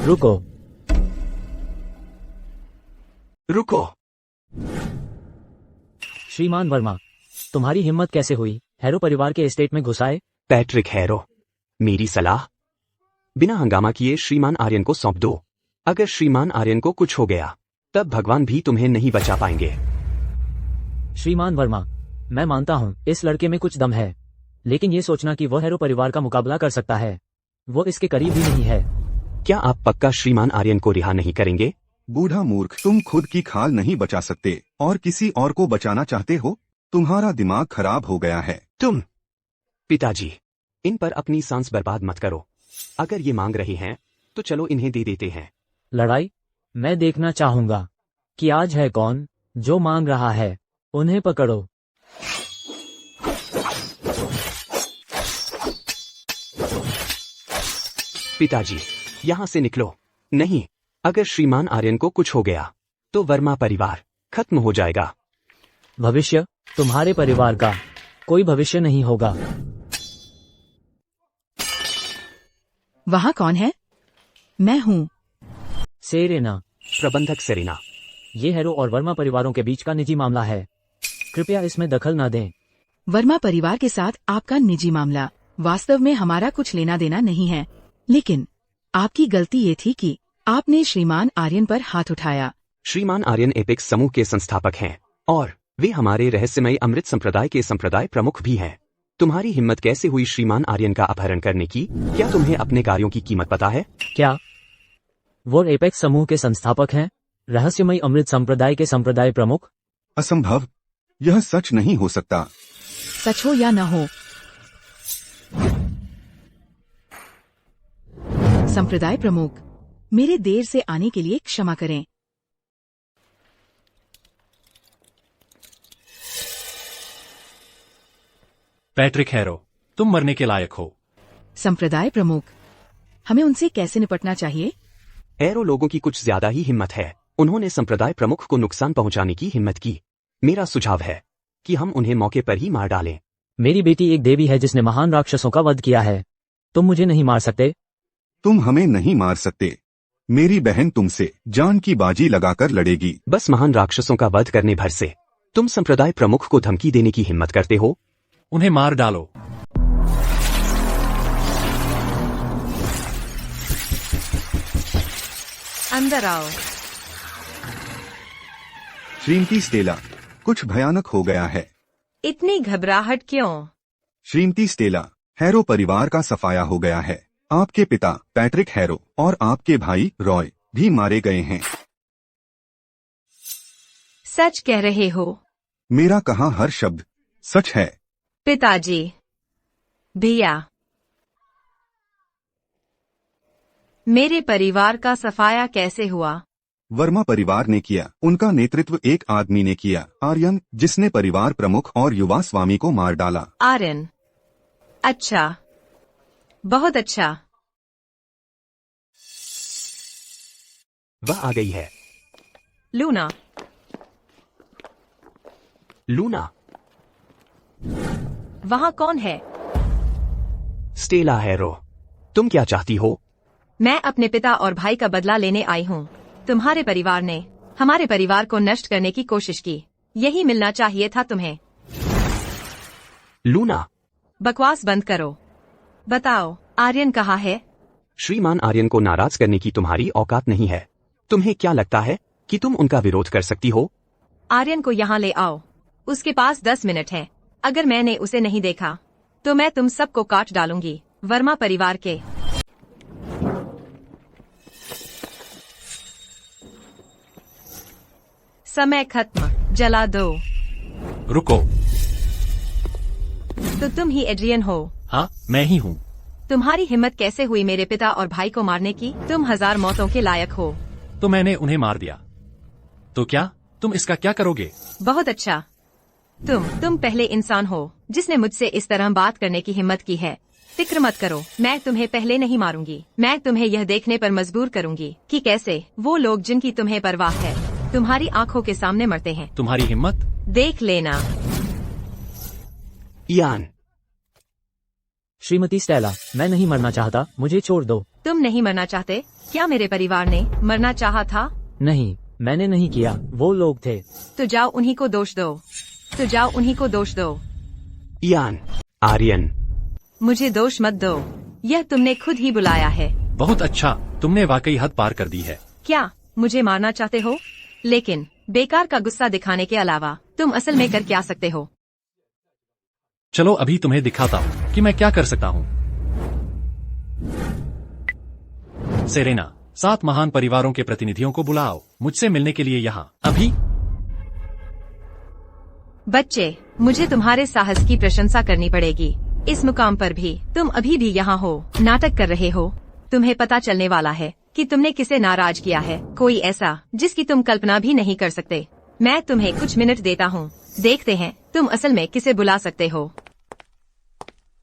रुको। रुको। श्रीमान वर्मा, तुम्हारी हिम्मत कैसे हुई हैरो परिवार के एस्टेट में घुसाए? पैट्रिक हैरो, मेरी सलाह, बिना हंगामा किए श्रीमान आर्यन को सौंप दो। अगर श्रीमान आर्यन को कुछ हो गया तब भगवान भी तुम्हें नहीं बचा पाएंगे। श्रीमान वर्मा, मैं मानता हूँ इस लड़के में कुछ दम है, लेकिन ये सोचना कि वह हैरो परिवार का मुकाबला कर सकता है, वो इसके करीब भी नहीं है। क्या आप पक्का श्रीमान आर्यन को रिहा नहीं करेंगे? बूढ़ा मूर्ख, तुम खुद की खाल नहीं बचा सकते और किसी और को बचाना चाहते हो? तुम्हारा दिमाग खराब हो गया है। तुम पिताजी, इन पर अपनी सांस बर्बाद मत करो। अगर ये मांग रहे हैं तो चलो इन्हें दे देते हैं। लड़ाई? मैं देखना चाहूंगा कि आज है कौन जो मांग रहा है। उन्हें पकड़ो। पिताजी, यहाँ से निकलो। नहीं, अगर श्रीमान आर्यन को कुछ हो गया तो वर्मा परिवार खत्म हो जाएगा। भविष्य? तुम्हारे परिवार का कोई भविष्य नहीं होगा। वहाँ कौन है? मैं हूँ। सेरेना। प्रबंधक सेरेना। ये हैरो और वर्मा परिवारों के बीच का निजी मामला है, कृपया इसमें दखल न दें। वर्मा परिवार के साथ आपका निजी मामला वास्तव में हमारा कुछ लेना देना नहीं है, लेकिन आपकी गलती ये थी कि आपने श्रीमान आर्यन पर हाथ उठाया। श्रीमान आर्यन एपेक्स समूह के संस्थापक हैं और वे हमारे रहस्यमयी अमृत संप्रदाय के संप्रदाय प्रमुख भी हैं। तुम्हारी हिम्मत कैसे हुई श्रीमान आर्यन का अपहरण करने की? क्या तुम्हें अपने कार्यों की कीमत पता है? क्या वो एपेक्स समूह के संस्थापक हैं? रहस्यमयी अमृत संप्रदाय के संप्रदाय प्रमुख? असंभव, यह सच नहीं हो सकता। सच हो या न हो, संप्रदाय प्रमुख, मेरे देर से आने के लिए क्षमा करें। पैट्रिक हैरो, तुम मरने के लायक हो। संप्रदाय प्रमुख, हमें उनसे कैसे निपटना चाहिए? एरो लोगों की कुछ ज्यादा ही हिम्मत है। उन्होंने संप्रदाय प्रमुख को नुकसान पहुंचाने की हिम्मत की। मेरा सुझाव है कि हम उन्हें मौके पर ही मार डालें। मेरी बेटी एक देवी है जिसने महान राक्षसों का वध किया है। तुम मुझे नहीं मार सकते। तुम हमें नहीं मार सकते। मेरी बहन तुमसे जान की बाजी लगाकर लड़ेगी। बस महान राक्षसों का वध करने भर से तुम संप्रदाय प्रमुख को धमकी देने की हिम्मत करते हो? उन्हें मार डालो। अंदर आओ। श्रीमती स्टेला, कुछ भयानक हो गया है। इतनी घबराहट क्यों? श्रीमती स्टेला, हैरो परिवार का सफाया हो गया है। आपके पिता पैट्रिक हैरो और आपके भाई रॉय भी मारे गए हैं। सच कह रहे हो? मेरा कहा हर शब्द सच है। पिताजी, भैया, मेरे परिवार का सफाया कैसे हुआ? वर्मा परिवार ने किया। उनका नेतृत्व एक आदमी ने किया, आर्यन, जिसने परिवार प्रमुख और युवा स्वामी को मार डाला। आर्यन? अच्छा, बहुत अच्छा। वह आ गई है। लूना। लूना, वहाँ कौन है? स्टेला हैरो, तुम क्या चाहती हो? मैं अपने पिता और भाई का बदला लेने आई हूँ। तुम्हारे परिवार ने हमारे परिवार को नष्ट करने की कोशिश की। यही मिलना चाहिए था तुम्हें। लूना, बकवास बंद करो। बताओ, आर्यन कहाँ है? श्रीमान आर्यन को नाराज करने की तुम्हारी औकात नहीं है। तुम्हें क्या लगता है कि तुम उनका विरोध कर सकती हो? आर्यन को यहाँ ले आओ। उसके पास 10 मिनट है। अगर मैंने उसे नहीं देखा तो मैं तुम सबको काट डालूंगी। वर्मा परिवार के। समय खत्म, जला दो। रुको। तो तुम ही एड्रियन हो? हाँ, मैं ही हूँ। तुम्हारी हिम्मत कैसे हुई मेरे पिता और भाई को मारने की? तुम 1000 मौतों के लायक हो। तो मैंने उन्हें मार दिया। तो क्या तुम इसका क्या करोगे? बहुत अच्छा। तुम पहले इंसान हो जिसने मुझसे इस तरह बात करने की हिम्मत की है। फिक्र मत करो, मैं तुम्हें पहले नहीं मारूंगी। मैं तुम्हें यह देखने पर मजबूर करूंगी कि कैसे वो लोग जिनकी तुम्हें परवाह है तुम्हारी आंखों के सामने मरते हैं। तुम्हारी हिम्मत देख लेना। इयान। श्रीमती स्टेला, मैं नहीं मरना चाहता, मुझे छोड़ दो। तुम नहीं मरना चाहते? क्या मेरे परिवार ने मरना चाहा था? नहीं, मैंने नहीं किया, वो लोग थे। तो जाओ उन्हीं को दोष दो। तो जाओ उन्हीं को दोष दो। इयान। आर्यन। मुझे दोष मत दो, यह तुमने खुद ही बुलाया है। बहुत अच्छा, तुमने वाकई हद पार कर दी है। क्या मुझे मारना चाहते हो? लेकिन बेकार का गुस्सा दिखाने के अलावा तुम असल में कर क्या सकते हो? चलो अभी तुम्हें दिखाता हूँ कि मैं क्या कर सकता हूँ। सेरेना, 7 महान परिवारों के प्रतिनिधियों को बुलाओ मुझसे मिलने के लिए यहाँ अभी। बच्चे, मुझे तुम्हारे साहस की प्रशंसा करनी पड़ेगी। इस मुकाम पर भी तुम अभी भी यहाँ हो, नाटक कर रहे हो। तुम्हें पता चलने वाला है कि तुमने किसे नाराज किया है, कोई ऐसा जिसकी तुम कल्पना भी नहीं कर सकते। मैं तुम्हें कुछ मिनट देता हूँ, देखते हैं तुम असल में किसे बुला सकते हो।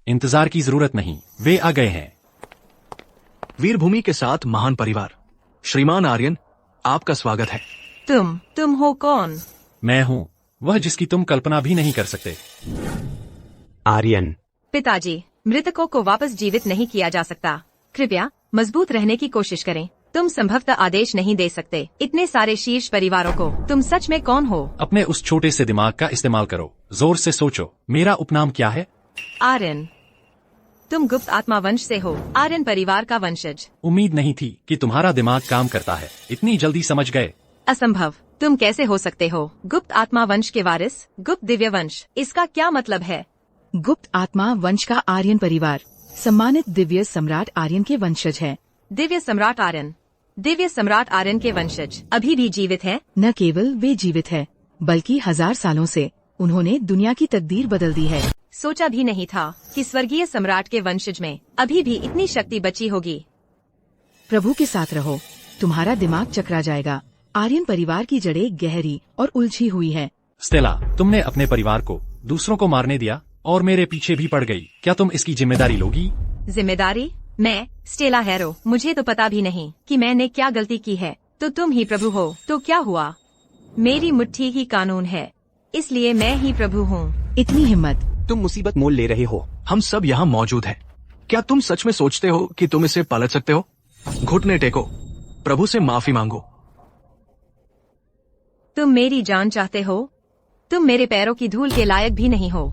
इंतजार की जरूरत नहीं, वे आ गए हैं। वीरभूमि के साथ महान परिवार। श्रीमान आर्यन, आपका स्वागत है। तुम हो कौन? मैं हूँ वह जिसकी तुम कल्पना भी नहीं कर सकते। आर्यन। पिताजी, मृतकों को वापस जीवित नहीं किया जा सकता। कृपया मजबूत रहने की कोशिश करें। तुम संभवतः आदेश नहीं दे सकते इतने सारे शीर्ष परिवारों को। तुम सच में कौन हो? अपने उस छोटे से दिमाग का इस्तेमाल करो, जोर से सोचो। मेरा उपनाम क्या है? आर्यन। तुम गुप्त आत्मा वंश से हो, आर्यन परिवार का वंशज। उम्मीद नहीं थी कि तुम्हारा दिमाग काम करता है। इतनी जल्दी समझ गए। असंभव। तुम कैसे हो सकते हो गुप्त आत्मा वंश के वारिस? गुप्त दिव्य वंश, इसका क्या मतलब है? गुप्त आत्मा वंश का आर्यन परिवार सम्मानित दिव्य सम्राट आर्यन के वंशज है। दिव्य सम्राट आर्यन। दिव्य सम्राट आर्यन के वंशज अभी भी जीवित हैं? न केवल वे जीवित है, बल्कि 1000 सालों से उन्होंने दुनिया की तकदीर बदल दी है। सोचा भी नहीं था कि स्वर्गीय सम्राट के वंशज में अभी भी इतनी शक्ति बची होगी। प्रभु के साथ रहो, तुम्हारा दिमाग चकरा जाएगा। आर्यन परिवार की जड़ें गहरी और उलझी हुई है। स्टेला, तुमने अपने परिवार को दूसरों को मारने दिया और मेरे पीछे भी पड़ गई। क्या तुम इसकी जिम्मेदारी लोगी? जिम्मेदारी? मैं स्टेला हैरो, मुझे तो पता भी नहीं कि मैंने क्या गलती की है। तो तुम ही प्रभु हो, तो क्या हुआ? मेरी मुट्ठी ही कानून है, इसलिए मैं ही प्रभु हूँ। इतनी हिम्मत? तुम मुसीबत मोल ले रहे हो। हम सब यहाँ मौजूद हैं। क्या तुम सच में सोचते हो कि तुम इसे पलट सकते हो? घुटने टेको, प्रभु से माफी मांगो। तुम मेरी जान चाहते हो? तुम मेरे पैरों की धूल के लायक भी नहीं हो।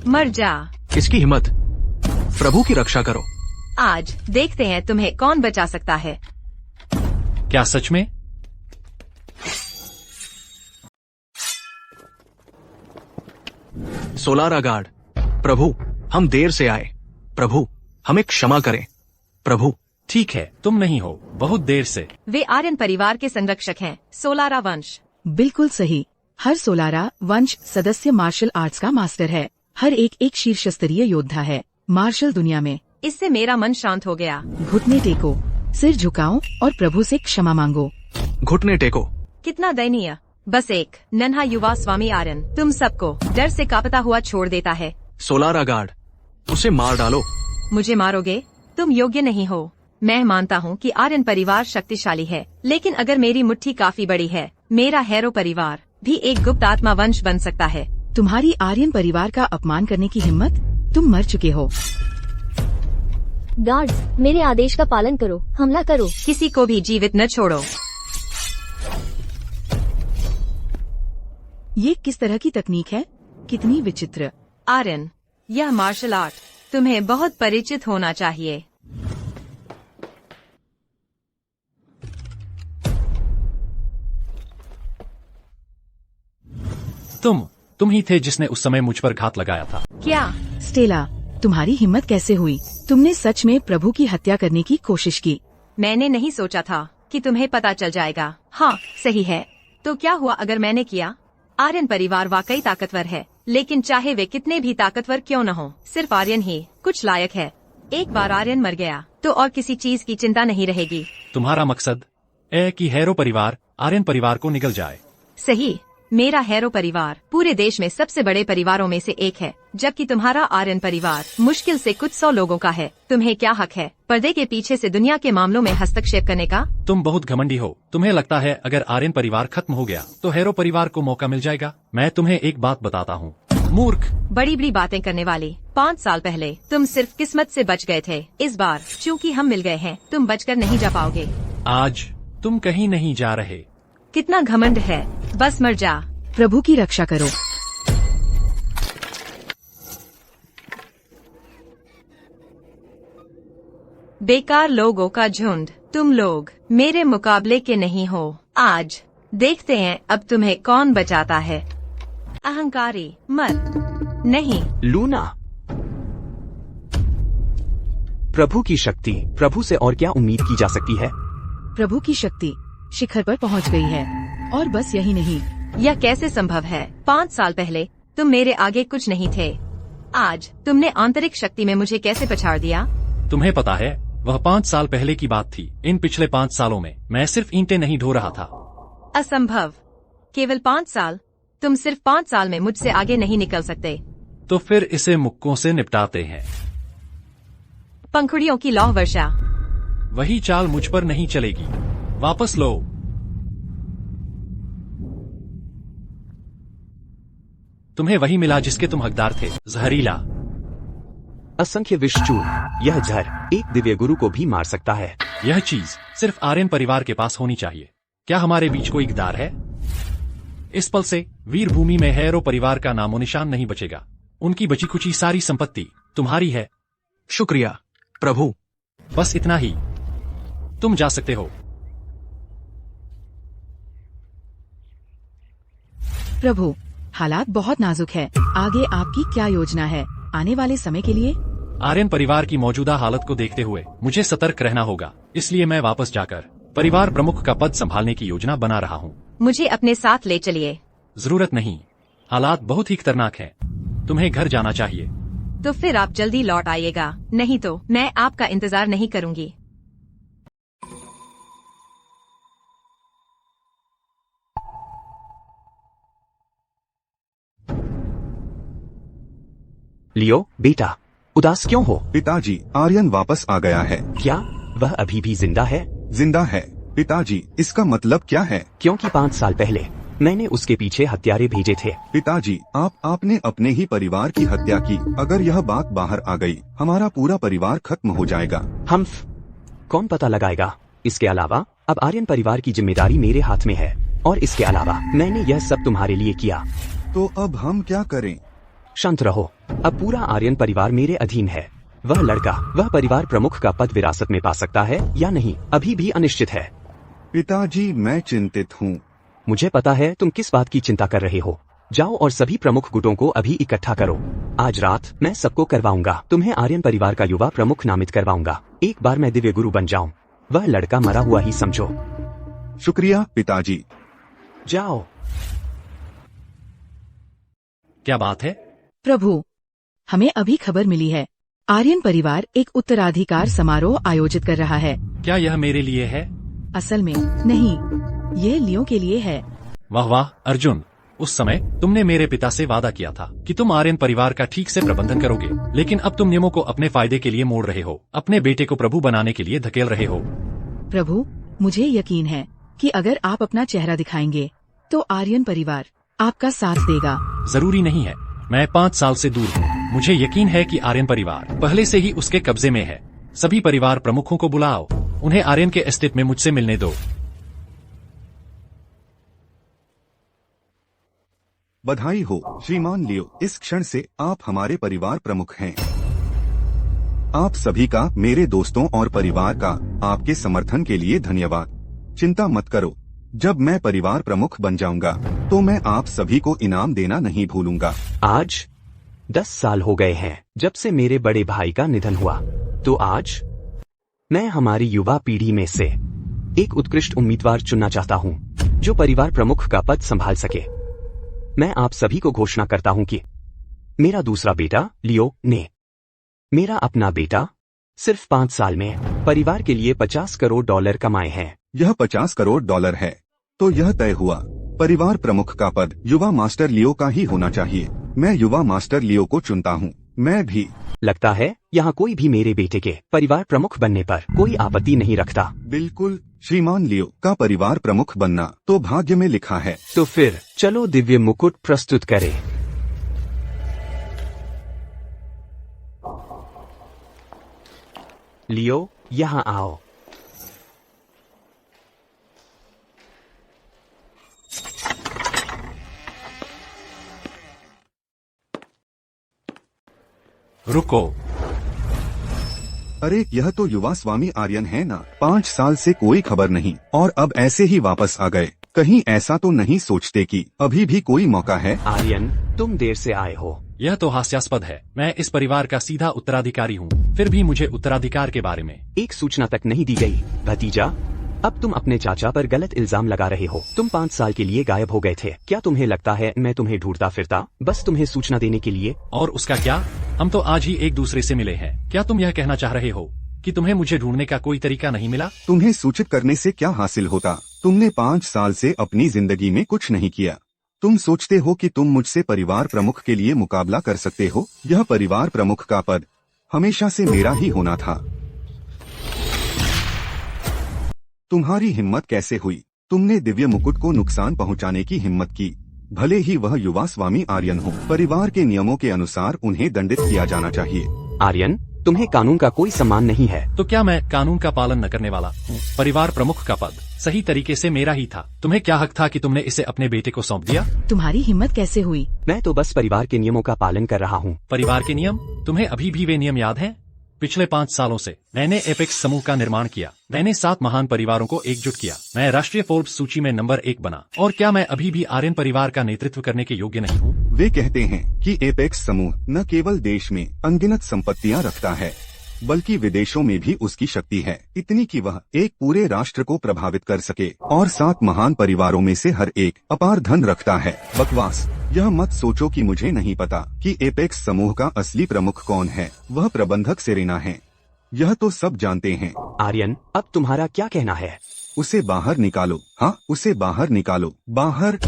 मर जा। इसकी हिम्मत, प्रभु की रक्षा करो। आज देखते हैं तुम्हें कौन बचा सकता है। क्या सच में? सोलारा गार्ड, प्रभु हम देर से आए। प्रभु हमें क्षमा करें। प्रभु ठीक है, तुम नहीं हो, बहुत देर से। वे आर्यन परिवार के संरक्षक हैं, सोलारा वंश। बिल्कुल सही। हर सोलारा वंश सदस्य मार्शल आर्ट्स का मास्टर है। हर एक शीर्ष स्तरीय योद्धा है मार्शल दुनिया में। इससे मेरा मन शांत हो गया। घुटने टेको, सिर झुकाओ और प्रभु से क्षमा मांगो। घुटने टेको। कितना दयनीय। बस एक नन्हा युवा स्वामी आर्यन तुम सबको डर से कांपता हुआ छोड़ देता है। सोलारा गार्ड, उसे मार डालो। मुझे मारोगे? तुम योग्य नहीं हो। मैं मानता हूँ कि आर्यन परिवार शक्तिशाली है, लेकिन अगर मेरी मुट्ठी काफी बड़ी है, मेरा हैरो परिवार भी एक गुप्त आत्मा वंश बन सकता है। तुम्हारी आर्यन परिवार का अपमान करने की हिम्मत? तुम मर चुके हो। गार्ड्स, मेरे आदेश का पालन करो, हमला करो। किसी को भी जीवित न छोड़ो। ये किस तरह की तकनीक है? कितनी विचित्र। आर्यन, यह मार्शल आर्ट तुम्हें बहुत परिचित होना चाहिए। तुम ही थे जिसने उस समय मुझ पर घात लगाया था। क्या? स्टेला, तुम्हारी हिम्मत कैसे हुई? तुमने सच में प्रभु की हत्या करने की कोशिश की? मैंने नहीं सोचा था कि तुम्हें पता चल जाएगा। हाँ, सही है। तो क्या हुआ अगर मैंने किया? आर्यन परिवार वाकई ताकतवर है, लेकिन चाहे वे कितने भी ताकतवर क्यों न हो, सिर्फ आर्यन ही कुछ लायक है। एक बार आर्यन मर गया तो और किसी चीज की चिंता नहीं रहेगी। तुम्हारा मकसद है कि हैरो परिवार आर्यन परिवार को निगल जाए। सही। मेरा हैरो परिवार पूरे देश में सबसे बड़े परिवारों में से एक है, जबकि तुम्हारा आर्यन परिवार मुश्किल से कुछ 100 लोगों का है। तुम्हें क्या हक है पर्दे के पीछे से दुनिया के मामलों में हस्तक्षेप करने का? तुम बहुत घमंडी हो। तुम्हें लगता है अगर आर्यन परिवार खत्म हो गया तो हैरो परिवार को मौका मिल जाएगा। मैं तुम्हें एक बात बताता हूँ, मूर्ख। बड़ी बड़ी बातें करने वाली। 5 साल पहले तुम सिर्फ किस्मत से बच गए थे। इस बार चूंकि हम मिल गए हैं, तुम बचकर नहीं जा पाओगे। आज तुम कहीं नहीं जा रहे। कितना घमंड है। बस मर जा। प्रभु की रक्षा करो। बेकार लोगों का झुंड, तुम लोग मेरे मुकाबले के नहीं हो। आज देखते हैं अब तुम्हें कौन बचाता है। अहंकारी, मर। नहीं। लूना, प्रभु की शक्ति, प्रभु से और क्या उम्मीद की जा सकती है? प्रभु की शक्ति शिखर पर पहुंच गई है। और बस यही नहीं, यह कैसे संभव है? 5 साल पहले तुम मेरे आगे कुछ नहीं थे। आज तुमने आंतरिक शक्ति में मुझे कैसे पछाड़ दिया? तुम्हें पता है, वह 5 साल पहले की बात थी। इन पिछले 5 सालों में मैं सिर्फ ईंटें नहीं ढो रहा था। असंभव। केवल 5 साल? तुम सिर्फ 5 साल में मुझसे आगे नहीं निकल सकते। तो फिर इसे मुक्कों से निपटाते हैं। पंखुड़ियों की लौह वर्षा। वही चाल मुझ पर नहीं चलेगी। वापस लो। तुम्हें वही मिला जिसके तुम हकदार थे, जहरीला। असंख्य विषचूर, यह जहर एक दिव्य गुरु को भी मार सकता है। यह चीज सिर्फ आर्यन परिवार के पास होनी चाहिए। क्या हमारे बीच कोई गद्दार है? इस पल से वीर भूमि में हैरो परिवार का नामो निशान नहीं बचेगा। उनकी बची खुची सारी संपत्ति तुम्हारी है। शुक्रिया प्रभु। बस इतना ही। तुम जा सकते हो। प्रभु, हालात बहुत नाजुक है। आगे आपकी क्या योजना है आने वाले समय के लिए? आर्यन परिवार की मौजूदा हालत को देखते हुए मुझे सतर्क रहना होगा। इसलिए मैं वापस जाकर परिवार प्रमुख का पद संभालने की योजना बना रहा हूँ। मुझे अपने साथ ले चलिए। जरूरत नहीं, हालात बहुत ही खतरनाक हैं। तुम्हें घर जाना चाहिए। तो फिर आप जल्दी लौट आइएगा, नहीं तो मैं आपका इंतजार नहीं करूंगी। लियो बेटा, उदास क्यों हो? पिताजी, आर्यन वापस आ गया है। क्या वह अभी भी जिंदा है? जिंदा है पिताजी, इसका मतलब क्या है? क्योंकि 5 साल पहले मैंने उसके पीछे हत्यारे भेजे थे। पिताजी, आपने अपने ही परिवार की हत्या की। अगर यह बात बाहर आ गई, हमारा पूरा परिवार खत्म हो जाएगा। कौन पता लगाएगा? इसके अलावा अब आर्यन परिवार की जिम्मेदारी मेरे हाथ में है, और इसके अलावा मैंने यह सब तुम्हारे लिए किया। तो अब हम क्या करें? शांत रहो। अब पूरा आर्यन परिवार मेरे अधीन है। वह लड़का, वह परिवार प्रमुख का पद विरासत में पा सकता है या नहीं, अभी भी अनिश्चित है। पिताजी, मैं चिंतित हूँ। मुझे पता है तुम किस बात की चिंता कर रहे हो। जाओ और सभी प्रमुख गुटों को अभी इकट्ठा करो। आज रात मैं सबको करवाऊंगा। तुम्हें आर्यन परिवार का युवा प्रमुख नामित करवाऊंगा। एक बार मैं दिव्य गुरु बन जाऊं, वह लड़का मरा हुआ ही समझो। शुक्रिया पिताजी। जाओ। क्या बात है? प्रभु, हमें अभी खबर मिली है, आर्यन परिवार एक उत्तराधिकार समारोह आयोजित कर रहा है। क्या यह मेरे लिए है? असल में नहीं, ये लियो के लिए है। वाह वाह अर्जुन, उस समय तुमने मेरे पिता से वादा किया था कि तुम आर्यन परिवार का ठीक से प्रबंधन करोगे, लेकिन अब तुम नियमों को अपने फायदे के लिए मोड़ रहे हो, अपने बेटे को प्रभु बनाने के लिए धकेल रहे हो। प्रभु, मुझे यकीन है कि अगर आप अपना चेहरा दिखाएंगे तो आर्यन परिवार आपका साथ देगा। जरूरी नहीं है, मैं 5 साल से दूर हूँ। मुझे यकीन है कि आर्यन परिवार पहले से ही उसके कब्जे में है। सभी परिवार प्रमुखों को बुलाओ, उन्हें आर्यन के एस्टेट में मुझसे मिलने दो। बधाई हो श्रीमान लियो, इस क्षण से आप हमारे परिवार प्रमुख हैं। आप सभी का, मेरे दोस्तों और परिवार का, आपके समर्थन के लिए धन्यवाद। चिंता मत करो, जब मैं परिवार प्रमुख बन जाऊंगा तो मैं आप सभी को इनाम देना नहीं भूलूंगा। आज 10 साल हो गए हैं जब से मेरे बड़े भाई का निधन हुआ, तो आज मैं हमारी युवा पीढ़ी में से एक उत्कृष्ट उम्मीदवार चुनना चाहता हूं, जो परिवार प्रमुख का पद संभाल सके। मैं आप सभी को घोषणा करता हूं कि मेरा दूसरा बेटा लियो ने, मेरा अपना बेटा, सिर्फ 5 साल में परिवार के लिए $50 करोड़ कमाए हैं। यह $50 करोड़ है, तो यह तय हुआ। परिवार प्रमुख का पद युवा मास्टर लियो का ही होना चाहिए। मैं युवा मास्टर लियो को चुनता हूँ। मैं भी। लगता है यहाँ कोई भी मेरे बेटे के परिवार प्रमुख बनने पर कोई आपत्ति नहीं रखता। बिल्कुल, श्रीमान लियो का परिवार प्रमुख बनना तो भाग्य में लिखा है। तो फिर चलो दिव्य मुकुट प्रस्तुत करें। लियो, यहाँ आओ। रुको। अरे, यह तो युवा स्वामी आर्यन है ना? 5 साल से कोई खबर नहीं और अब ऐसे ही वापस आ गए। कहीं ऐसा तो नहीं सोचते कि अभी भी कोई मौका है? आर्यन, तुम देर से आए हो। यह तो हास्यास्पद है। मैं इस परिवार का सीधा उत्तराधिकारी हूँ, फिर भी मुझे उत्तराधिकार के बारे में एक सूचना तक नहीं दी गई। भतीजा, अब तुम अपने चाचा पर गलत इल्जाम लगा रहे हो। तुम 5 साल के लिए गायब हो गए थे। क्या तुम्हें लगता है मैं तुम्हें ढूंढता फिरता बस तुम्हें सूचना देने के लिए? और उसका क्या? हम तो आज ही एक दूसरे से मिले हैं। क्या तुम यह कहना चाह रहे हो कि तुम्हें मुझे ढूंढने का कोई तरीका नहीं मिला? तुम्हें सूचित करने से क्या हासिल होता? तुमने 5 साल से अपनी जिंदगी में कुछ नहीं किया। तुम सोचते हो कि तुम मुझसे परिवार प्रमुख के लिए मुकाबला कर सकते हो? यह परिवार प्रमुख का पद हमेशा से मेरा ही होना था। तुम्हारी हिम्मत कैसे हुई? तुमने दिव्य मुकुट को नुकसान पहुंचाने की हिम्मत की, भले ही वह युवा स्वामी आर्यन हो। परिवार के नियमों के अनुसार उन्हें दंडित किया जाना चाहिए। आर्यन, तुम्हें कानून का कोई सम्मान नहीं है। तो क्या मैं कानून का पालन न करने वाला हूँ? परिवार प्रमुख का पद सही तरीके से मेरा ही था। तुम्हें क्या हक था कि तुमने इसे अपने बेटे को सौंप दिया? तुम्हारी हिम्मत कैसे हुई? मैं तो बस परिवार के नियमों का पालन कर रहा हूँ। परिवार के नियम? तुम्हें अभी भी वे नियम याद हैं? पिछले 5 सालों से मैंने एपेक्स समूह का निर्माण किया। मैंने 7 महान परिवारों को एकजुट किया। मैं राष्ट्रीय फोर्ब्स सूची में नंबर 1 बना। और क्या मैं अभी भी आर्यन परिवार का नेतृत्व करने के योग्य नहीं हूँ? वे कहते हैं कि एपेक्स समूह न केवल देश में अनगिनत संपत्तियां रखता है, बल्कि विदेशों में भी उसकी शक्ति है, इतनी कि वह एक पूरे राष्ट्र को प्रभावित कर सके। और 7 महान परिवारों में से हर एक अपार धन रखता है। बकवास। यह मत सोचो कि मुझे नहीं पता कि एपेक्स समूह का असली प्रमुख कौन है। वह प्रबंधक सेरेना है। यह तो सब जानते हैं। आर्यन, अब तुम्हारा क्या कहना है? उसे बाहर निकालो। हाँ, उसे बाहर निकालो। बाहर।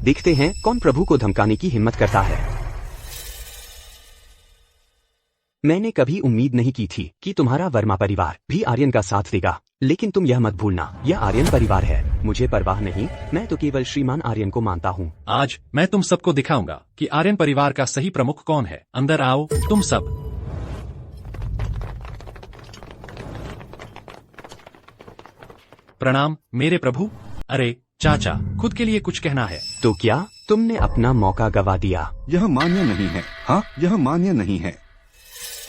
देखते हैं कौन प्रभु को धमकाने की हिम्मत करता है। मैंने कभी उम्मीद नहीं की थी कि तुम्हारा वर्मा परिवार भी आर्यन का साथ देगा, लेकिन तुम यह मत भूलना, यह आर्यन परिवार है। मुझे परवाह नहीं, मैं तो केवल श्रीमान आर्यन को मानता हूँ। आज मैं तुम सबको दिखाऊंगा कि आर्यन परिवार का सही प्रमुख कौन है। अंदर आओ तुम सब। प्रणाम मेरे प्रभु। अरे चाचा, खुद के लिए कुछ कहना है? तो क्या तुमने अपना मौका गवा दिया? यह मान्य नहीं है। हाँ, यह मान्य नहीं है।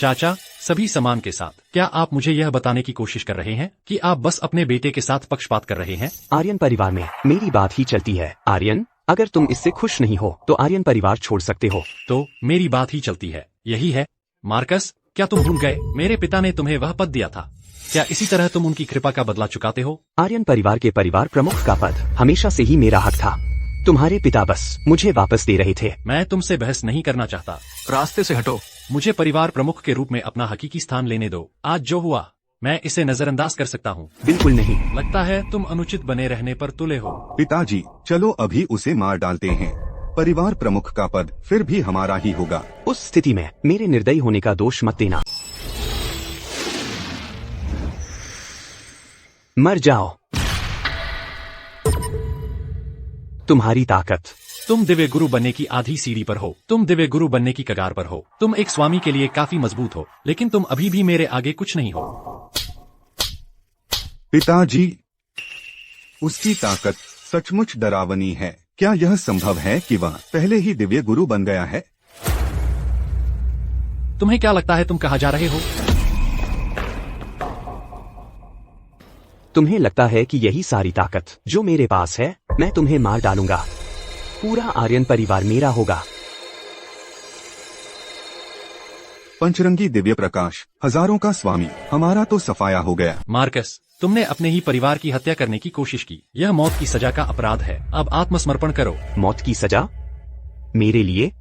चाचा, सभी समान के साथ। क्या आप मुझे यह बताने की कोशिश कर रहे हैं कि आप बस अपने बेटे के साथ पक्षपात कर रहे हैं? आर्यन परिवार में मेरी बात ही चलती है। आर्यन, अगर तुम इससे खुश नहीं हो तो आर्यन परिवार छोड़ सकते हो। तो मेरी बात ही चलती है, यही है। मार्कस, क्या तुम भूल गए मेरे पिता ने तुम्हें वह पद दिया था? क्या इसी तरह तुम उनकी कृपा का बदला चुकाते हो? आर्यन परिवार के परिवार प्रमुख का पद हमेशा से ही मेरा हक था। तुम्हारे पिता बस मुझे वापस दे रहे थे। मैं तुमसे बहस नहीं करना चाहता। रास्ते से हटो। मुझे परिवार प्रमुख के रूप में अपना हकीकी स्थान लेने दो। आज जो हुआ मैं इसे नजरअंदाज कर सकता हूँ। बिल्कुल नहीं। लगता है तुम अनुचित बने रहने पर तुले हो। पिताजी, चलो अभी उसे मार डालते हैं। परिवार प्रमुख का पद फिर भी हमारा ही होगा। उस स्थिति में मेरे निर्दयी होने का दोष मत देना। मर जाओ। तुम्हारी ताकत। तुम दिव्य गुरु बनने की आधी सीढ़ी पर हो। तुम दिव्य गुरु बनने की कगार पर हो। तुम एक स्वामी के लिए काफी मजबूत हो, लेकिन तुम अभी भी मेरे आगे कुछ नहीं हो। पिताजी, उसकी ताकत सचमुच डरावनी है। क्या यह संभव है कि वह पहले ही दिव्य गुरु बन गया है? तुम्हें क्या लगता है तुम कहाँ जा रहे हो? तुम्हें लगता है कि यही सारी ताकत जो मेरे पास है? मैं तुम्हें मार डालूंगा। पूरा आर्यन परिवार मेरा होगा। पंचरंगी दिव्य प्रकाश, हजारों का स्वामी, हमारा तो सफाया हो गया। मार्कस, तुमने अपने ही परिवार की हत्या करने की कोशिश की। यह मौत की सजा का अपराध है। अब आत्मसमर्पण करो। मौत की सजा? मेरे लिए?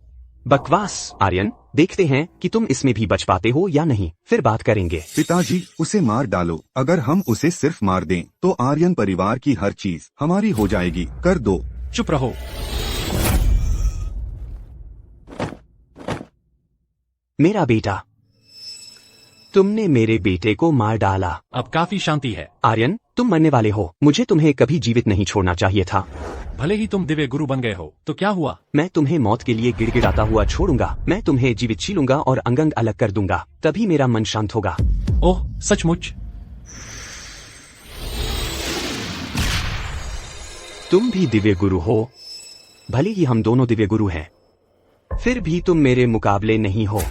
बकवास। आर्यन, देखते हैं कि तुम इसमें भी बच पाते हो या नहीं, फिर बात करेंगे। पिताजी, उसे मार डालो। अगर हम उसे सिर्फ मार दें तो आर्यन परिवार की हर चीज हमारी हो जाएगी। कर दो। चुप रहो। मेरा बेटा। तुमने मेरे बेटे को मार डाला। अब काफी शांति है। आर्यन, तुम मरने वाले हो। मुझे तुम्हें कभी जीवित नहीं छोड़ना चाहिए था। भले ही तुम दिव्य गुरु बन गए हो, तो क्या हुआ? मैं तुम्हें मौत के लिए गिड़गिड़ाता हुआ छोड़ूंगा। मैं तुम्हें जीवित छीलूंगा और अंग अलग कर दूंगा। तभी मेरा मन शांत होगा। ओह, सचमुच? तुम भी दिव्य गुरु हो। भले ही हम दोनों दिव्य गुरु हैं, फिर भी तुम मेरे मुकाबले नहीं हो।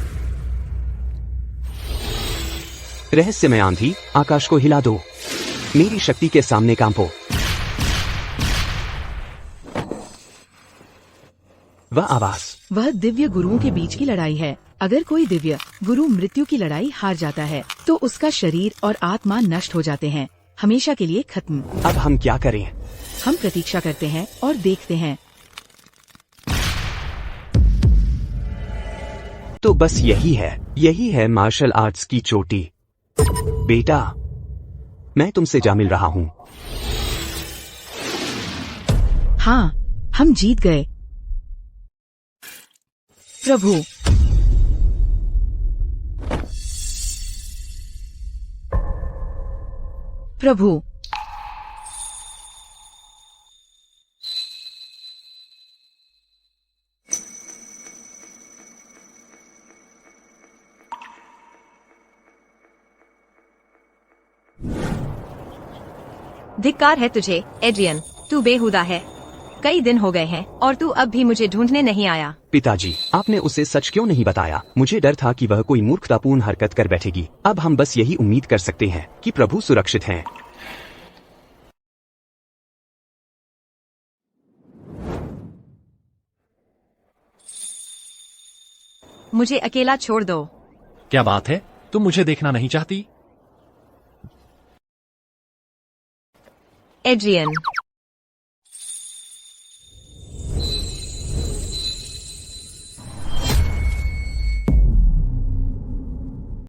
रहस्यमय आंधी, आकाश को हिला दो। मेरी शक्ति के सामने कांपो। वह आवाज। वह दिव्य गुरुओं के बीच की लड़ाई है। अगर कोई दिव्य गुरु मृत्यु की लड़ाई हार जाता है तो उसका शरीर और आत्मा नष्ट हो जाते हैं, हमेशा के लिए खत्म। अब हम क्या करें? हम प्रतीक्षा करते हैं और देखते हैं। तो बस यही है मार्शल आर्ट्स की चोटी। बेटा, मैं तुमसे जा मिल रहा हूँ। हाँ, हम जीत गए। प्रभु, प्रभु, धिक्कार है तुझे एड्रियन, तू बेहुदा है। कई दिन हो गए हैं और तू अब भी मुझे ढूंढने नहीं आया। पिताजी, आपने उसे सच क्यों नहीं बताया? मुझे डर था कि वह कोई मूर्खतापूर्ण हरकत कर बैठेगी। अब हम बस यही उम्मीद कर सकते हैं कि प्रभु सुरक्षित हैं। मुझे अकेला छोड़ दो। क्या बात है? तुम मुझे देखना नहीं चाहती? एड्रियन,